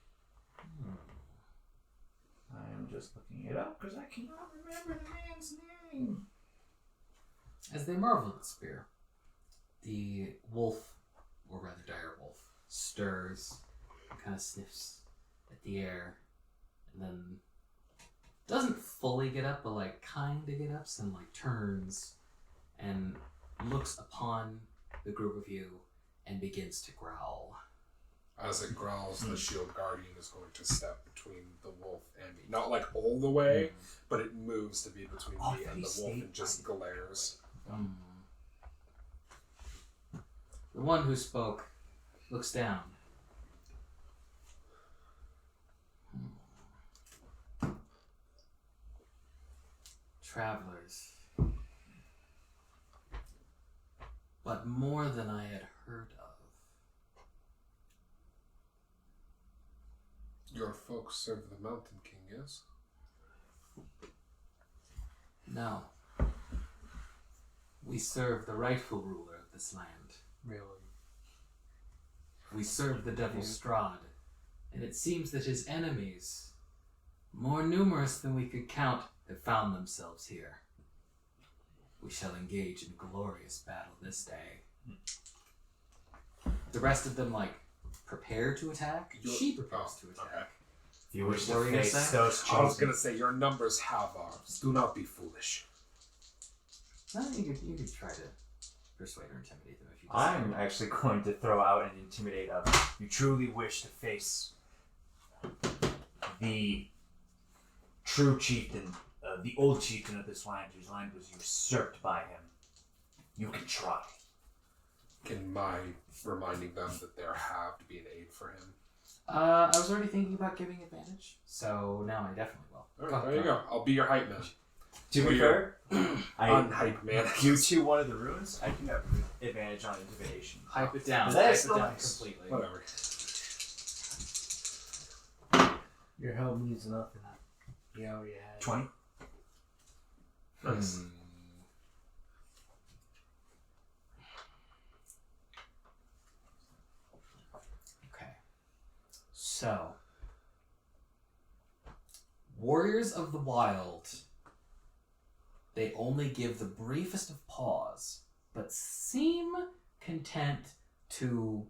I am just looking it up because I cannot remember the man's name. As they marvel at the spear, the wolf, or rather dire wolf, stirs, kind of sniffs at the air, and then doesn't fully get up, but like kind of get up, and like turns and looks upon the group of you and begins to growl. As it growls, the shield guardian is going to step between the wolf and me. Not like all the way, but it moves to be between me and the wolf and just glares. The one who spoke looks down. Travelers. But more than I had heard of. Your folks serve the Mountain King, yes? No. We serve the rightful ruler of this land. Really? We serve the devil Strahd, and it seems that his enemies, more numerous than we could count, have found themselves here. We shall engage in glorious battle this day. The rest of them, prepare to attack. She prepares to attack. Okay. If you wish What to were you gonna face say? those I was chosen... going to say, your numbers have arms. Do not be foolish. No, you could try to persuade or intimidate them if you I'm desire. actually going to throw out an intimidate of, you truly wish to face the true chieftain, the old chieftain of this land, whose land was usurped by him. You can try. In my reminding them that there have to be an aid for him. I was already thinking about giving advantage, so now I definitely will. Alright, there you go. I'll be your hype man. To be fair, Unhype, man. you two wanted the runes. I can have advantage on intimidation. Hype it down. But Hype that's it down nice. completely. Whatever. Your help means nothing. You already had it. 20. Nice. Okay. So, Warriors of the Wild, they only give the briefest of pause, but seem content to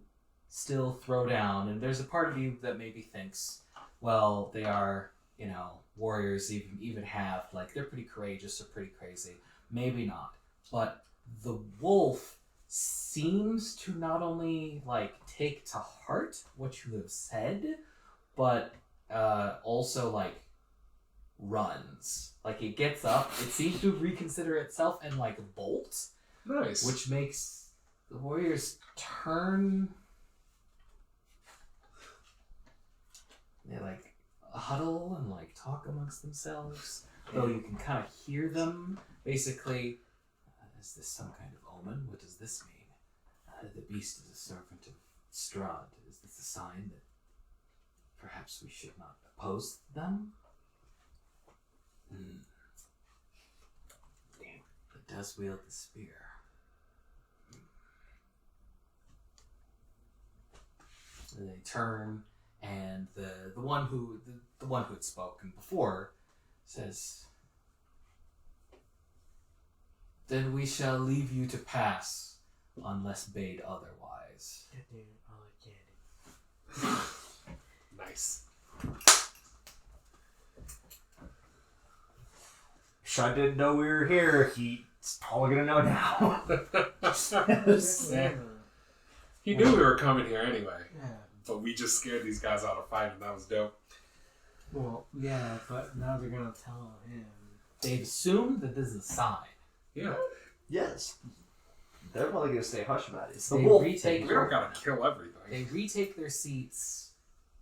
still throw down. And there's a part of you that maybe thinks, well, they are, warriors, even have, like, they're pretty courageous or pretty crazy. Maybe not. But the wolf seems to not only, like, take to heart what you have said, but also, like, runs. Like, it gets up, it seems to reconsider itself and, like, bolt, Nice. which makes the warriors turn. They, like, huddle and, like, talk amongst themselves, though you can kind of hear them. Basically, is this some kind of omen? What does this mean? The beast is a servant of Strahd. Is this a sign that perhaps we should not oppose them? It does wield the spear. And they turn, and the one who had spoken before says, "Then we shall leave you to pass, unless bade otherwise." God damn it, I like candy. Nice. Strahd didn't know we were here. He's probably gonna know now. Yeah. He knew we were coming here anyway. Yeah. But we just scared these guys out of fight, and that was dope. Well, yeah, but now they're gonna tell him. They've assumed that this is a sign. Yeah. Yes. They're probably gonna stay hush about it. It's the They wolf. retake. We don't gotta kill everything. They retake their seats,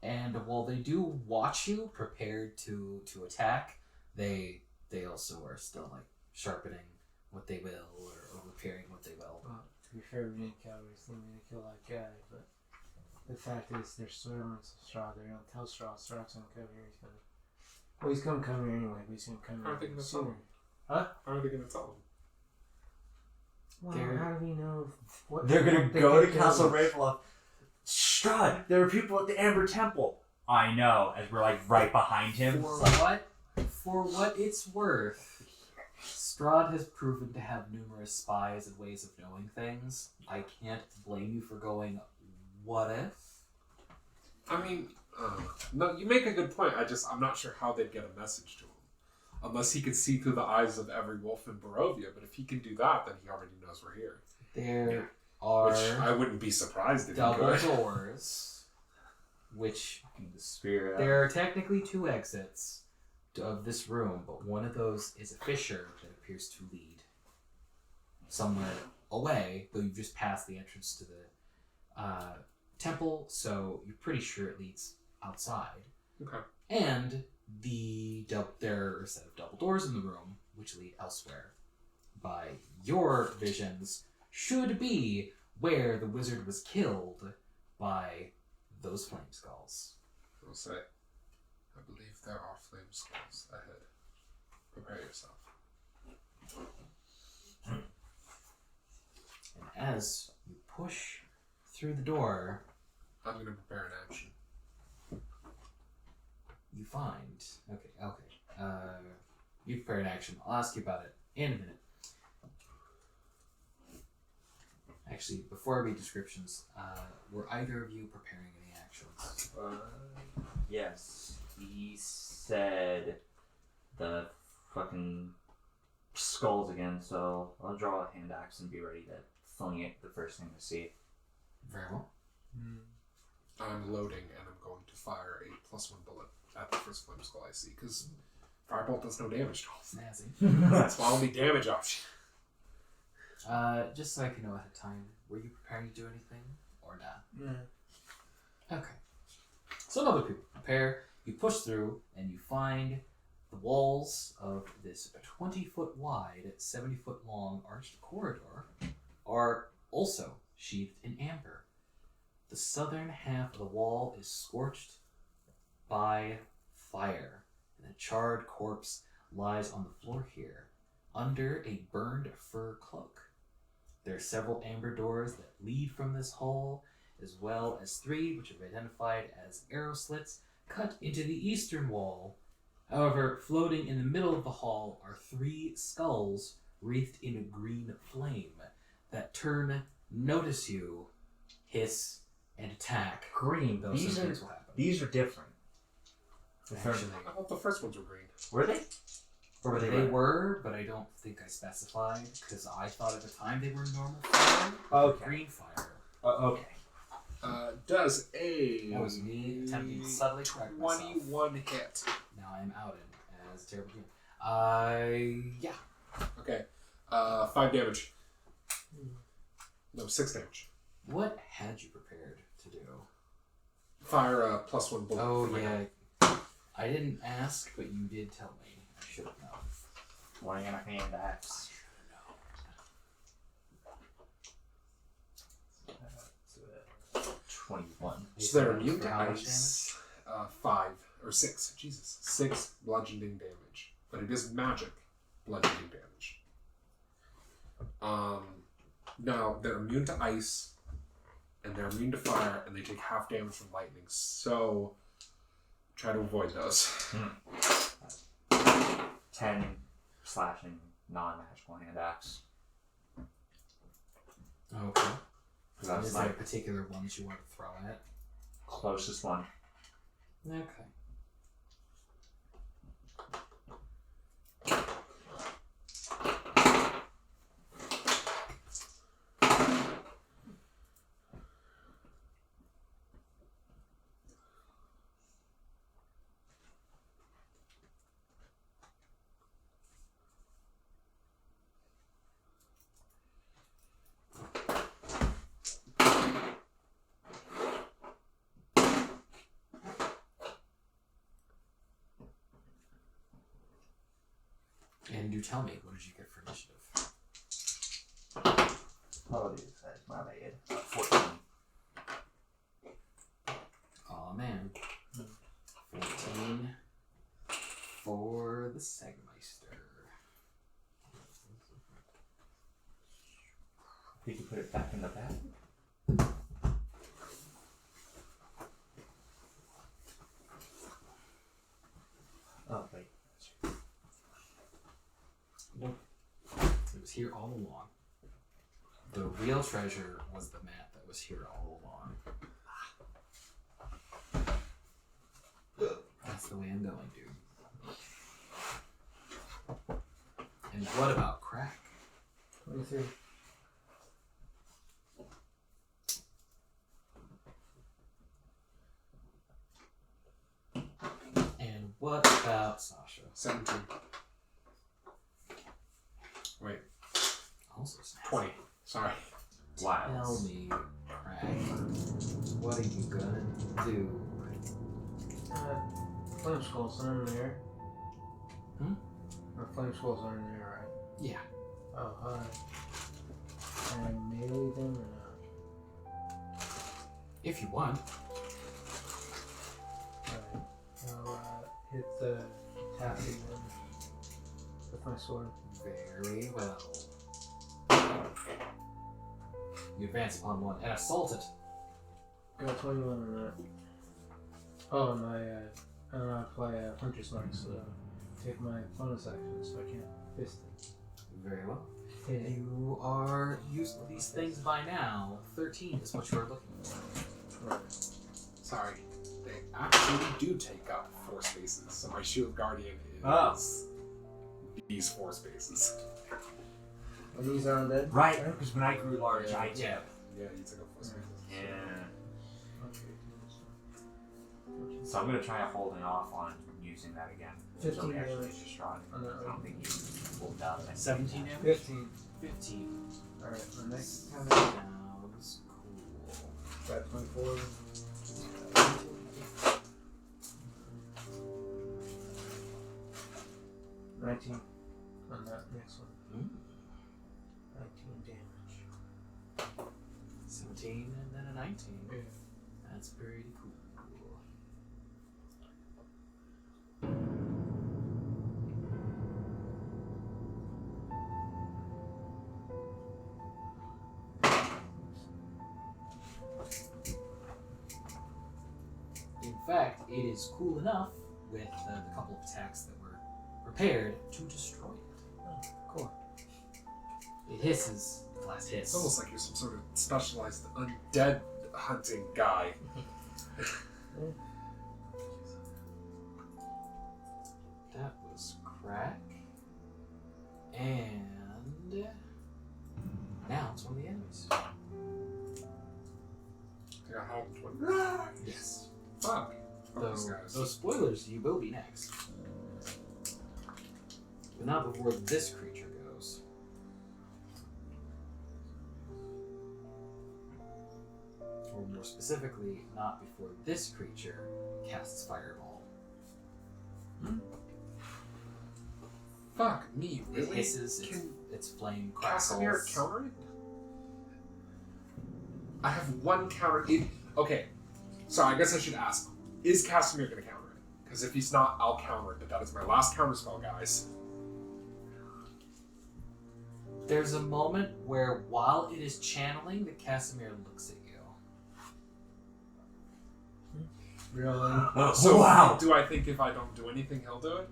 and while they do watch you, prepared to attack, they also are still, like, sharpening what they will or repairing what they will. Well, to be fair, we didn't kill everything. We didn't kill that guy, but the fact is, they're servants of Strahd. They're gonna tell Strahd's gonna come here. He's gonna come here anyway, but he's gonna come How are they here gonna tell sooner. him? Huh? How are they gonna tell him? Well, They're- how do we know what They're gonna what they go to can do? Castle Ravenloft. Strahd, there are people at the Amber Temple. I know, as we're like right behind him. For what it's worth, Strahd has proven to have numerous spies and ways of knowing things. I can't blame you for going, what if? I mean, no, you make a good point. I'm not sure how they'd get a message to him. Unless he could see through the eyes of every wolf in Barovia. But if he can do that, then he already knows we're here. There are Which I wouldn't be surprised if he double could. doors, which The spirit. there are technically two exits of this room, but one of those is a fissure that appears to lead somewhere away, though you've just passed the entrance to the temple, so you're pretty sure it leads outside. Okay. And there are a set of double doors in the room, which lead elsewhere. By your visions, should be where the wizard was killed by those flame skulls. I'll say, I believe there are flame skulls ahead. Prepare yourself. And as you push through the door, I'm gonna prepare an action. you find... Okay. You prepare an action. I'll ask you about it in a minute. Actually, before I read descriptions, were either of you preparing any actions? Yes. He said the fucking skulls again, so I'll draw a hand axe and be ready to fling it the first thing I see. Very well. I'm loading and I'm going to fire a +1 bullet at the first flame skull I see, because firebolt does no damage to them. Snazzy. That's my only damage option. Just so I can know ahead of time, were you preparing to do anything or not? Yeah. Okay. So other people prepare, you push through, and you find The walls of this 20-foot wide, 70-foot long arched corridor are also sheathed in amber. The southern half of the wall is scorched by fire, and a charred corpse lies on the floor here, under a burned fur cloak. There are several amber doors that lead from this hall, as well as 3 which are identified as arrow slits cut into the eastern wall. However, floating in the middle of the hall are 3 skulls wreathed in a green flame that turn, notice you, hiss, and attack. Green. Those These things are will happen. these are different. The third- Actually, I thought the first ones were green. Were they? Or were they? they red? were, but I don't think I specified, because I thought at the time they were normal fire. Okay. Green fire. Okay. Does a That was me attempting to subtly correct myself. 21 hit. Now I'm outed as a terrible game. Yeah. Okay. 5 damage. No, 6 damage. What had you prepared to do? Fire a +1 bullet. Oh, from my gun. yeah. I didn't ask, but you did tell me. I should have known. One in a hand axe. 21. So they're immune For to how much ice. 5 or 6. Jesus. 6 bludgeoning damage. But it is magic bludgeoning damage. Now, they're immune to ice, and they're immune to fire, and they take half damage from lightning. So, try to avoid those. 10 slashing, non-magical hand axe. Okay. That's Is my there a particular one that you want to throw at? closest one. Okay. And do tell me, what did you get for initiative? Apologies, that's my bad. 14. Aw, man. 14 for the Segmeister. You can put it back in the bag. Oh, wait. Nope. It was here all along. The real treasure was the map that was here all along. That's the way I'm going, dude. And what about crack? 23. And what about Sasha? 17. Wait, Also snazzy. 20. Sorry. Wow. Tell me, crack. What are you gonna do? Flame skulls aren't in there. Hmm? Or flame skulls aren't in there, right? Yeah. Oh, hi. Can I melee them or not? If you want. Alright. I'll hit the taffy one with my sword. Very well. You advance upon one and assault it. Got 21 on that. Oh, and I don't know how to play Hunter's Mark, so take my bonus action so I can't fist it. Very well. Yeah. You are used to these things by now. 13 is what you are looking for. Right. Sorry. They actually do take up 4 spaces. So my Shield Guardian is these 4 spaces. And these are undead? Right, because when I grew large, Yeah. I did. Yeah. Yeah, you took up 4 spaces. Yeah. Okay. So I'm gonna try holding off on using that again. 15 until we actually damage. get to Strahd. On that I don't think you pulled out. 17 damage? 15. 15. Alright, my next Sounds cool. got 24. 19 on that next one. Mm. 19 damage. 17 and then a 19. Yeah. That's pretty cool. In fact, it is cool enough with the couple of attacks that were prepared to destroy it. Oh, cool. It hisses. The last hiss. It's almost like you're some sort of specialized undead hunting guy. That was crack. And now it's one of the enemies. Yeah, how? What? Yes. Fuck. Fuck these Though, guys. those spoilers, you will be next. But not before this creature goes. Or more specifically, not before this creature casts Fireball. Fuck me, It really? hisses, Can its flame crackles. Casimir counter it? I have one counter. Okay, so I guess I should ask: is Casimir going to counter it? Because if he's not, I'll counter it. But that is my last counter spell, guys. There's a moment where, while it is channeling, the Casimir looks at you. Really? So wow. do I think if I don't do anything, he'll do it?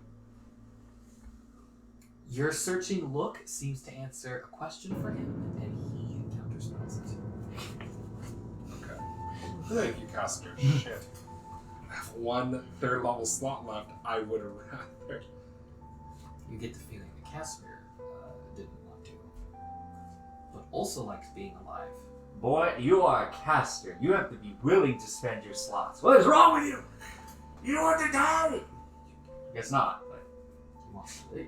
Your searching look seems to answer a question for him, and he counterspells it. Okay. Thank you, Casimir. Shit. I have one third level slot left. I would have rather. You get the feeling that Casimir didn't want to, but also likes being alive. Boy, you are a caster. You have to be willing to spend your slots. What is wrong with you? You don't want to die! I guess not, but He wants to live.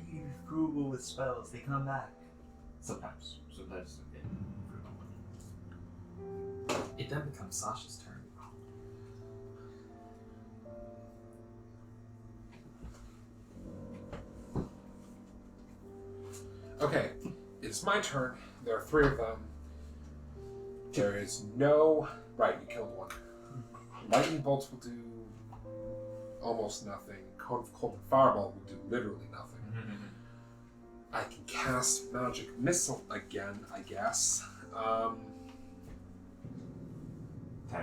be frugal with spells. They come back. Sometimes. Sometimes they get frugal. It then becomes Sasha's turn. Okay, it's my turn. There are three of them. There is no... Right, you killed one. Lightning bolts will do almost nothing. Cone of Cold and Fireball will do literally nothing. I can cast Magic Missile again, I guess. Time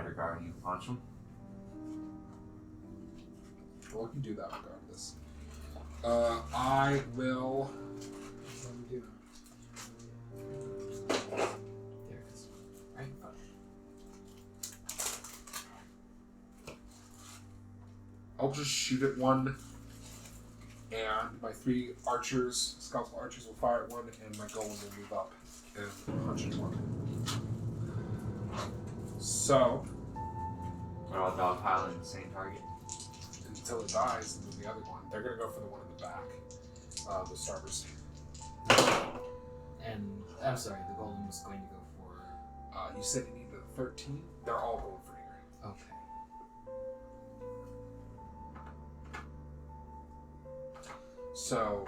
regarding you punch him. Well, we can do that regardless. I will... There it is. Right in front. I'll just shoot at one, and my three archers, skeletal archers, will fire at one, and my golem will move up and punch at one. So, We're all dogpiling the same target. until it dies, and then the other one, they're gonna go for the one in the back, the starters. And I'm sorry, the golem was going to go for. You said you needed a 13. They're all going for here. Okay. So,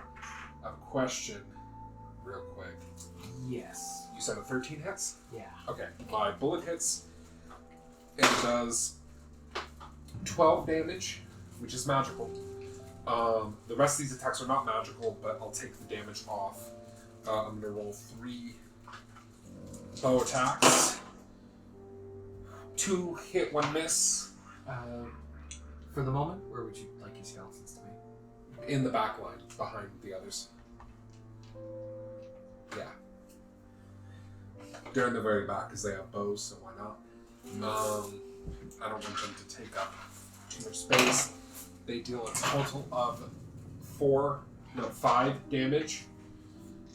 I have a question, real quick. Yes. You said a 13 hits? Yeah. Okay, my bullet hits. It does 12 damage, which is magical. The rest of these attacks are not magical, but I'll take the damage off. I'm gonna roll 3 bow attacks. 2 hit, 1 miss. For the moment, where would you like your skeletons to be? In the back line, behind the others. Yeah. They're in the very back because they have bows, so why not? I don't want them to take up too much space. They deal a total of 5 damage.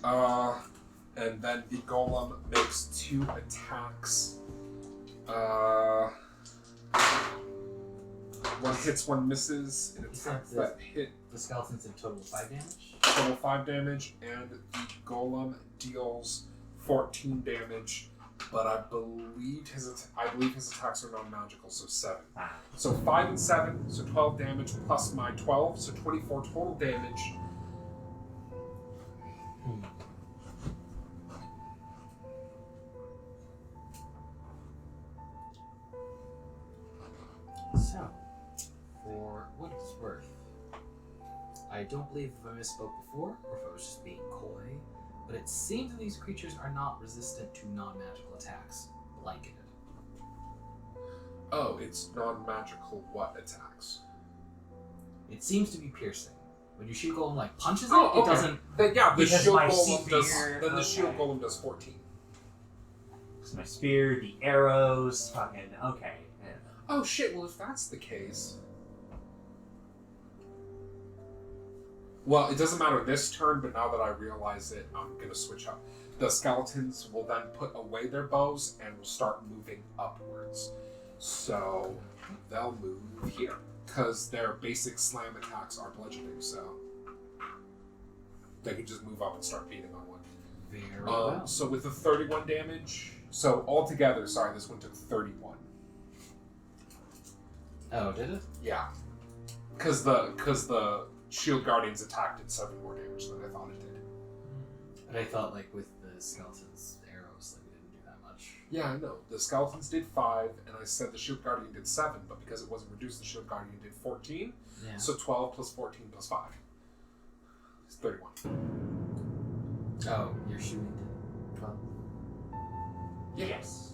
And then the golem makes 2 attacks. One hits, one misses. An attack that hit The skeletons in total 5 damage? total 5 damage, and the golem deals 14 damage but I believe his attacks are non-magical, so 7. Ah. So 5 and 7, so 12 damage plus my 12, so 24 total damage. So, for what it's worth, I don't believe if I misspoke before, or if I was just being coy, but it seems that these creatures are not resistant to non-magical attacks, blanketed. Oh, it's non-magical what attacks? It seems to be piercing. When your shield golem punches it, Oh, it okay. doesn't. The Because shield my golem does. spear- Then the okay. shield golem does 14. So my spear, the arrows, fucking okay. Yeah. Oh shit! Well, if that's the case, well, it doesn't matter this turn. But now that I realize it, I'm gonna switch up. The skeletons will then put away their bows and will start moving upwards. So they'll move here because their basic slam attacks are bludgeoning. So they can just move up and start beating on one. Very well. So with the 31 damage, so altogether, sorry, this one took 31. Oh, did it? Yeah, because the shield guardians attacked did 7 more damage than I thought it did. But I thought with the skeletons' arrows, we didn't do that much. Yeah, I know. The skeletons did 5, and I said the shield guardian did 7, but because it wasn't reduced, the shield guardian did 14. Yeah. So 12 plus 14 plus 5 is 31. Oh, you're shooting to 12. Yes.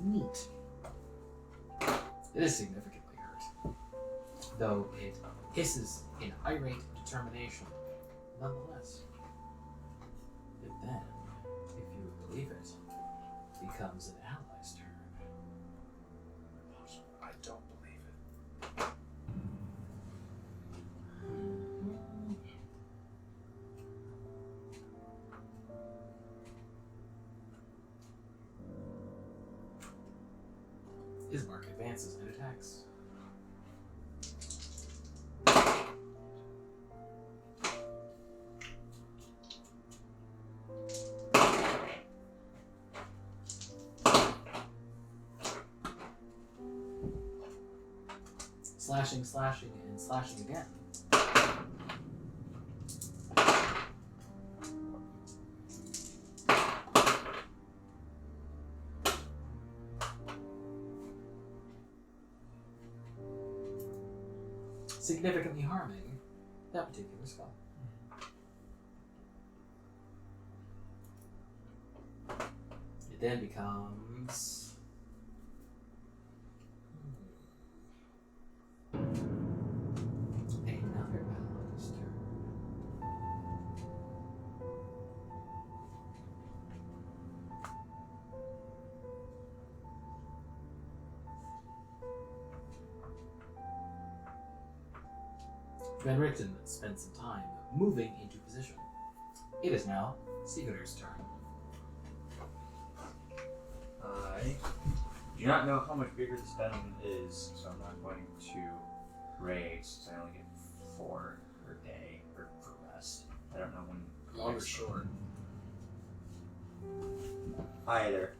Neat. It is significantly hurt, though it hisses in irate determination, nonetheless. It then, if you would believe it, becomes an ally's turn. I don't believe it. Ismark advances and attacks. Slashing, slashing, and slashing again. Significantly harming that particular spell. It then becomes another ally's turn. Van Richten spent some time moving into position. It is now Sigurdur's turn. I do not know how much bigger this dungeon is, so I'm not going to raid since I only get 4 per day for rest. I don't know when. Long or short. Either.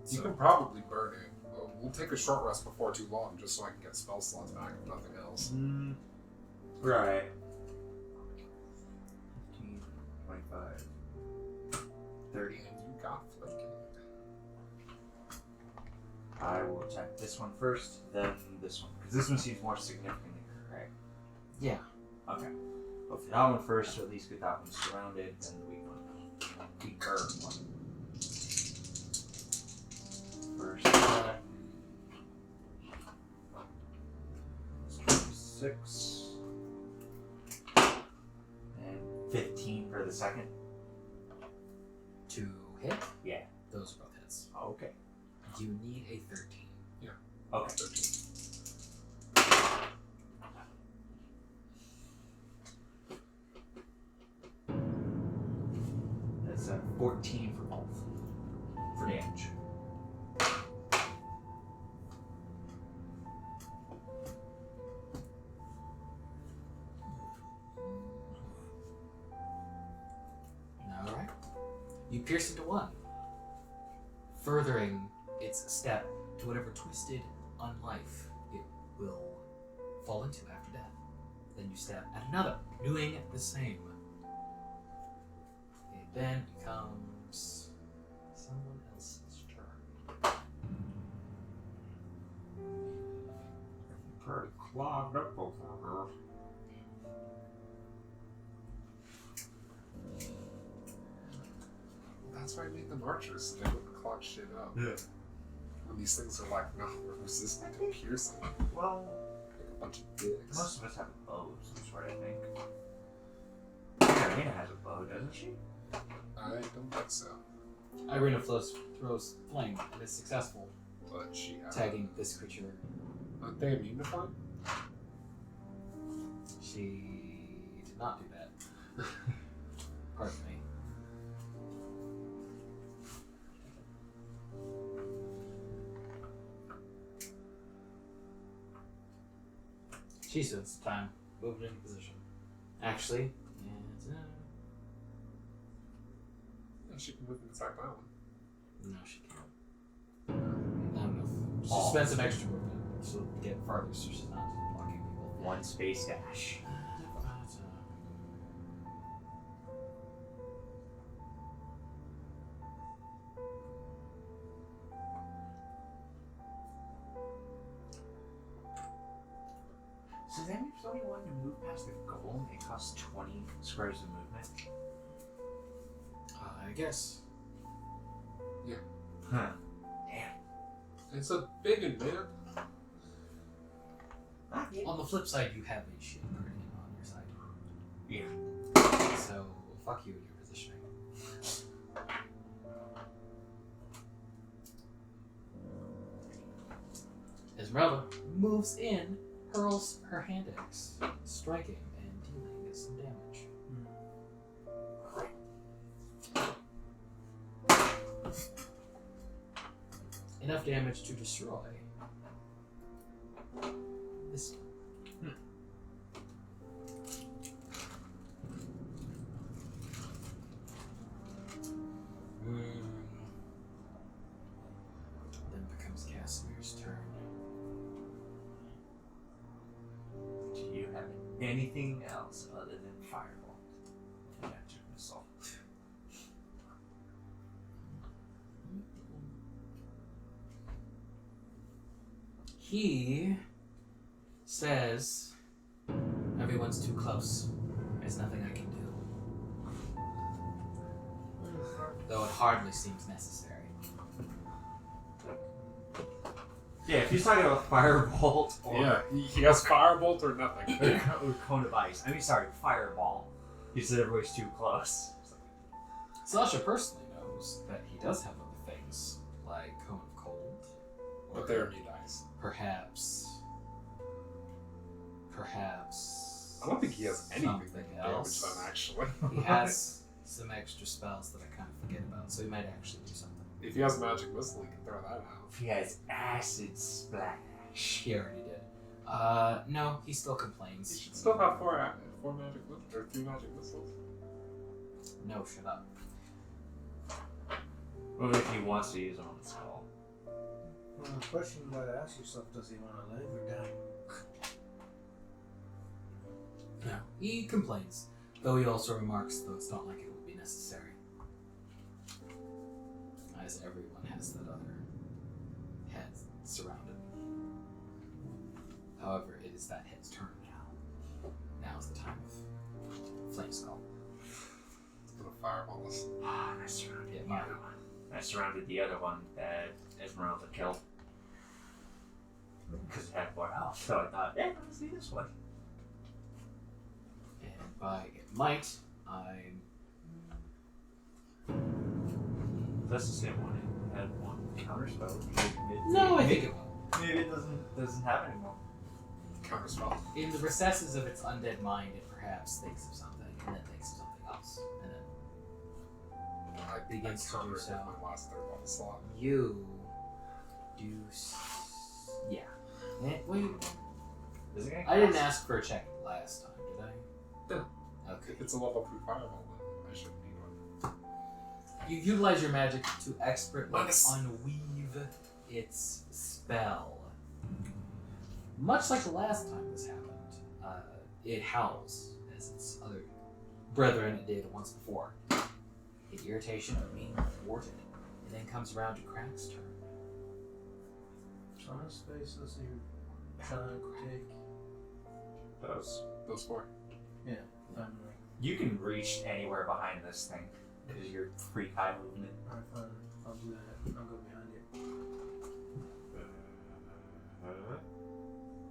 You can probably burn it. We'll take a short rest before too long, just so I can get spell slots back, if nothing else. Right. 15, 25, 30. And you got flanking. I will attack this one first, then this one. Because this one seems more significantly hurt, right? Yeah. Okay. Go for that one first, so at least get that one surrounded, then the weak one. Weaker one. First attack. 6. And 15 for the second. To hit? Yeah. Those are both hits. Okay. You need a 13. Okay. 13. That's 14 for both. For damage. You pierce into one, furthering its step to whatever twisted unlife it will fall into after death. Then you stab at another, doing the same. It then becomes someone else's turn. Pretty clogged up over here. That's why I made them archers, so they wouldn't clog shit up. Yeah. When these things are like, no, we're resistant to piercing. Well, Like a bunch of dicks. most of us have a bow of some sort, I think. Irina has a bow, doesn't she? I don't think so. Irina throws flame and is successful, But she has. tagging this creature. Aren't they immune to fire? She did not do that. Pardon me. She spends some time moving into position. Actually, Yeah, she can move and attack that one. no, she can't. Not enough. She spends some extra movement. She'll get farther, so she's not blocking people. One space dash. So then if somebody wanted to move past the golem, it costs 20 squares of movement? I guess. Huh. Damn. It's a big one, man. On the flip side, you have a shield guardian on your side. Yeah. So, fuck you and your positioning. Esmeralda moves in, hurls her hand axe, striking and dealing some damage. Enough damage to destroy this one. Then becomes Casimir's turn. Do you have anything else other than fireball? And magic missile. He says, everyone's too close. There's nothing I can do. Though it hardly seems necessary. Yeah, if he's talking about firebolt or Yeah, he has firebolt or nothing. or cone of ice. I mean, sorry, fireball. He said everybody's too close. Sasha personally knows that he does have other things, like Cone of Cold. But they're immune to ice. Perhaps. I don't think he has anything that something can damage else. them, actually. He has some extra spells that I kind of forget about, so he might actually do something. If he has magic missile, he can throw that out. If he has acid splash. He already did. No, he still He complains. should still have four magic missiles, or 3 magic missiles. No, shut up. Well, if he wants to use them on the skull. Well, the question you gotta ask yourself, does he want to live or die? No, he complains, though he also remarks, though it's not like it would be necessary. As everyone has that other head surrounded. However, it is that head's turn now. Now is the time of Flame Skull. Let's put a fireball. Ah, I surrounded Yeah, the mine. other one. I surrounded the other one that Esmeralda killed. Because it had more health, so I thought, yeah, let's do this one. And by it might, I'm. That's the same one. It had one counter spell. No, I think it will. Maybe it doesn't have anymore. Counterspell. In the recesses of its undead mind, it perhaps thinks of something, and then thinks of something else, and then I begins to do countered so. with my last 3rd level slot. you do. Yeah. Wait. Is it gonna I didn't cast? ask for a check last time, did I? No. Okay. If it's a level 3 fireball, then I shouldn't need one. You utilize your magic to expertly unweave its spell. Much like the last time this happened, it howls as its other brethren did once before. In irritation of being thwarted, it then comes around to Crack's turn. So how much space does your chunk take? Those 4. Yeah, I'm You can reach anywhere behind this thing because you're free high movement. Alright, fine. I'll do that. I'll go behind it. Yeah. Right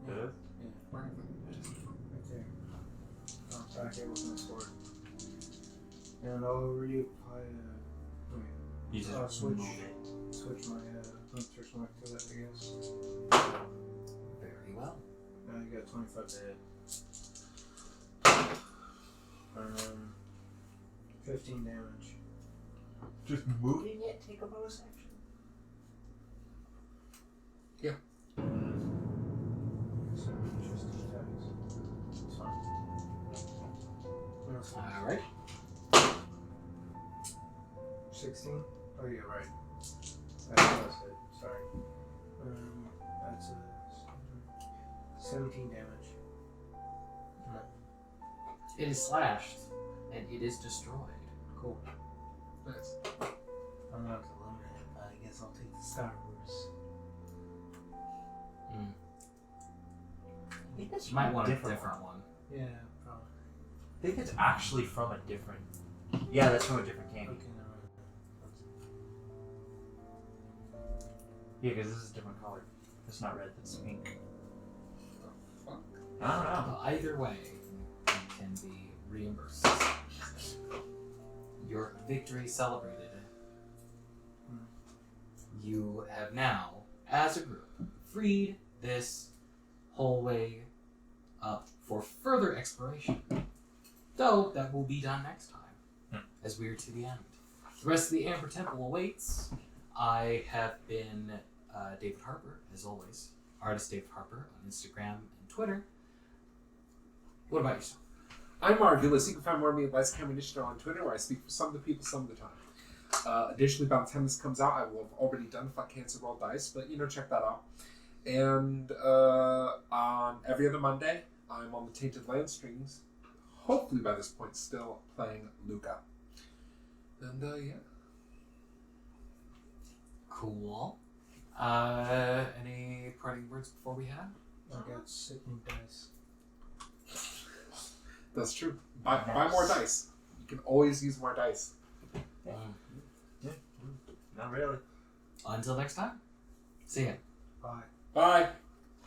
there. I'll back it with my sword. And I'll overuse my You just switch move it. switch my hunter's mark to that, I guess. Very well. Now you got 25 to hit. 15 damage. Just moving it, take a bonus action. So just attacks. It's fine. That's fine. Alright. 16? Oh yeah, right. That's it. Sorry. That's a 17 damage. No. It is slashed, and it is destroyed. Cool. Nice. I'm not eliminated, but I guess I'll take the Star Wars. I think that's You might want a different different one. Yeah, probably. I think it's actually from a different. Yeah, that's from a different candy. Okay, never mind. Yeah, because this is a different color. It's not red. That's pink. Fuck. I don't know. Well, either way, you can be reimbursed. Your victory celebrated. You have now, as a group, freed this hallway up for further exploration. Though that will be done next time, as we are to the end. The rest of the Amber Temple awaits. I have been David Harper, as always. Artist David Harper on Instagram and Twitter. What about yourself? I'm Margulis. You can find more of me at Lights Camera Initiative on Twitter, where I speak for some of the people some of the time. Additionally, by the time this comes out, I will have already done Fuck Cancer Roll Dice, but check that out. And on every other Monday, I'm on the Tainted Land Strings. Hopefully by this point, still playing Luca. And yeah. Cool. Any parting words before we head out? I got sickening dice. That's true. Buy more dice. You can always use more dice. Not really. Until next time. See ya. Bye. Bye.